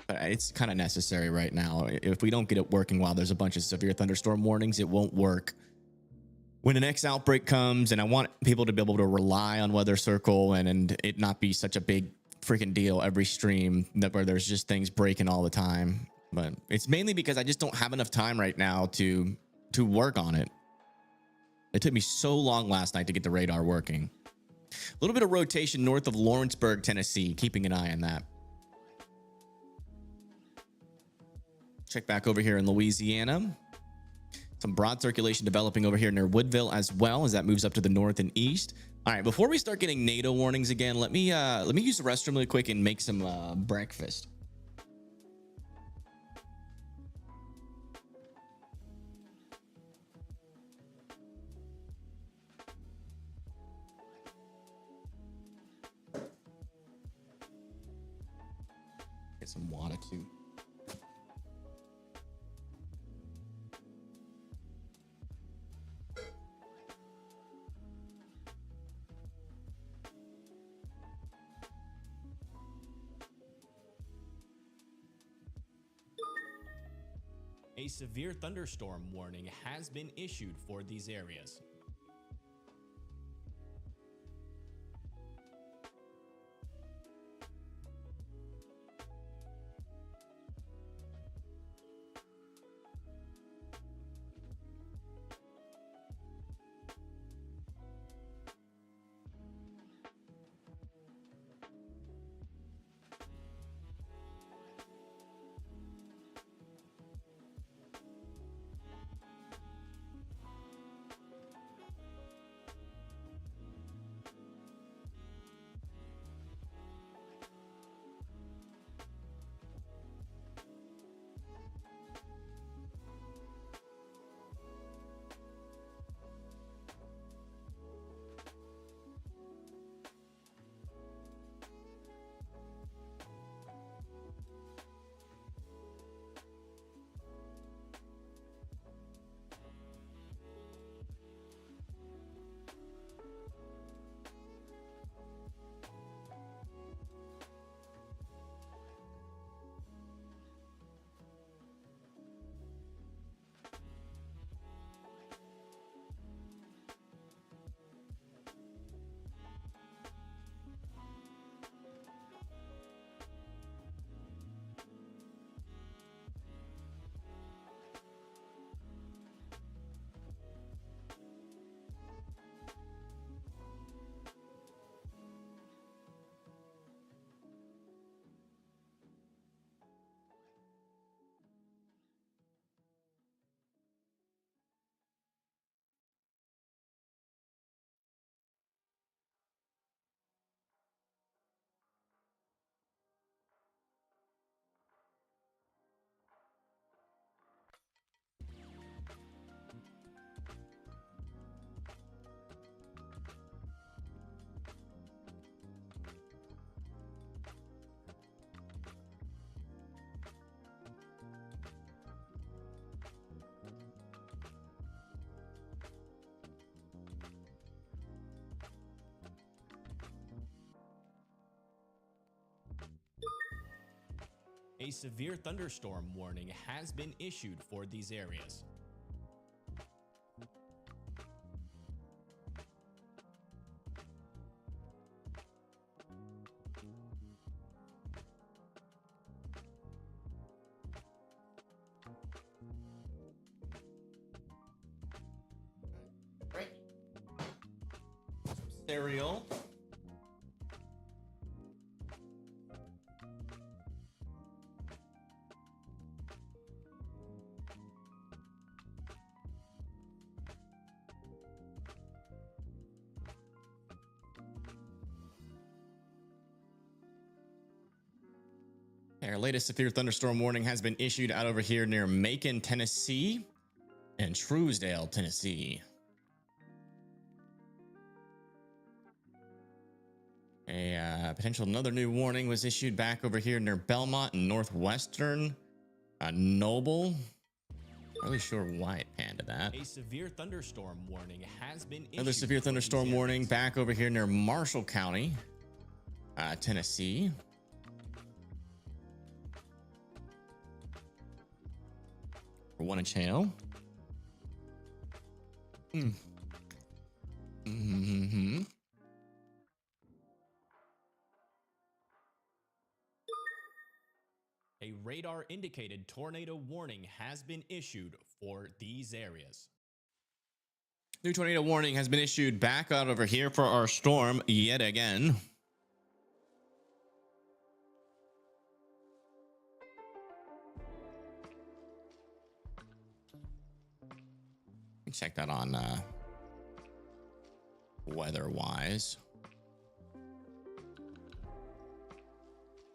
But it's kind of necessary right now. If we don't get it working while there's a bunch of severe thunderstorm warnings, it won't work when the next outbreak comes. And I want people to be able to rely on Weather Circle and it not be such a big freaking deal every stream where there's just things breaking all the time. But it's mainly because I just don't have enough time right now to work on it. It took me so long last night to get the radar working. A little bit of rotation north of Lawrenceburg, Tennessee, keeping an eye on that. Check back over here in Louisiana. Some broad circulation developing over here near Woodville as well, as that moves up to the north and east. All right, before we start getting NATO warnings again, let me use the restroom really quick and make some breakfast. Get some water too. A severe thunderstorm warning has been issued for these areas. A severe thunderstorm warning has been issued for these areas. Great. Cereal. Our latest severe thunderstorm warning has been issued out over here near Macon, Tennessee, and Truesdale, Tennessee. A potential another new warning was issued back over here near Belmont and Northwestern. Noble. Not really sure why it panned to that. A severe thunderstorm warning has been issued. Another severe thunderstorm warning back over here near Marshall County, Tennessee. For Wenatchee. A radar indicated tornado warning has been issued for these areas. New tornado warning has been issued back out over here for our storm yet again. Check that on weather-wise.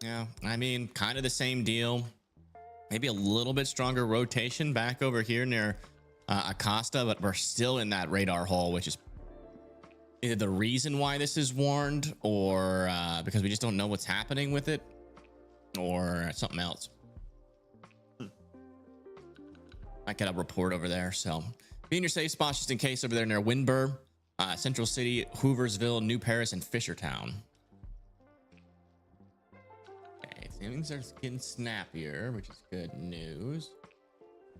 Yeah, I mean, kind of the same deal. Maybe a little bit stronger rotation back over here near Acosta, but we're still in that radar hole, which is either the reason why this is warned or because we just don't know what's happening with it or something else. I get a report over there, so be in your safe spots just in case over there near Windber, Central City, Hooversville, New Paris, and Fishertown. Okay, things are getting snappier, which is good news.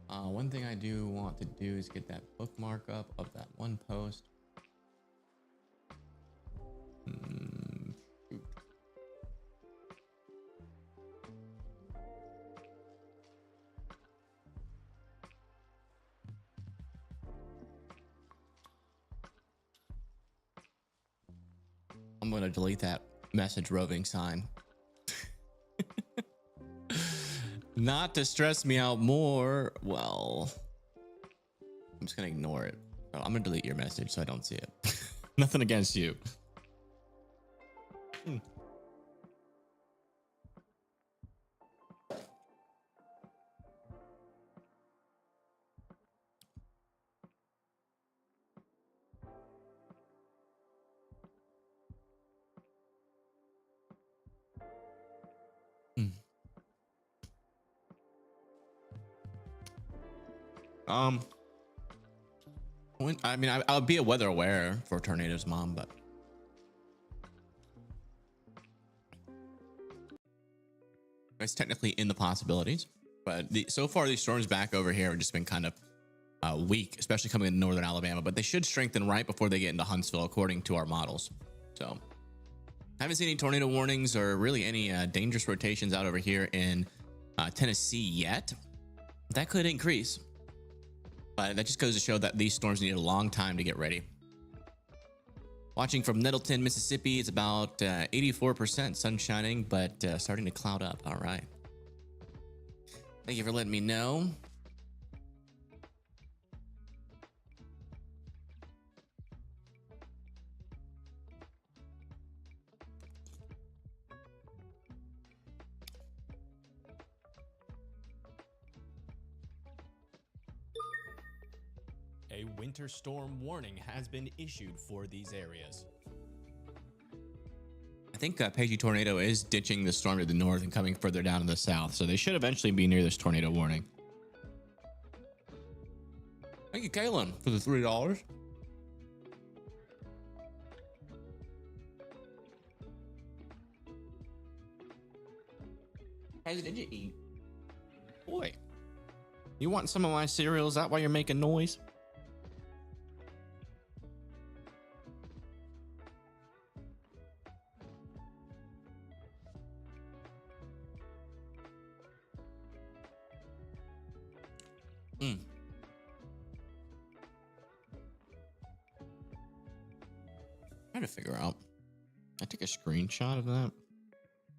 One thing I do want to do is get that bookmark up of that one post. Shoot. I'm going to delete that message roving sign. Not to stress me out more. Well, I'm just going to ignore it. So I'm going to delete your message so I don't see it. Nothing against you. I mean, I'll be a weather aware for tornadoes, Mom, but it's technically in the possibilities. But so far, these storms back over here have just been kind of weak, especially coming in northern Alabama. But they should strengthen right before they get into Huntsville, according to our models. So, haven't seen any tornado warnings or really any dangerous rotations out over here in Tennessee yet. That could increase. But that just goes to show that these storms need a long time to get ready. Watching from Nettleton, Mississippi, it's about 84% sun shining, but starting to cloud up. All right. Thank you for letting me know. A winter storm warning has been issued for these areas. I think Pagey Tornado is ditching the storm to the north and coming further down to the south, so they should eventually be near this tornado warning. Thank you, Kaylin, for the $3. Hey, did you eat? Boy, you want some of my cereal? Is that why you're making noise? Mm. Trying to figure out. I took a screenshot of that.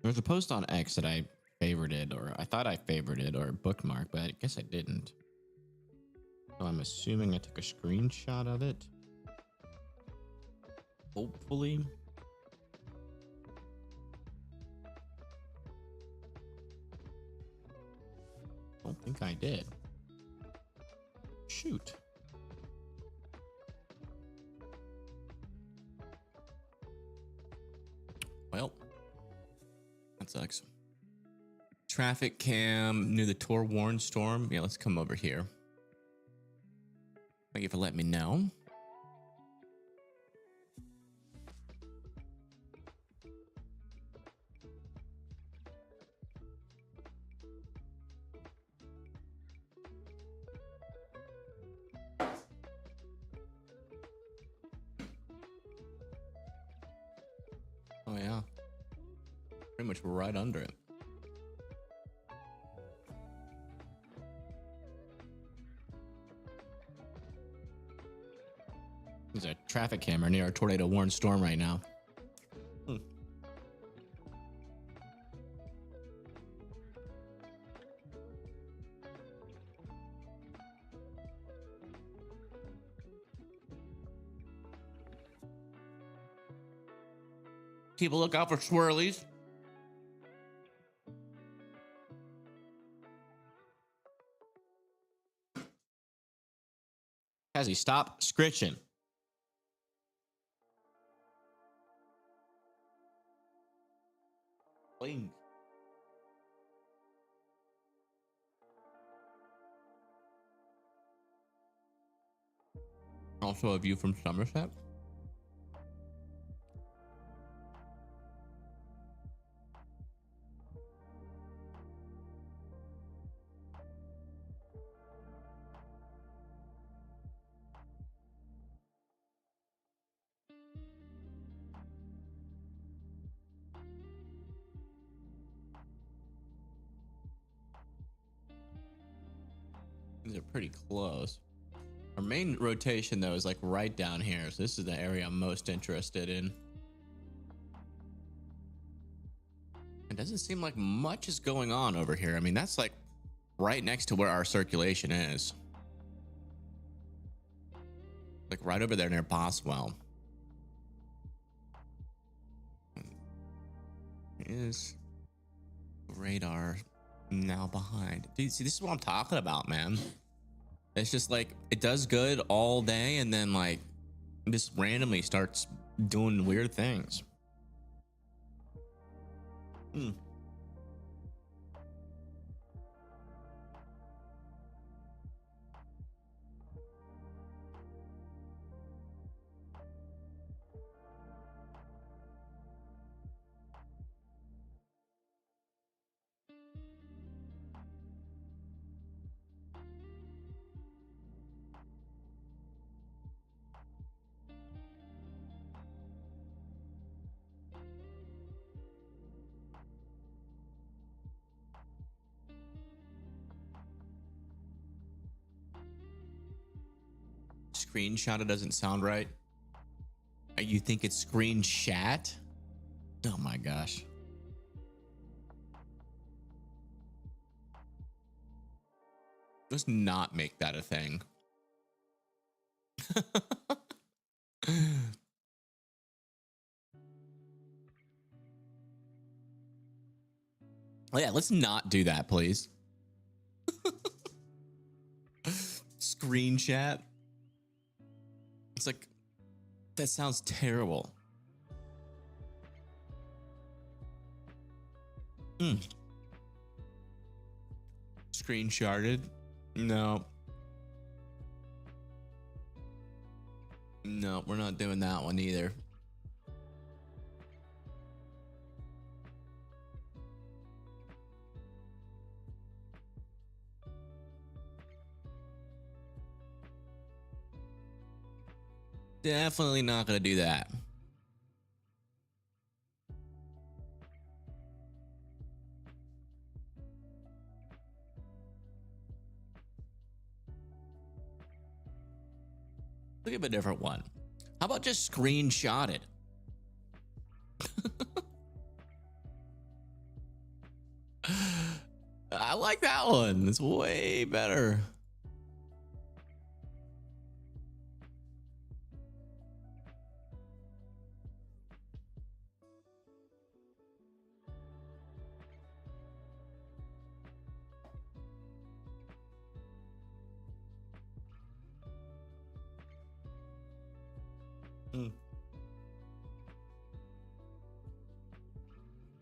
There was a post on X that I favorited, or I thought I favorited or bookmarked, but I guess I didn't. So I'm assuming I took a screenshot of it. Hopefully. Don't think I did. Shoot. Well, that sucks. Traffic cam near the Tor Warren storm. Yeah, let's come over here. Thank you for letting me know. Oh yeah, pretty much right under it. There's a traffic camera near a tornado warned storm right now. Keep a lookout for swirlies. Cassie, stop scritching. Bling. Also a view from Somerset. These are pretty close. Our main rotation though is like right down here. So this is the area I'm most interested in. It doesn't seem like much is going on over here. I mean, that's like right next to where our circulation is. Like right over there near Boswell. Is radar now behind? Dude, see, this is what I'm talking about, man. It's just like it does good all day and then like just randomly starts doing weird things. Screenshot, it doesn't sound right. You think it's screenshot? Oh my gosh. Let's not make that a thing. Oh yeah, let's not do that, please. Screenshot. It's like, that sounds terrible. Screenshotted? No. No, we're not doing that one either. Definitely not gonna do that. Look at a different one. How about just screenshot it? I like that one. It's way better.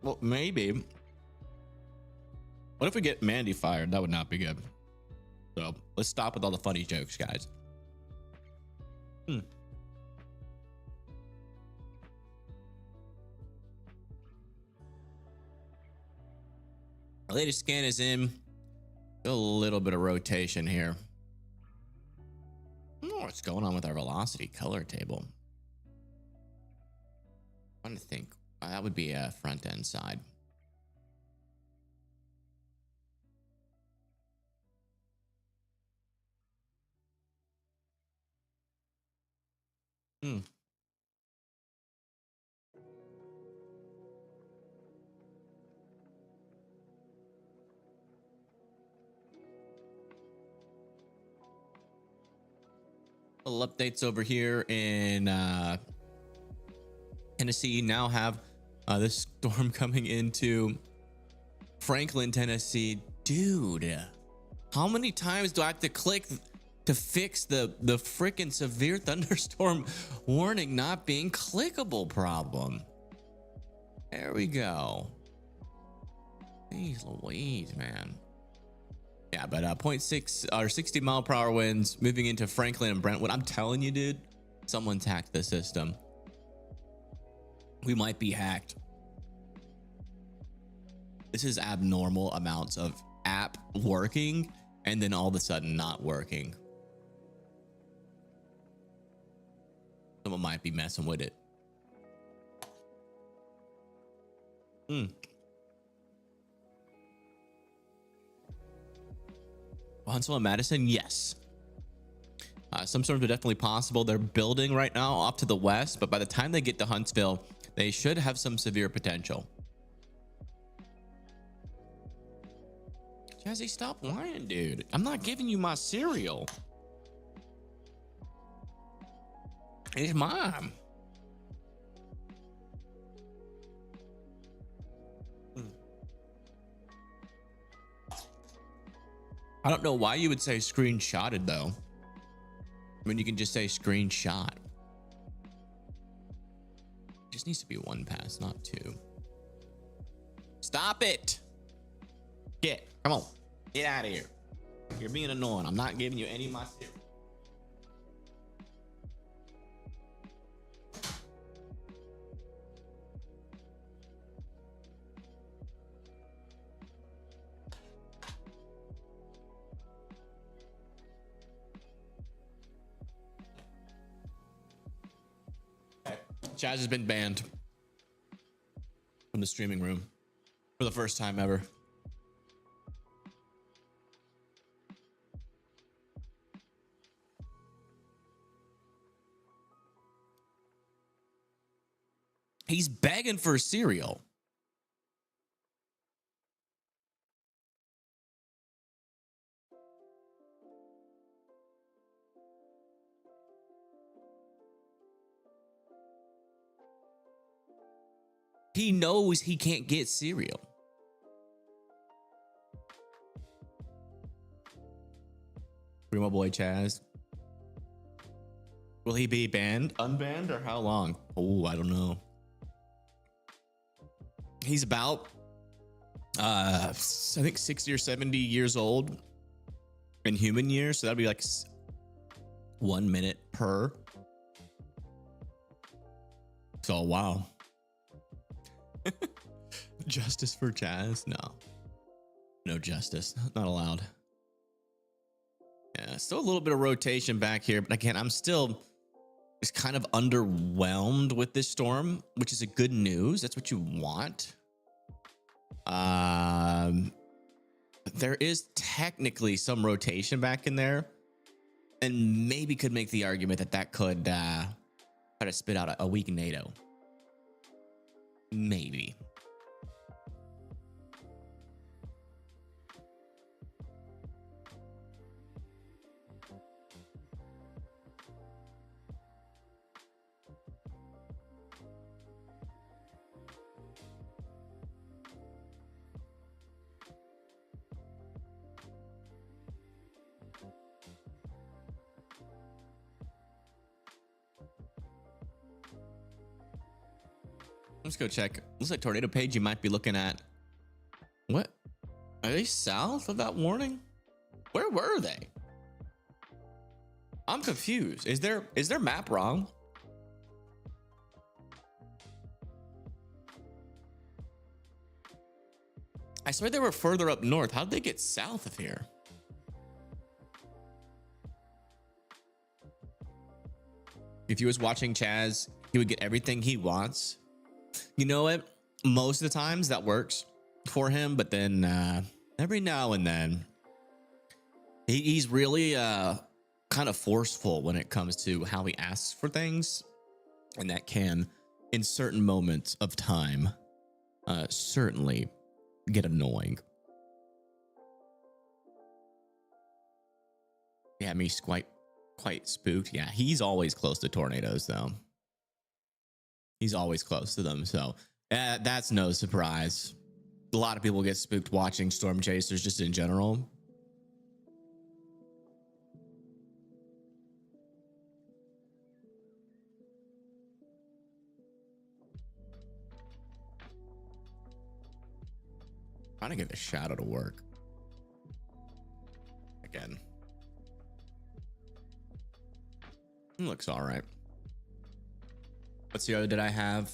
Well, maybe. What if we get Mandy fired? That would not be good. So let's stop with all the funny jokes, guys. Our latest scan is in. A little bit of rotation here. I don't know what's going on with our velocity color table. I'm trying to think. That would be a front end side. Little updates over here in Tennessee. Now have this storm coming into Franklin, Tennessee. Dude, how many times do I have to click to fix the freaking severe thunderstorm warning not being clickable problem? There we go. Jeez Louise, man. Yeah, but 0.6 or 60 mile per hour winds moving into Franklin and Brentwood. I'm telling you, dude, someone's hacked the system. We might be hacked. This is abnormal amounts of app working and then all of a sudden not working. Someone might be messing with it. Huntsville and Madison, yes. Some storms are definitely possible. They're building right now off to the west, but by the time they get to Huntsville, they should have some severe potential. Jazzy, stop lying, dude. I'm not giving you my cereal. It's mine. I don't know why you would say screenshotted though. I mean, you can just say screenshot. It just needs to be one pass, not two. Stop it. Come on. Get out of here. You're being annoying. I'm not giving you any of my cereal. Chaz has been banned from the streaming room for the first time ever. He's begging for cereal. He knows he can't get cereal. Free my boy Chaz. Will he be banned? Unbanned or how long? Oh, I don't know. He's about, I think 60 or 70 years old in human years. So that'd be like 1 minute per. So, wow. Justice for Chaz? No justice. Not allowed. Yeah, still a little bit of rotation back here, but again, I'm still is kind of underwhelmed with this storm, which is a good news. That's what you want. There is technically some rotation back in there, and maybe could make the argument that that could try to spit out a weak NATO. Maybe. Let's go check. Looks like tornado page you might be looking at. What? Are they south of that warning? Where were they? I'm confused. Is their map wrong? I swear they were further up north. How'd they get south of here? If he was watching Chaz, he would get everything he wants. You know what? Most of the times that works for him, but then every now and then he's really kind of forceful when it comes to how he asks for things, and that can, in certain moments of time, certainly get annoying. Yeah, me quite spooked. Yeah, he's always close to tornadoes though. He's always close to them, so that's no surprise. A lot of people get spooked watching storm chasers just in general. Trying to get a shadow to work again. Looks all right. What's the other did I have?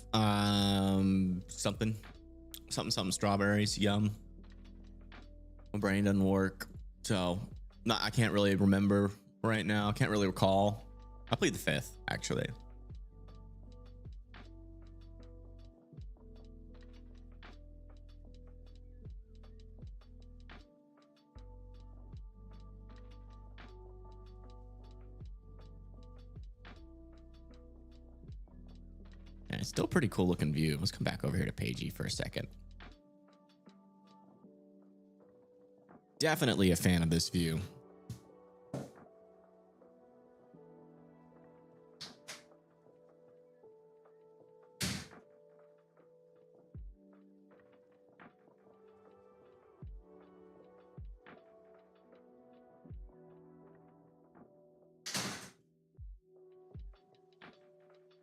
Something strawberries. Yum. My brain doesn't work, so I can't really remember right now. I can't really recall. I played the 5th actually. Yeah, it's still a pretty cool looking view. Let's come back over here to page E for a second. Definitely a fan of this view.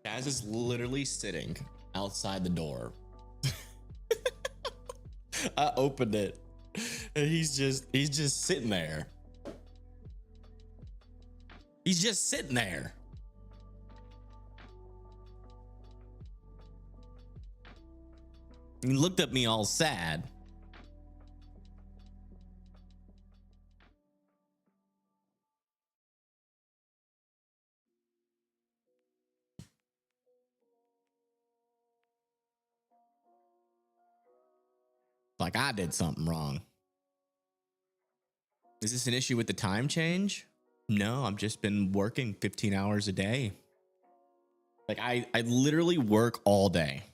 Chaz is literally sitting outside the door. I opened it and he's just sitting there. He's just sitting there. He looked at me all sad. Like I did something wrong. Is this an issue with the time change? No, I've just been working 15 hours a day. Like I literally work all day.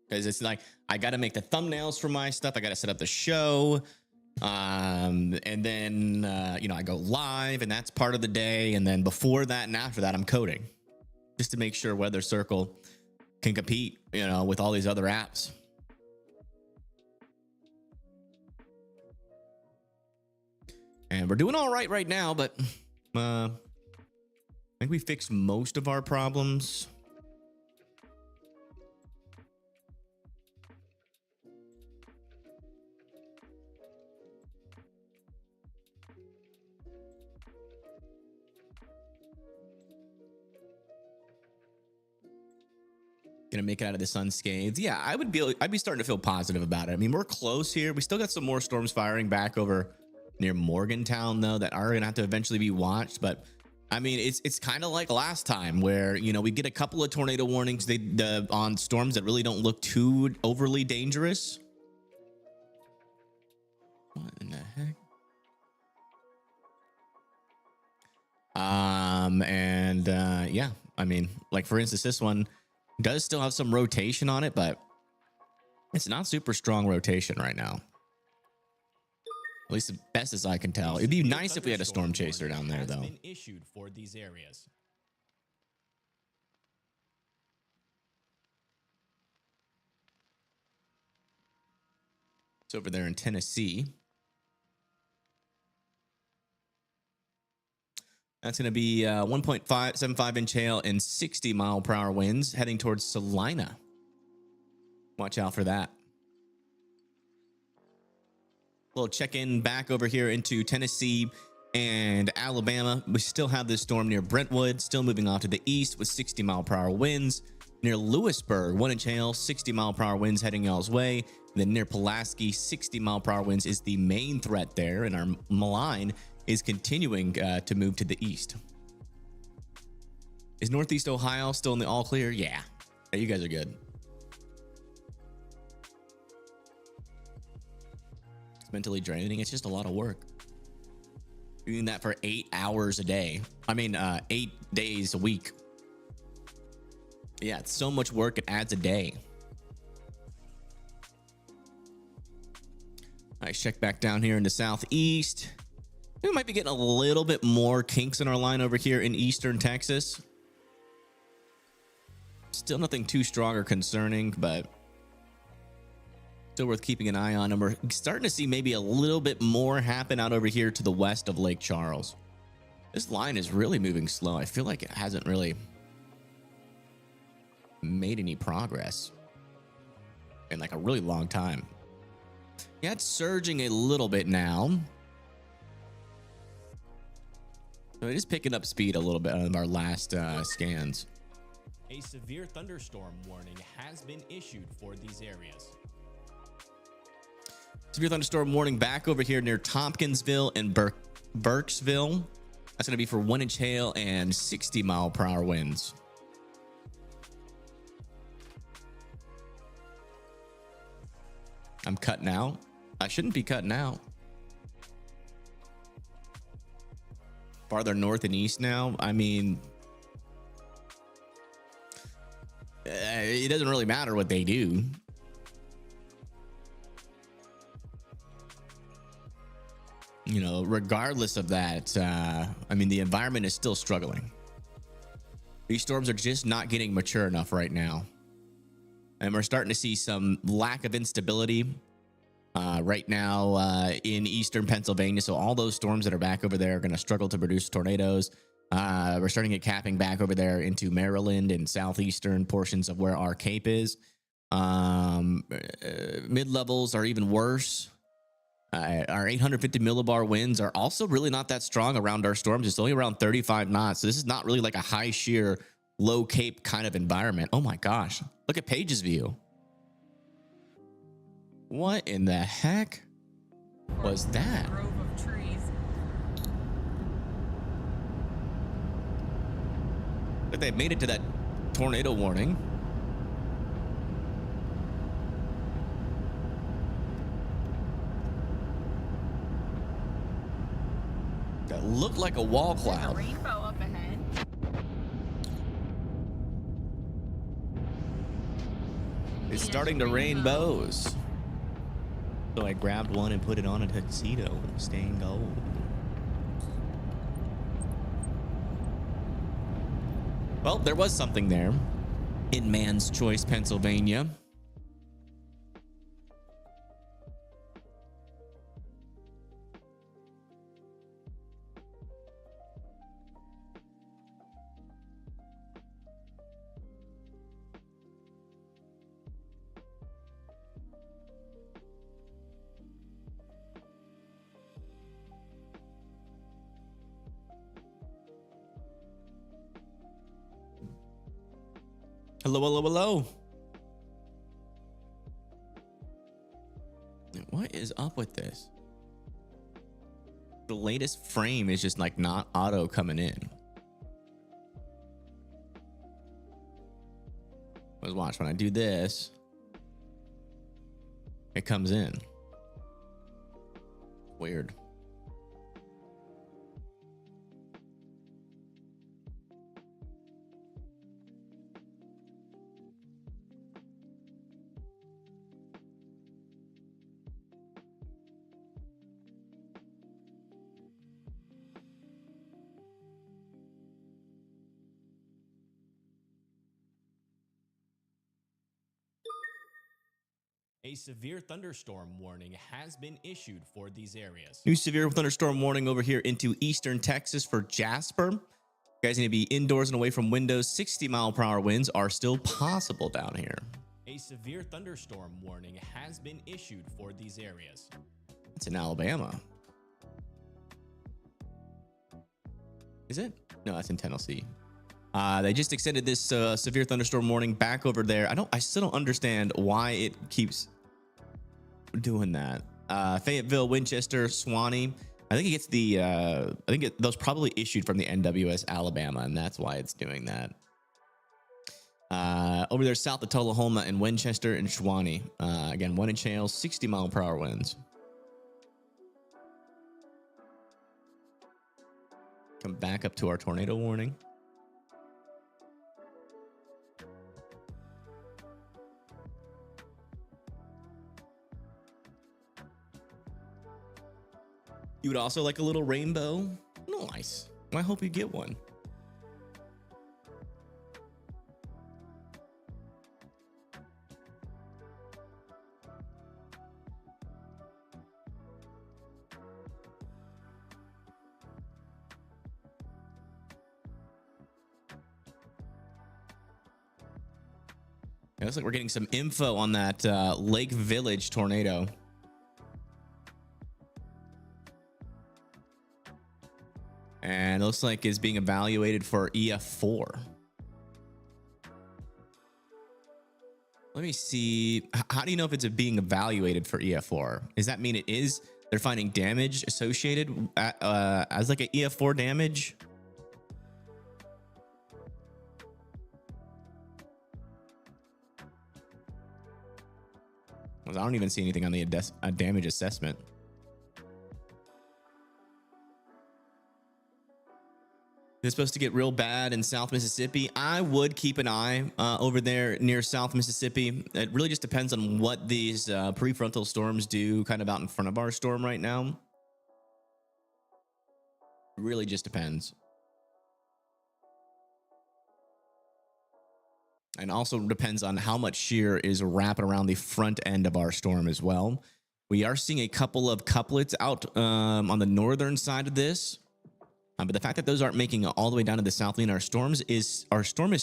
Because it's like, I got to make the thumbnails for my stuff. I got to set up the show. And then, I go live and that's part of the day. And then before that and after that, I'm coding just to make sure Weather Circle can compete, with all these other apps. And we're doing all right now, but I think we fixed most of our problems. Gonna make it out of this unscathed. Yeah, I'd be starting to feel positive about it. I mean, we're close here. We still got some more storms firing back over near Morgantown though that are gonna have to eventually be watched, but I mean, it's kind of like last time where, you know, we get a couple of tornado warnings on storms that really don't look too overly dangerous. What in the heck? Yeah, I mean, like for instance, this one does still have some rotation on it, but it's not super strong rotation right now. At least the best as I can tell. It'd be nice if we had a storm chaser down there, though. Been issued for these areas. It's over there in Tennessee. That's going to be 1.75 inch hail and 60 mile per hour winds heading towards Salina. Watch out for that. Little check-in back over here into Tennessee and Alabama. We still have this storm near Brentwood, still moving off to the east with 60 mile per hour winds. Near Lewisburg, 1 inch hail, 60 mile per hour winds heading y'all's way. And then near Pulaski, 60 mile per hour winds is the main threat there. And our malign is continuing to move to the east. Is Northeast Ohio still in the all clear? Yeah, you guys are good. It's mentally draining. It's just a lot of work. Doing that for 8 hours a day. I mean, 8 days a week. Yeah, it's so much work. It adds a day. All right, check back down here in the southeast. We might be getting a little bit more kinks in our line over here in eastern Texas. Still nothing too strong or concerning, but still worth keeping an eye on. And we're starting to see maybe a little bit more happen out over here to the west of Lake Charles. This line is really moving slow. I feel like it hasn't really made any progress in like a really long time. Yeah, it's surging a little bit now. So it is picking up speed a little bit on our last scans. A severe thunderstorm warning has been issued for these areas. Severe thunderstorm warning back over here near Tompkinsville and Burkesville. That's going to be for 1 inch hail and 60 mile per hour winds. I'm cutting out. I shouldn't be cutting out. Farther north and east now. I mean, it doesn't really matter what they do. You know, regardless of that, I mean, the environment is still struggling. These storms are just not getting mature enough right now. And we're starting to see some lack of instability right now in eastern Pennsylvania. So all those storms that are back over there are going to struggle to produce tornadoes. We're starting to get capping back over there into Maryland and southeastern portions of where our Cape is. Mid-levels are even worse. Our 850 millibar winds are also really not that strong around our storms. It's only around 35 knots. So this is not really like a high shear, low Cape kind of environment. Oh my gosh. Look at Paige's view. What in the heck was that? Grove of trees. But they made it to that tornado warning. That looked like a wall There's a cloud. rainbow up ahead. It's starting to rain bows. So I grabbed one and put it on a tuxedo, staying gold. Well, there was something there in Man's Choice, Pennsylvania. Hello, hello, hello. What is up with this? The latest frame is just like not auto coming in. Let's watch. When I do this, it comes in. Weird. A severe thunderstorm warning has been issued for these areas. New severe thunderstorm warning over here into eastern Texas for Jasper. You guys need to be indoors and away from windows. 60-mile-per-hour winds are still possible down here. A severe thunderstorm warning has been issued for these areas. It's in Alabama. Is it? No, that's in Tennessee. They just extended this severe thunderstorm warning back over there. I still don't understand why it keeps doing that. Fayetteville, Winchester, Swanee. I think it gets the those probably issued from the NWS Alabama, and that's why it's doing that. Over there south of Tullahoma and Winchester and Swanee. Again, 1 inch hail, 60-mile-per-hour winds. Come back up to our tornado warning. You would also like a little rainbow? Nice. I hope you get one. It looks like we're getting some info on that Lake Village tornado. And it looks like it's being evaluated for EF4. Let me see. How do you know if it's being evaluated for EF4? Does that mean they're finding damage associated as like an EF4 damage? I don't even see anything on the damage assessment. It's supposed to get real bad in South Mississippi. I would keep an eye over there near South Mississippi. It really just depends on what these prefrontal storms do kind of out in front of our storm right now. It really just depends. And also depends on how much shear is wrapping around the front end of our storm as well. We are seeing a couple of couplets out on the northern side of this. But the fact that those aren't making it all the way down to the south lane, our storm is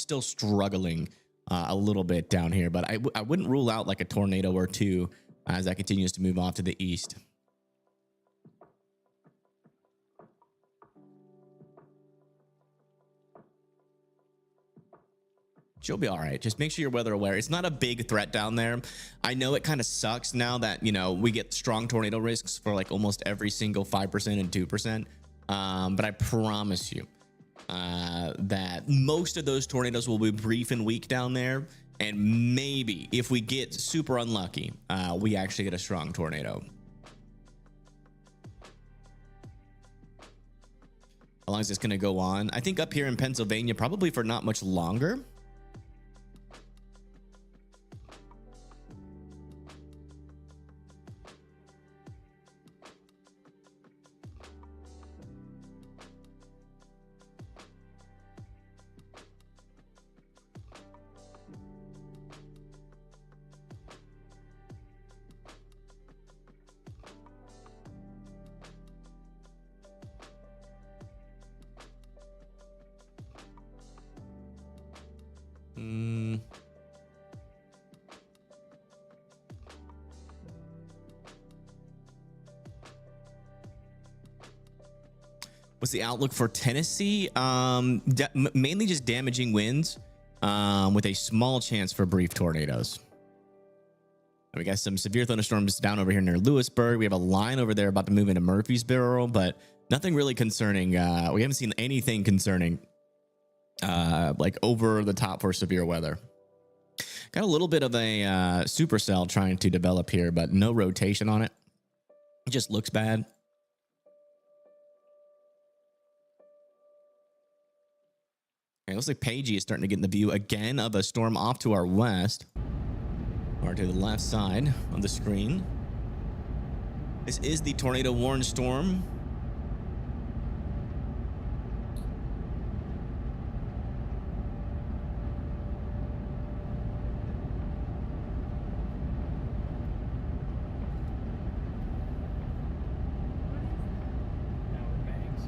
still struggling a little bit down here. But I wouldn't rule out like a tornado or two as that continues to move off to the east. She'll be all right. Just make sure you're weather aware. It's not a big threat down there. I know it kind of sucks now that, we get strong tornado risks for like almost every single 5% and 2%. But I promise you that most of those tornadoes will be brief and weak down there. And maybe if we get super unlucky, we actually get a strong tornado. How long is this going to go on? I think up here in Pennsylvania, probably for not much longer. What's the outlook for Tennessee? Mainly just damaging winds with a small chance for brief tornadoes. We got some severe thunderstorms down over here near Lewisburg. We have a line over there about to move into Murfreesboro, but nothing really concerning. We haven't seen anything concerning like over the top for severe weather. Got a little bit of a supercell trying to develop here, but no rotation on it. It just looks bad. Okay, looks like Pagey is starting to get in the view again of a storm off to our west, or to the left side of the screen. This is the tornado warned storm. Outer Banks.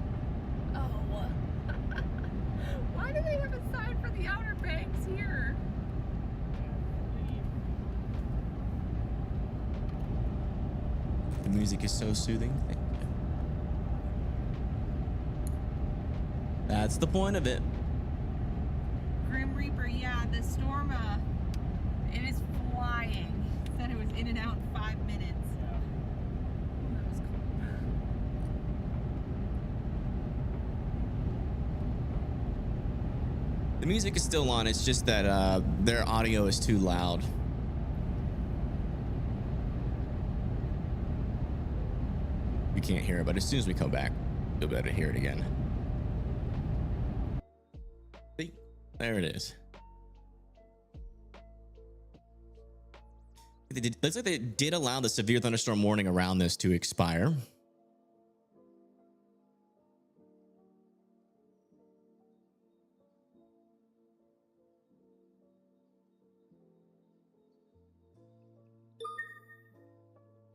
Oh. Why do they have a sign for the Outer Banks here? The music is so soothing. Thank you. That's the point of it. Grim Reaper, yeah, the storm, it is flying. Said it was in and out in 5 minutes. Yeah. That was cool. The music is still on. It's just that their audio is too loud. You can't hear it, but as soon as we come back, you'll be able to hear it again. See? There it is. Looks like they did allow the severe thunderstorm warning around this to expire.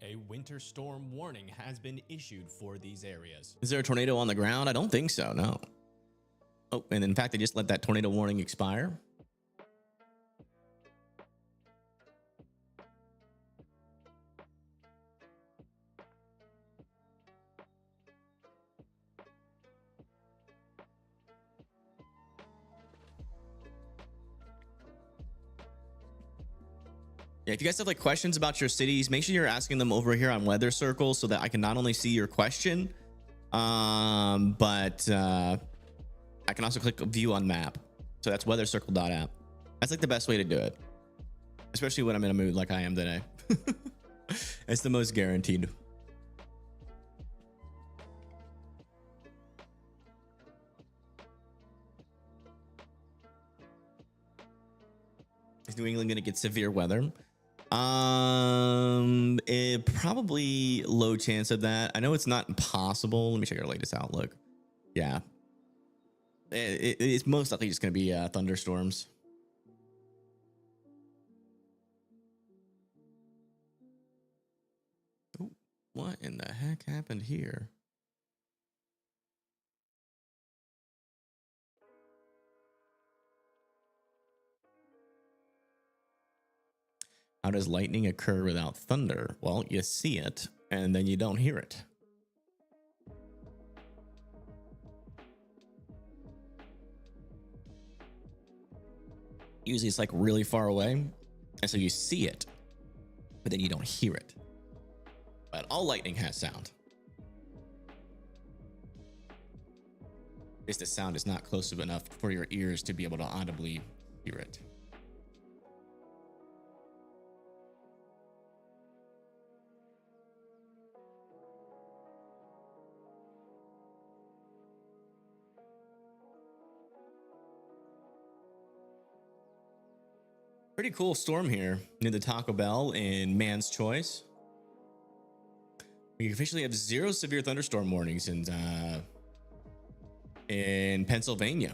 A winter storm warning has been issued for these areas. Is there a tornado on the ground? I don't think so, no. Oh, and in fact, they just let that tornado warning expire. Yeah, if you guys have like questions about your cities, make sure you're asking them over here on Weather Circle so that I can not only see your question, but I can also click view on map. So that's weathercircle.app. That's like the best way to do it, especially when I'm in a mood like I am today. It's the most guaranteed. Is New England going to get severe weather? It probably low chance of that. I know it's not impossible. Let me check our latest outlook. Yeah, it's most likely just going to be thunderstorms. Ooh, what in the heck happened here? How does lightning occur without thunder? Well, you see it and then you don't hear it. Usually it's like really far away, and so you see it, but then you don't hear it. But all lightning has sound. Just the sound is not close enough for your ears to be able to audibly hear it. Pretty cool storm here near the Taco Bell in Man's Choice. We officially have 0 severe thunderstorm warnings in Pennsylvania.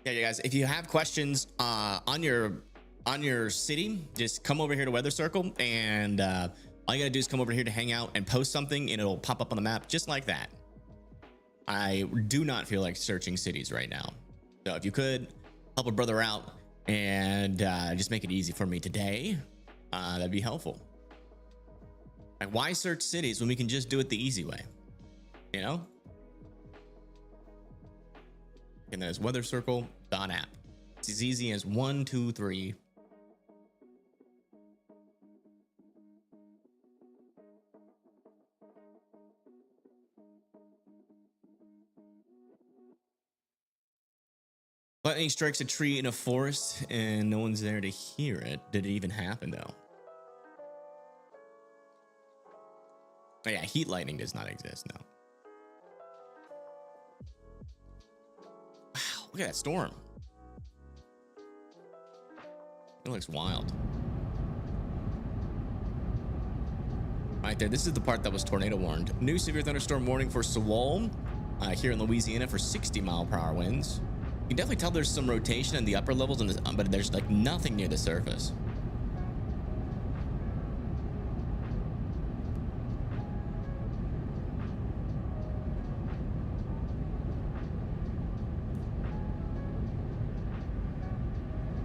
Yeah, you guys, if you have questions on your city, just come over here to Weather Circle, and all you gotta do is come over here to hang out and post something, and it'll pop up on the map just like that. I do not feel like searching cities right now, so if you could help a brother out and just make it easy for me today, that'd be helpful. Like, why search cities when we can just do it the easy way, you know? And there's weathercircle.app. It's as easy as 1, 2, 3. Lightning strikes a tree in a forest and no one's there to hear it. Did it even happen though? Oh yeah, heat lightning does not exist now. Wow, look at that storm. It looks wild. Right there, this is the part that was tornado warned. New severe thunderstorm warning for Sewol here in Louisiana for 60-mile-per-hour winds. You can definitely tell there's some rotation in the upper levels, but there's like nothing near the surface.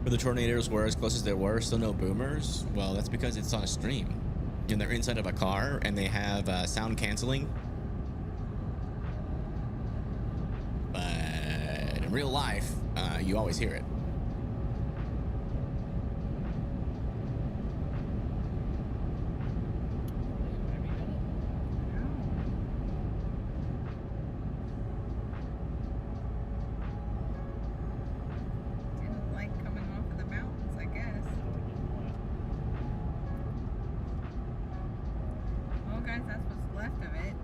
Where the tornadoes were as close as they were, still no boomers. Well, that's because it's on a stream and they're inside of a car and they have sound canceling. But in real life, you always hear it. Didn't like coming off of the mountains, I guess. Well, guys, that's what's left of it.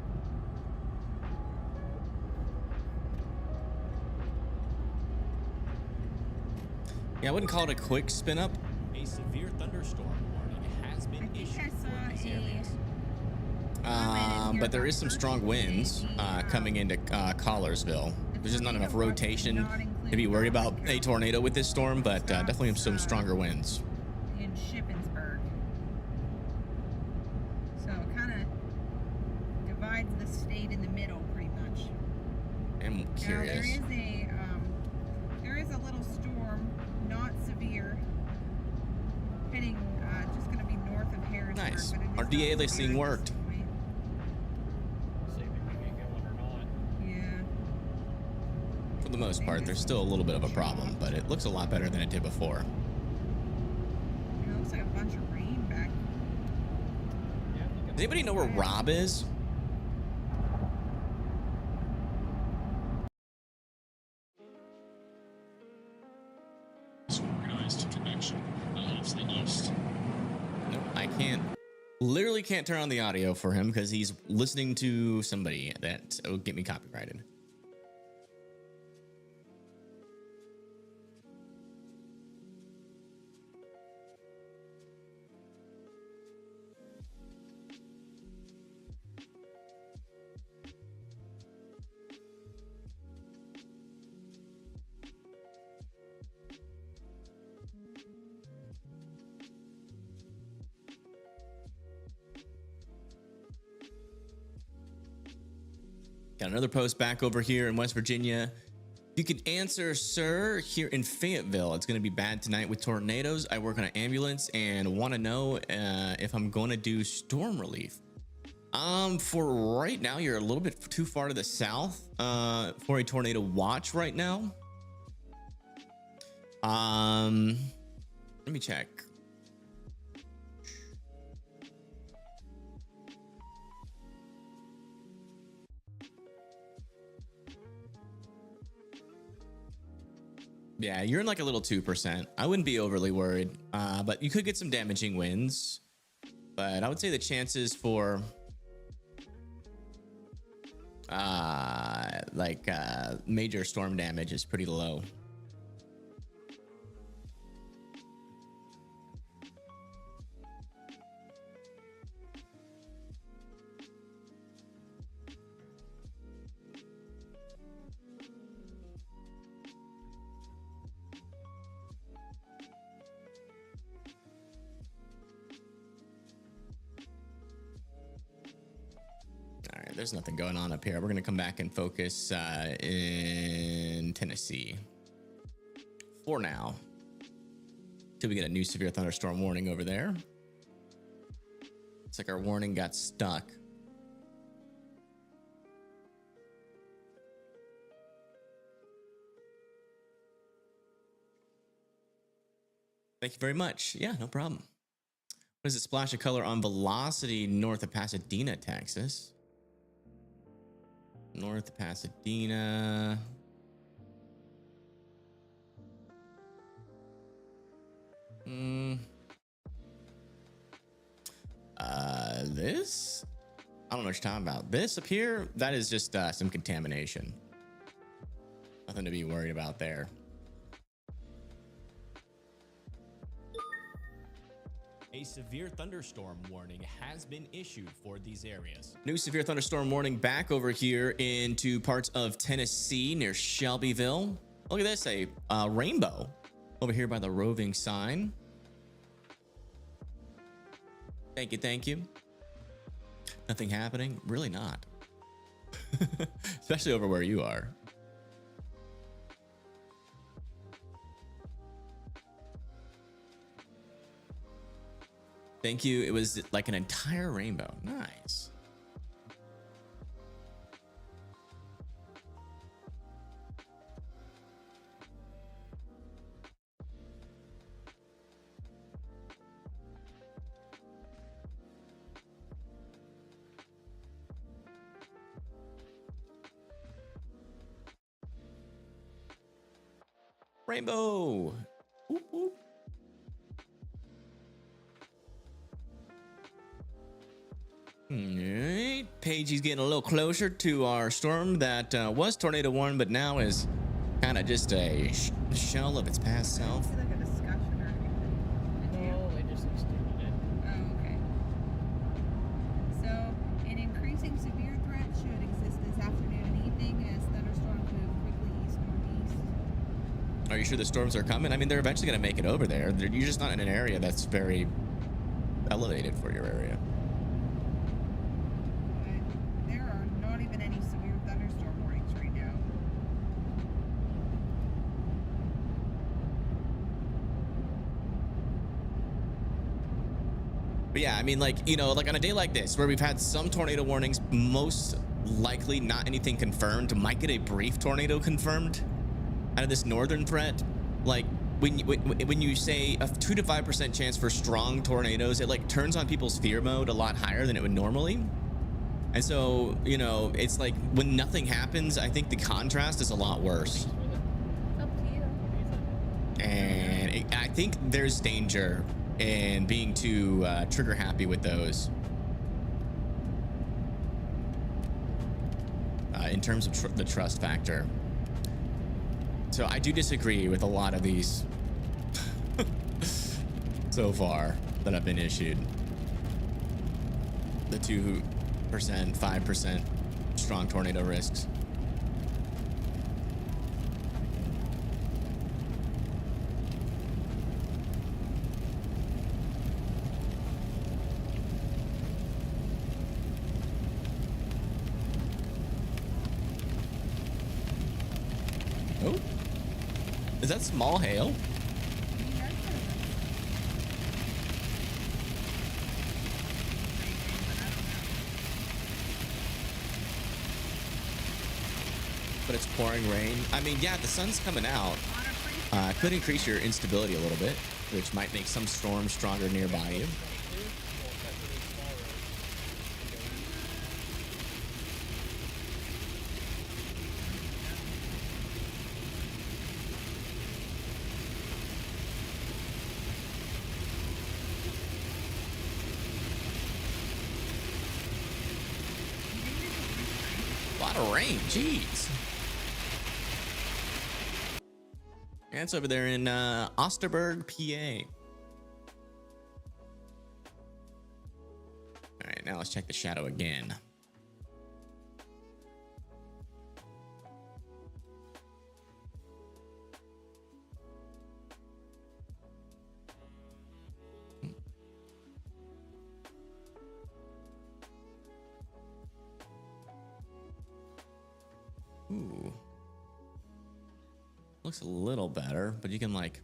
Yeah, I wouldn't call it a quick spin up. A severe thunderstorm warning has been issued I for these areas. But there is some strong winds coming into Collinsville. There's just not enough rotation to be worried about a tornado with this storm, but definitely some stronger winds. In Shippensburg. So it kind of divides the state in the middle pretty much. I'm curious. Now, there is a little storm, not severe, heading just going to be north of Harrisburg. Nice. But it is Our not DA severe listing at this worked. point. See if we can get one or not. Yeah. For the most part, there's still a little bit of a problem, but it looks a lot better than it did before. It looks like a bunch of rain back. Yeah, I think Does anybody know where Rob is? Organized connection of the east. Nope, I can't. Literally can't turn on the audio for him because he's listening to somebody that will get me copyrighted. Got another post back over here in West Virginia. You can answer, sir, here in Fayetteville. It's going to be bad tonight with tornadoes. I work on an ambulance and want to know if I'm going to do storm relief. For right now, you're a little bit too far to the south for a tornado watch right now. Let me check. Yeah, you're in like a little 2%. I wouldn't be overly worried, but you could get some damaging winds. But I would say the chances for major storm damage is pretty low. There's nothing going on up here. We're going to come back and focus in Tennessee for now till we get a new severe thunderstorm warning over there. It's like our warning got stuck. Thank you very much. Yeah, no problem. What is it? Splash of color on velocity north of Pasadena, Texas. North of Pasadena. This? I don't know what you're talking about. This up here, that is just some contamination. Nothing to be worried about there. A severe thunderstorm warning has been issued for these areas. New severe thunderstorm warning back over here into parts of Tennessee near Shelbyville. Look at this, a rainbow over here by the roving sign. Thank you, thank you. Nothing happening? Really not. Especially over where you are. Thank you. It was like an entire rainbow. Nice. Rainbow. Whoop, whoop. All right, Pagey's getting a little closer to our storm that was tornado warning, but now is kind of just a shell of its past self. Like a discussion or anything. No, they just extended it. Oh, okay. So, an increasing severe threat should exist this afternoon and evening as thunderstorms move quickly east-northeast. Are you sure the storms are coming? I mean, they're eventually going to make it over there. You're just not in an area that's very elevated for your area. But there are not even any severe thunderstorm warnings right now. But yeah, I mean, like, you know, like on a day like this where we've had some tornado warnings, most likely not anything confirmed, might get a brief tornado confirmed out of this northern threat. Like when you say a 2 to 5% chance for strong tornadoes, it like turns on people's fear mode a lot higher than it would normally. And so, you know, it's like when nothing happens, I think the contrast is a lot worse. Up to you. And I think there's danger in being too trigger happy with those. In terms of the trust factor. So I do disagree with a lot of these so far that have been issued. The 2%, 5% strong tornado risks. Oh, is that small hail? But it's pouring rain. I mean, yeah, the sun's coming out. Could increase your instability a little bit, which might make some storms stronger nearby you. A lot of rain, jeez. And it's over there in Osterberg, PA. All right, now let's check the shadow again. Ooh. Looks a little better, but you can like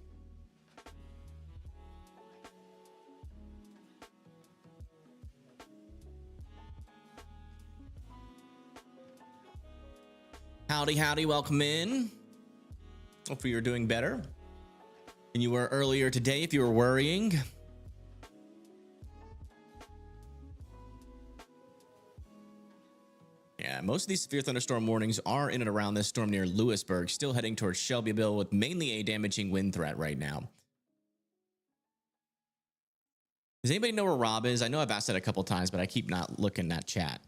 howdy, howdy, welcome in. Hopefully you're doing better than you were earlier today if you were worrying. Yeah, most of these severe thunderstorm warnings are in and around this storm near Lewisburg, still heading towards Shelbyville with mainly a damaging wind threat right now. Does anybody know where Rob is? I know I've asked that a couple times, but I keep not looking at chat.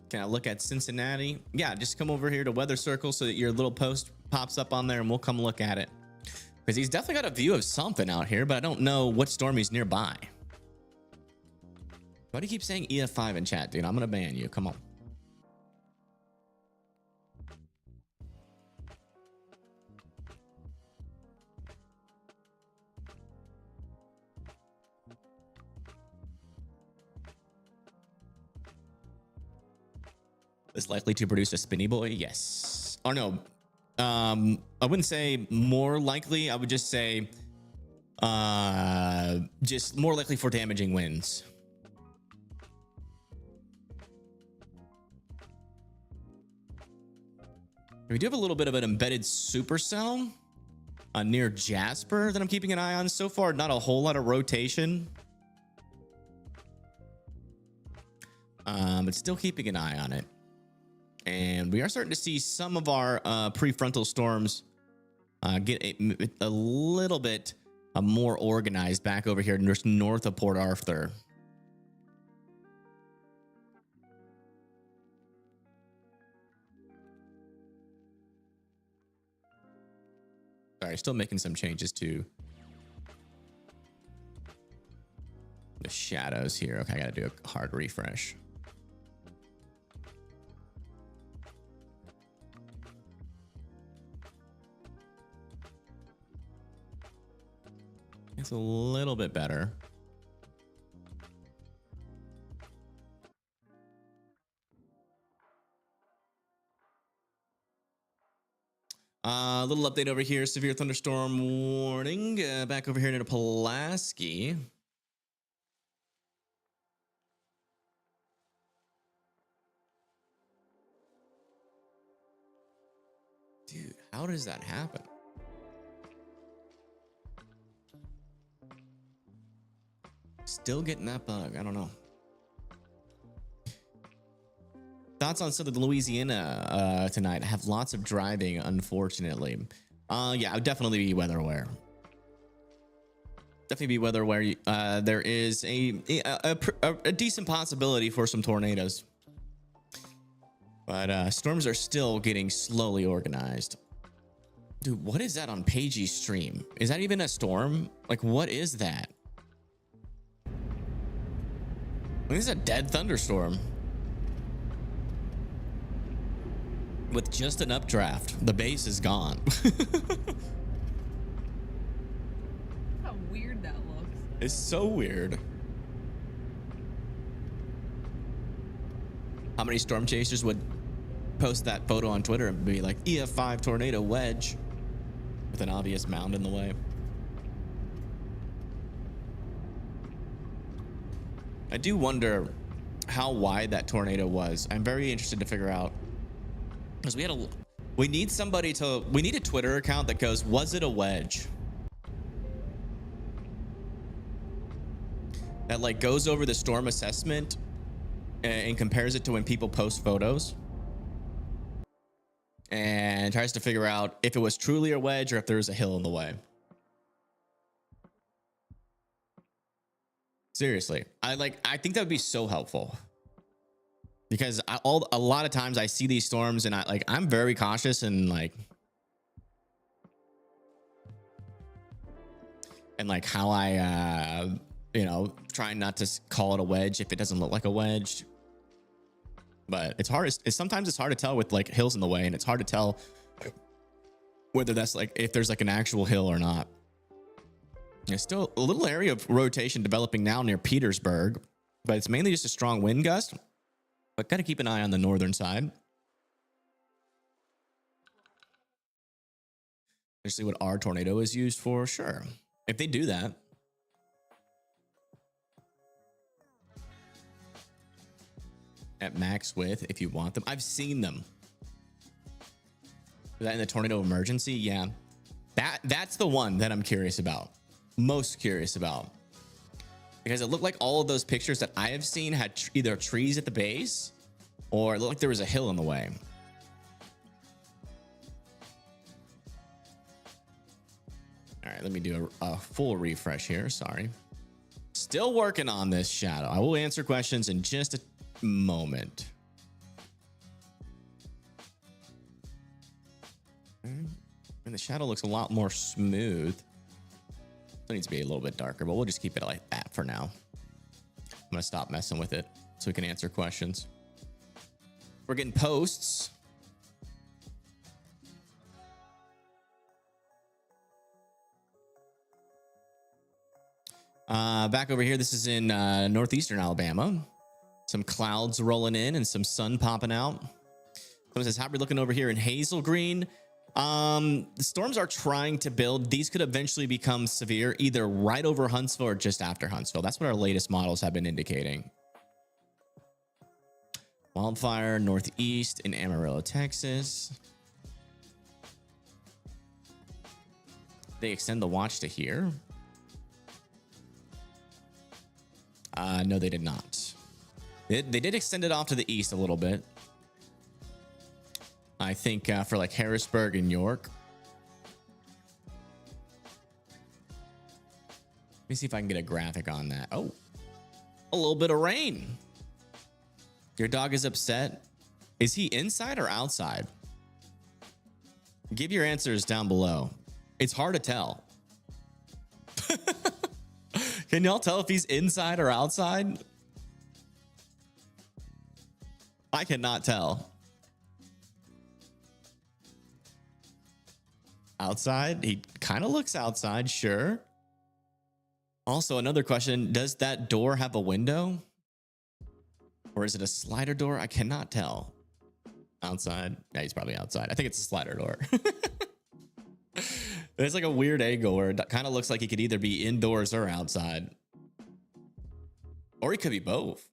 Can I look at Cincinnati? Yeah, just come over here to Weather Circle so that your little post pops up on there and we'll come look at it. Because he's definitely got a view of something out here, but I don't know what storm he's nearby. Why do you keep saying EF5 in chat, dude? I'm going to ban you. Come on. Is likely to produce a spinny boy? Yes. Or no. I wouldn't say more likely. I would just say just more likely for damaging winds. We do have a little bit of an embedded supercell near Jasper that I'm keeping an eye on. So far, not a whole lot of rotation. But still keeping an eye on it. And we are starting to see some of our prefrontal storms get a little bit more organized back over here just north of Port Arthur. Sorry, still making some changes to the shadows here. Okay, I gotta do a hard refresh. It's a little bit better. A little update over here. Severe thunderstorm warning. Back over here into Pulaski. Dude, how does that happen? Still getting that bug. I don't know. Thoughts on southern Louisiana tonight? I have lots of driving, unfortunately. Yeah, I would definitely be weather aware. Definitely be weather aware. There is a decent possibility for some tornadoes. But storms are still getting slowly organized. Dude, what is that on Pagey's stream? Is that even a storm? Like, what is that? This is a dead thunderstorm. With just an updraft. The base is gone. How weird that looks. It's so weird. How many storm chasers would post that photo on Twitter and be like, EF5 tornado wedge with an obvious mound in the way? I do wonder how wide that tornado was. I'm very interested to figure out, because we need a Twitter account that goes, was it a wedge? That like goes over the storm assessment and compares it to when people post photos and tries to figure out if it was truly a wedge or if there was a hill in the way. Seriously, I think that would be so helpful, because a lot of times I see these storms and I'm very cautious and how I trying not to call it a wedge if it doesn't look like a wedge. But it's hard. Sometimes it's hard to tell with like hills in the way, and it's hard to tell whether that's if there's an actual hill or not. There's still a little area of rotation developing now near Petersburg, but it's mainly just a strong wind gust. But got to keep an eye on the northern side. Just see what our tornado is used for. Sure, if they do that. At max width, if you want them. I've seen them. Is that in the tornado emergency? Yeah. That's the one that I'm curious about. Most curious about. because it looked like all of those pictures that I have seen had either trees at the base or it looked like there was a hill in the way. All right, let me do a full refresh here. Sorry. Still working on this shadow. I will answer questions in just a moment. And the shadow looks a lot more smooth. It needs to be a little bit darker, but we'll just keep it like that for now. I'm going to stop messing with it so we can answer questions. We're getting posts. Back over here, this is in northeastern Alabama. Some clouds rolling in and some sun popping out. Someone says, how are we looking over here in Hazel Green? The storms are trying to build. These could eventually become severe, either right over Huntsville or just after Huntsville. That's what our latest models have been indicating. Wildfire northeast in Amarillo, Texas. They extend the watch to here. No, they did not. They did extend it off to the east a little bit. I think for like Harrisburg and York. Let me see if I can get a graphic on that. Oh, a little bit of rain. Your dog is upset. Is he inside or outside? Give your answers down below. It's hard to tell. Can y'all tell if he's inside or outside? I cannot tell. Outside? He kind of looks outside, sure. Also, another question. Does that door have a window? Or is it a slider door? I cannot tell. Outside? Yeah, he's probably outside. I think it's a slider door. There's like a weird angle where it kind of looks like he could either be indoors or outside. Or he could be both.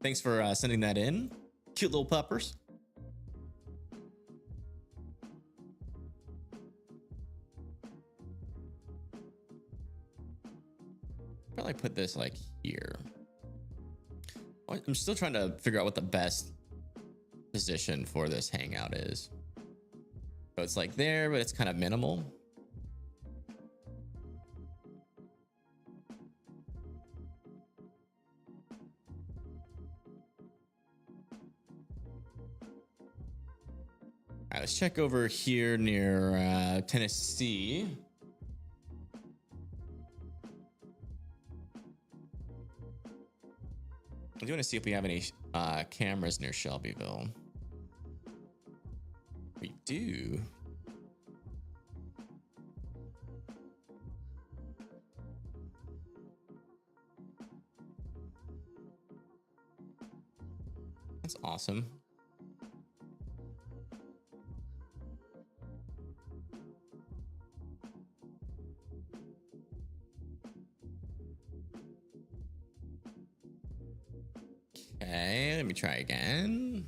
Thanks for sending that in. Cute little puppers. Probably put this like here. I'm still trying to figure out what the best position for this hangout is. So it's like there, but it's kind of minimal. All right, let's check over here near Tennessee. I do want to see if we have any cameras near Shelbyville. We do. That's awesome. Okay, let me try again.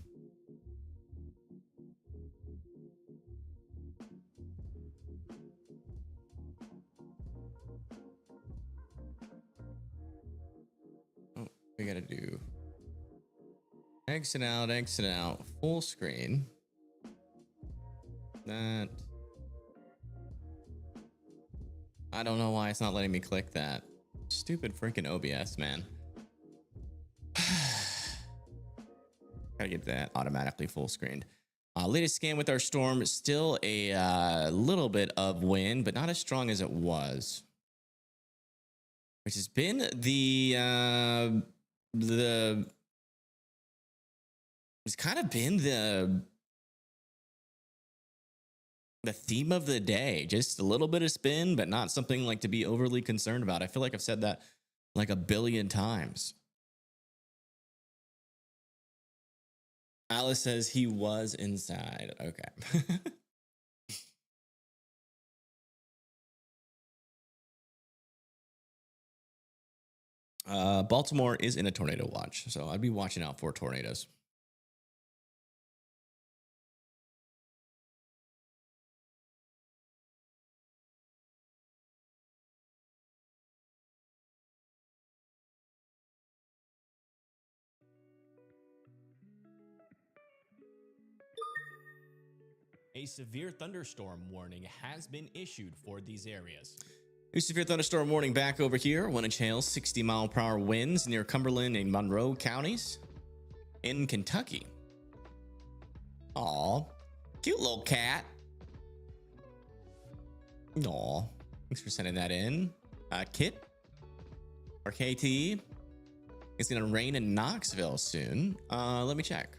Oh, we gotta do exit out, full screen. That. I don't know why it's not letting me click that. Stupid freaking OBS, man. Gotta get that automatically full screened. Latest scan with our storm, still a little bit of wind, but not as strong as it was. Which has been it's kind of been the theme of the day. Just a little bit of spin, but not something like to be overly concerned about. I feel like I've said that like a billion times. Alice says he was inside. Okay. Baltimore is in a tornado watch, so I'd be watching out for tornadoes. A severe thunderstorm warning has been issued for these areas. New severe thunderstorm warning back over here. 1-inch hail, 60-mile-per-hour winds near Cumberland and Monroe counties in Kentucky. Aw, cute little cat. Aw, thanks for sending that in. Kit or KT. It's gonna rain in Knoxville soon. Let me check.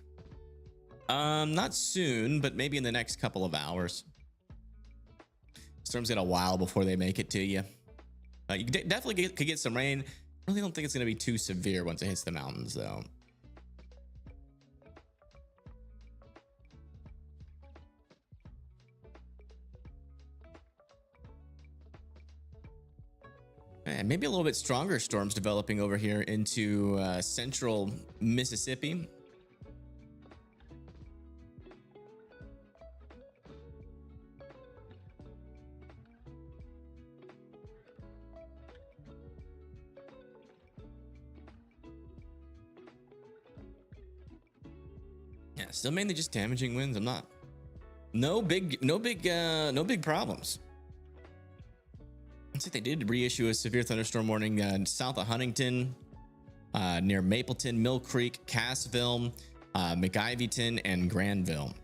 Not soon, but maybe in the next couple of hours. Storms get a while before they make it to you. You definitely could get some rain. I really don't think it's going to be too severe once it hits the mountains, though. And maybe a little bit stronger storms developing over here into central Mississippi. Yeah, still mainly just damaging winds. I'm not. No big problems. Looks like they did reissue a severe thunderstorm warning south of Huntington, near Mapleton, Mill Creek, Cassville, McIvyton, and Granville.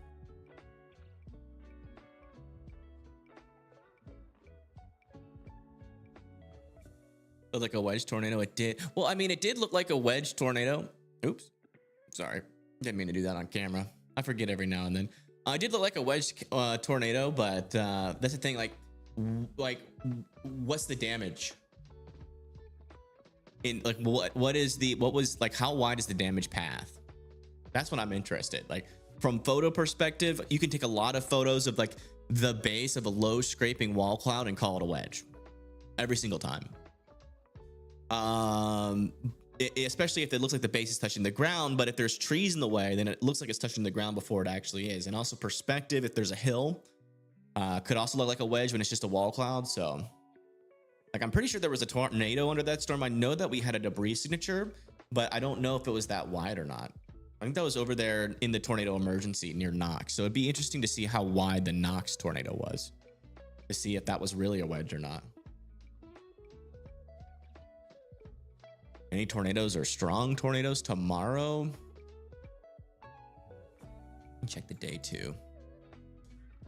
Looked like a wedge tornado. It did. Well, I mean, it did look like a wedge tornado. Oops. Sorry. Didn't mean to do that on camera. I forget every now and then. I did look like a wedge tornado, but that's the thing. Like, what's the damage? In like, what was like, how wide is the damage path? That's what I'm interested. Like, from photo perspective, you can take a lot of photos of like the base of a low scraping wall cloud and call it a wedge every single time. Especially if it looks like the base is touching the ground, but if there's trees in the way, then it looks like it's touching the ground before it actually is. And also perspective, if there's a hill, could also look like a wedge when it's just a wall cloud. So like, I'm pretty sure there was a tornado under that storm. I know that we had a debris signature, but I don't know if it was that wide or not. I think that was over there in the tornado emergency near Knox. So it'd be interesting to see how wide the Knox tornado was to see if that was really a wedge or not. Any tornadoes or strong tornadoes tomorrow? Check the day too.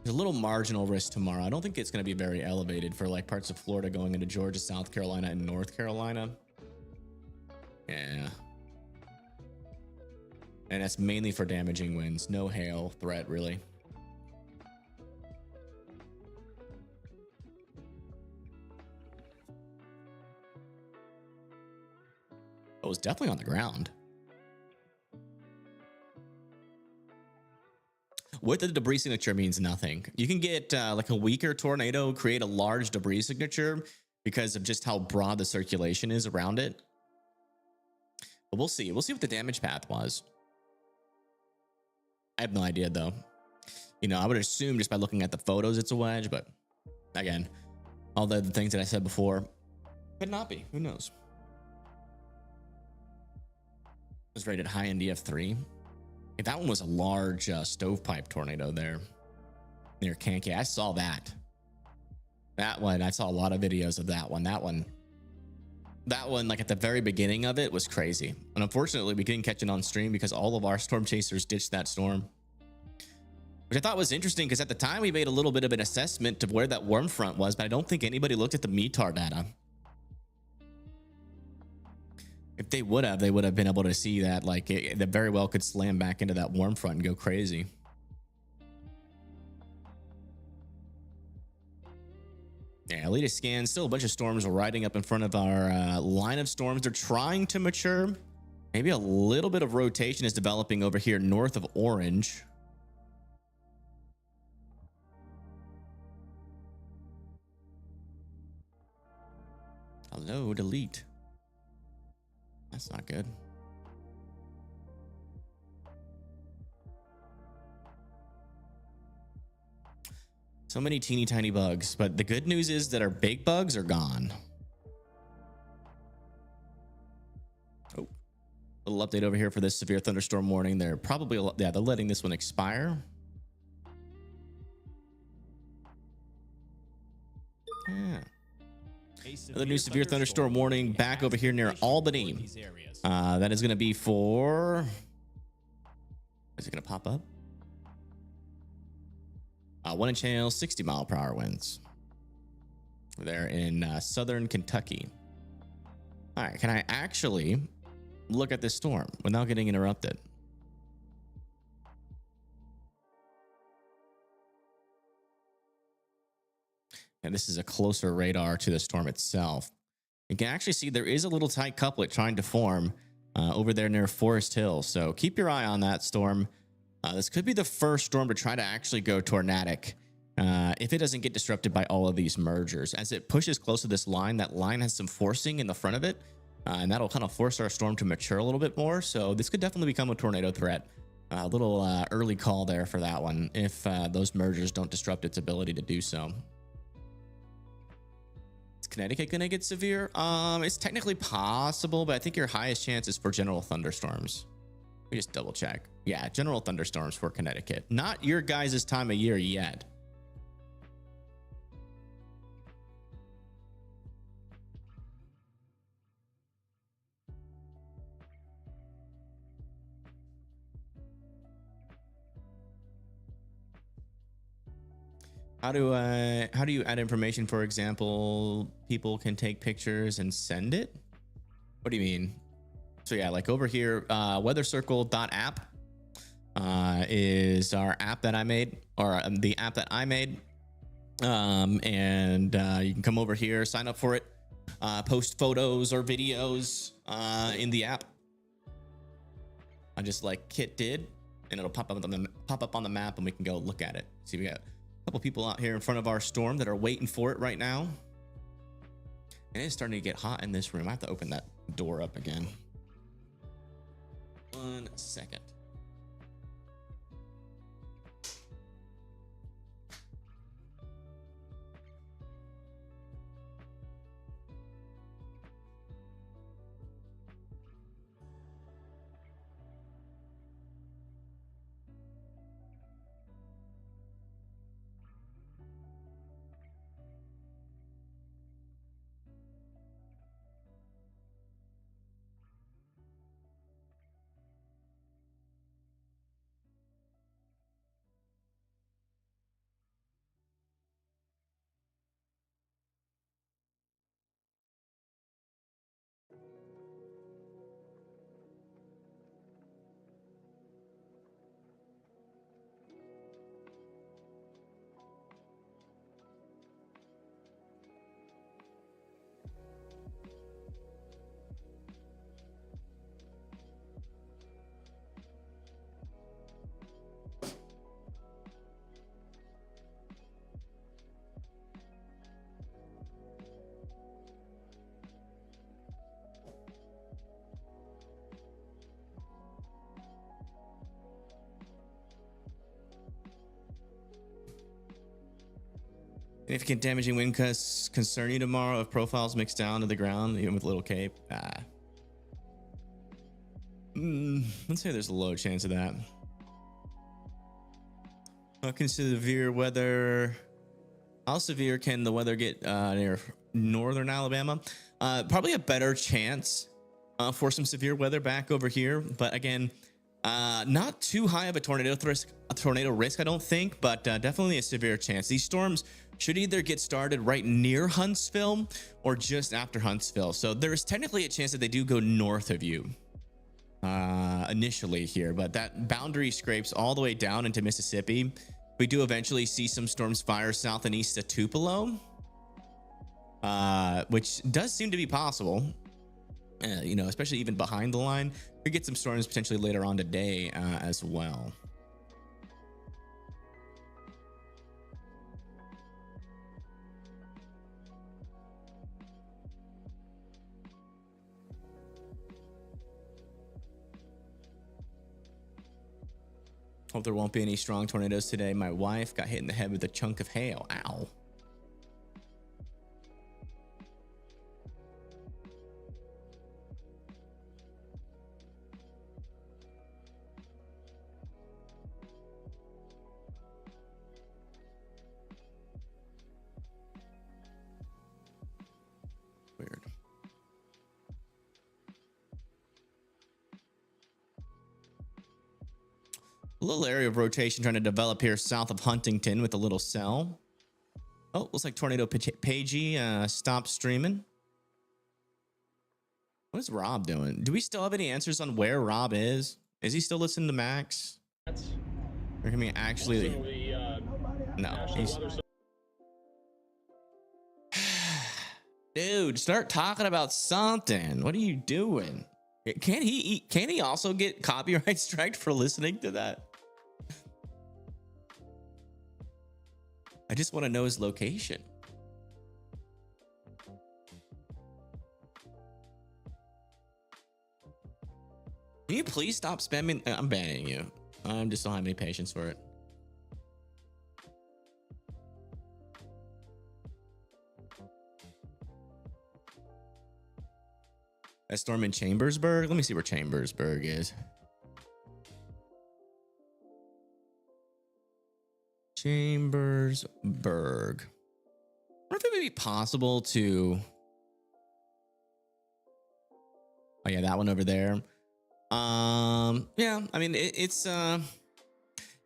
There's a little marginal risk tomorrow. I don't think it's going to be very elevated for like parts of Florida going into Georgia, South Carolina, and North Carolina. Yeah. And that's mainly for damaging winds. No hail threat, really. It was definitely on the ground. What the debris signature means nothing. You can get like a weaker tornado create a large debris signature because of just how broad the circulation is around it. But we'll see. We'll see what the damage path was. I have no idea though. You know, I would assume just by looking at the photos it's a wedge, but again, all the things that I said before could not be. Who knows? It was rated high in DF3. Yeah, that one was a large stovepipe tornado there near Kankakee. I saw that. That one, I saw a lot of videos of that one. That one, like at the very beginning of it was crazy. And unfortunately, we couldn't catch it on stream because all of our storm chasers ditched that storm. Which I thought was interesting because at the time we made a little bit of an assessment of where that warm front was, but I don't think anybody looked at the METAR data. If they would have been able to see that like that very well could slam back into that warm front and go crazy. Yeah, latest scan, still a bunch of storms riding up in front of our line of storms. They're trying to mature. Maybe a little bit of rotation is developing over here north of Orange. Hello, delete. That's not good. So many teeny tiny bugs, but the good news is that our big bugs are gone. Oh, little update over here for this severe thunderstorm warning. They're probably, yeah, they're letting this one expire. Yeah. A Another new severe thunderstorm warning back over here near Albany. These areas. That is going to be for. Is it going to pop up? 1-inch hail, 60-mile-per-hour winds. They're in southern Kentucky. All right, can I actually look at this storm without getting interrupted? And this is a closer radar to the storm itself. You can actually see there is a little tight couplet trying to form over there near Forest Hill. So keep your eye on that storm. This could be the first storm to try to actually go tornadic if it doesn't get disrupted by all of these mergers. As it pushes close to this line, that line has some forcing in the front of it, and that'll kind of force our storm to mature a little bit more. So this could definitely become a tornado threat. A little early call there for that one if those mergers don't disrupt its ability to do so. Is Connecticut going to get severe? It's technically possible, but I think your highest chance is for general thunderstorms. We just double check. Yeah, general thunderstorms for Connecticut. Not your guys' time of year yet. How do you add information? For example, people can take pictures and send it. What do you mean? So yeah, like over here, weathercircle.app is our app that I made, or the app that I made. And you can come over here, sign up for it, post photos or videos in the app. Just like Kit did, and it'll pop up on the map, and we can go look at it. See, we got a couple people out here in front of our storm that are waiting for it right now. And it's starting to get hot in this room. I have to open that door up again. 1 second. Significant damaging wind gusts concern you tomorrow if profiles mix down to the ground, even with little cape. Let's say there's a low chance of that. Consider severe weather. How severe can the weather get near northern Alabama? Probably a better chance for some severe weather back over here. But again, not too high of a tornado risk, I don't think, but definitely a severe chance. These storms should either get started right near Huntsville or just after Huntsville. So there's technically a chance that they do go north of you initially here, but that boundary scrapes all the way down into Mississippi. We do eventually see some storms fire south and east of Tupelo, which does seem to be possible. You know, especially even behind the line. We get some storms potentially later on today as well. Hope there won't be any strong tornadoes today. My wife got hit in the head with a chunk of hail. Ow. A little area of rotation trying to develop here south of Huntington with a little cell. Oh, looks like Tornado Pagey stopped streaming. What is Rob doing? Do we still have any answers on where Rob is? Is he still listening to Max? Or can we actually... No. He's... Dude, start talking about something. What are you doing? Can't he also get copyright striked for listening to that? I just want to know his location. Can you please stop spamming? I'm banning you. I just don't have any patience for it. A storm in Chambersburg? Let me see where Chambersburg is. Chambersburg. I wonder if it would be possible to... Oh yeah, that one over there. Yeah, I mean, it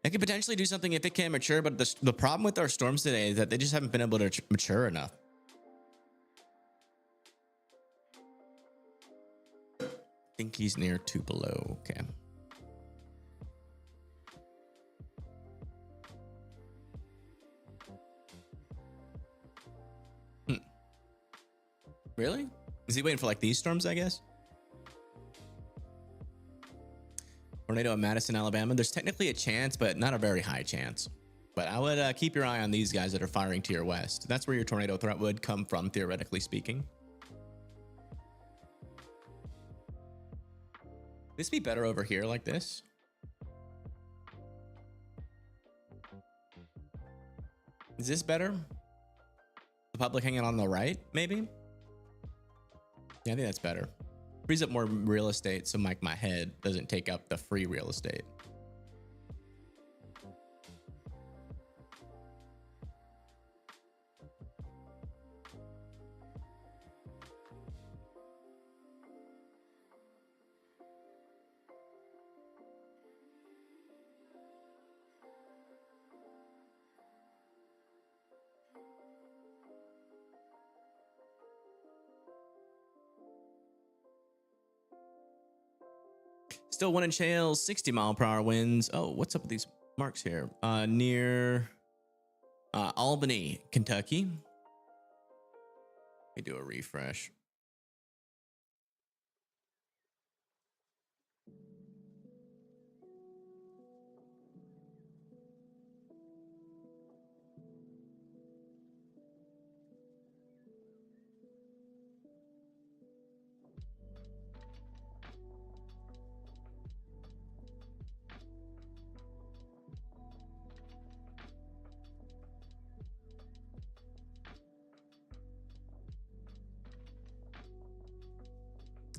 could potentially do something if it can mature, but the problem with our storms today is that they just haven't been able to mature enough. I think he's near Tupelo. Okay. Really? Is he waiting for like these storms, I guess? Tornado in Madison, Alabama. There's technically a chance, but not a very high chance. But I would keep your eye on these guys that are firing to your west. That's where your tornado threat would come from, theoretically speaking. This be better over here like this? Is this better? The public hanging on the right, maybe? Yeah, I think that's better. Frees up more real estate so my head doesn't take up the free real estate. Still 1 inch hail, 60 mile/hour winds. Oh, what's up with these marks here? Near Albany, Kentucky. Let me do a refresh.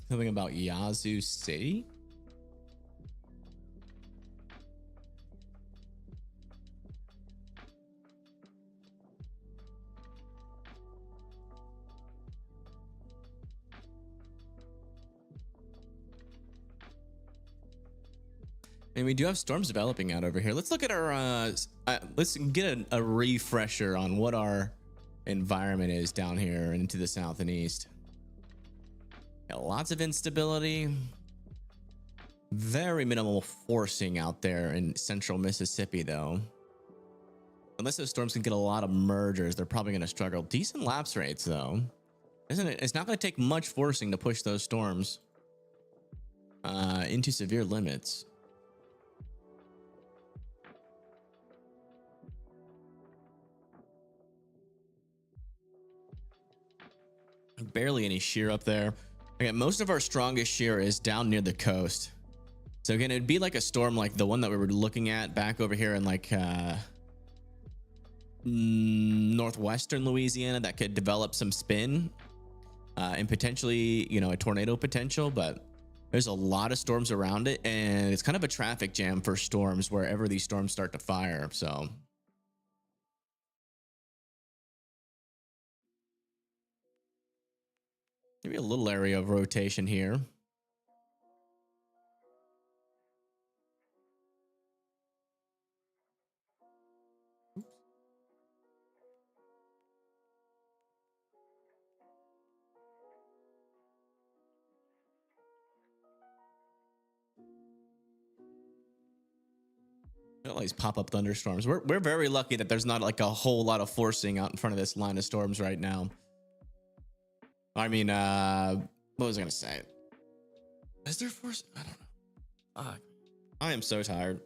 Something about Yazoo City? And we do have storms developing out over here. Let's look at our, let's get a refresher on what our environment is down here and into the south and east. Yeah, lots of instability. Very minimal forcing out there in central Mississippi, though. Unless those storms can get a lot of mergers, they're probably going to struggle. Decent lapse rates, though. Isn't it? It's not going to take much forcing to push those storms into severe limits. Barely any shear up there. Okay, most of our strongest shear is down near the coast. So again, it'd be like a storm like the one that we were looking at back over here in like northwestern Louisiana that could develop some spin and potentially, you know, a tornado potential, but there's a lot of storms around it and it's kind of a traffic jam for storms wherever these storms start to fire. So maybe a little area of rotation here. All these pop-up thunderstorms. We're very lucky that there's not like a whole lot of forcing out in front of this line of storms right now. I mean, what was I gonna say? Is there force? I don't know. I am so tired.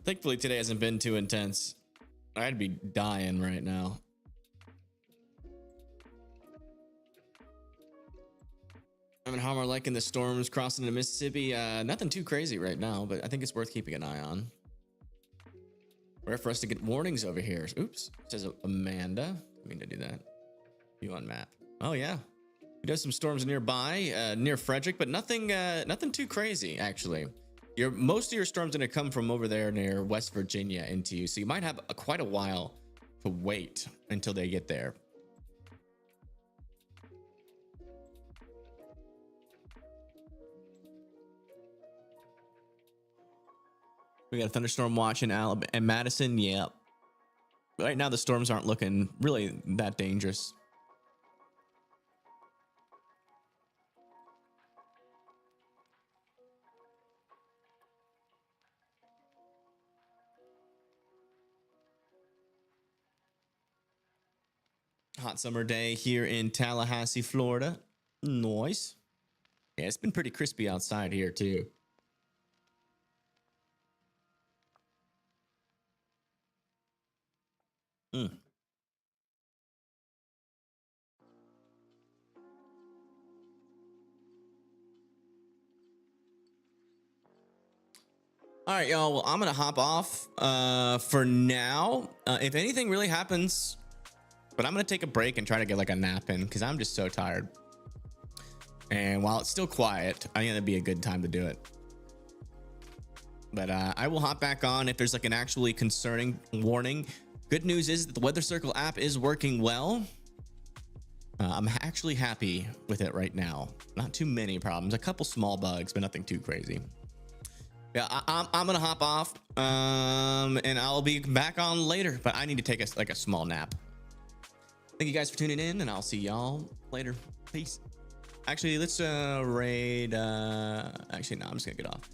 Thankfully today hasn't been too intense. I'd be dying right now. I'm in Homer liking the storms crossing the Mississippi. Nothing too crazy right now, but I think it's worth keeping an eye on. Rare for us to get warnings over here. Oops, says Amanda. I mean to do that. View on map. Oh yeah, we does some storms nearby, near Frederick, but nothing too crazy actually. Most of your storms gonna come from over there near West Virginia into you, so you might have quite a while to wait until they get there. We got a thunderstorm watch in Alabama and Madison. Yep. Right now the storms aren't looking really that dangerous. Hot summer day here in Tallahassee, Florida. Nice. Yeah, it's been pretty crispy outside here too. All right, y'all. Well, I'm gonna hop off for now. If anything really happens, but I'm gonna take a break and try to get like a nap in because I'm just so tired. And while it's still quiet, I think it'd be a good time to do it. But I will hop back on if there's like an actually concerning warning. Good news is that the Weather Circle app is working well. I'm actually happy with it right now. Not too many problems, a couple small bugs, but nothing too crazy. Yeah, I'm gonna hop off and I'll be back on later, but I need to take a small nap. Thank you guys for tuning in, and I'll see y'all later. Peace. Actually, let's raid. Actually, no, I'm just gonna get off.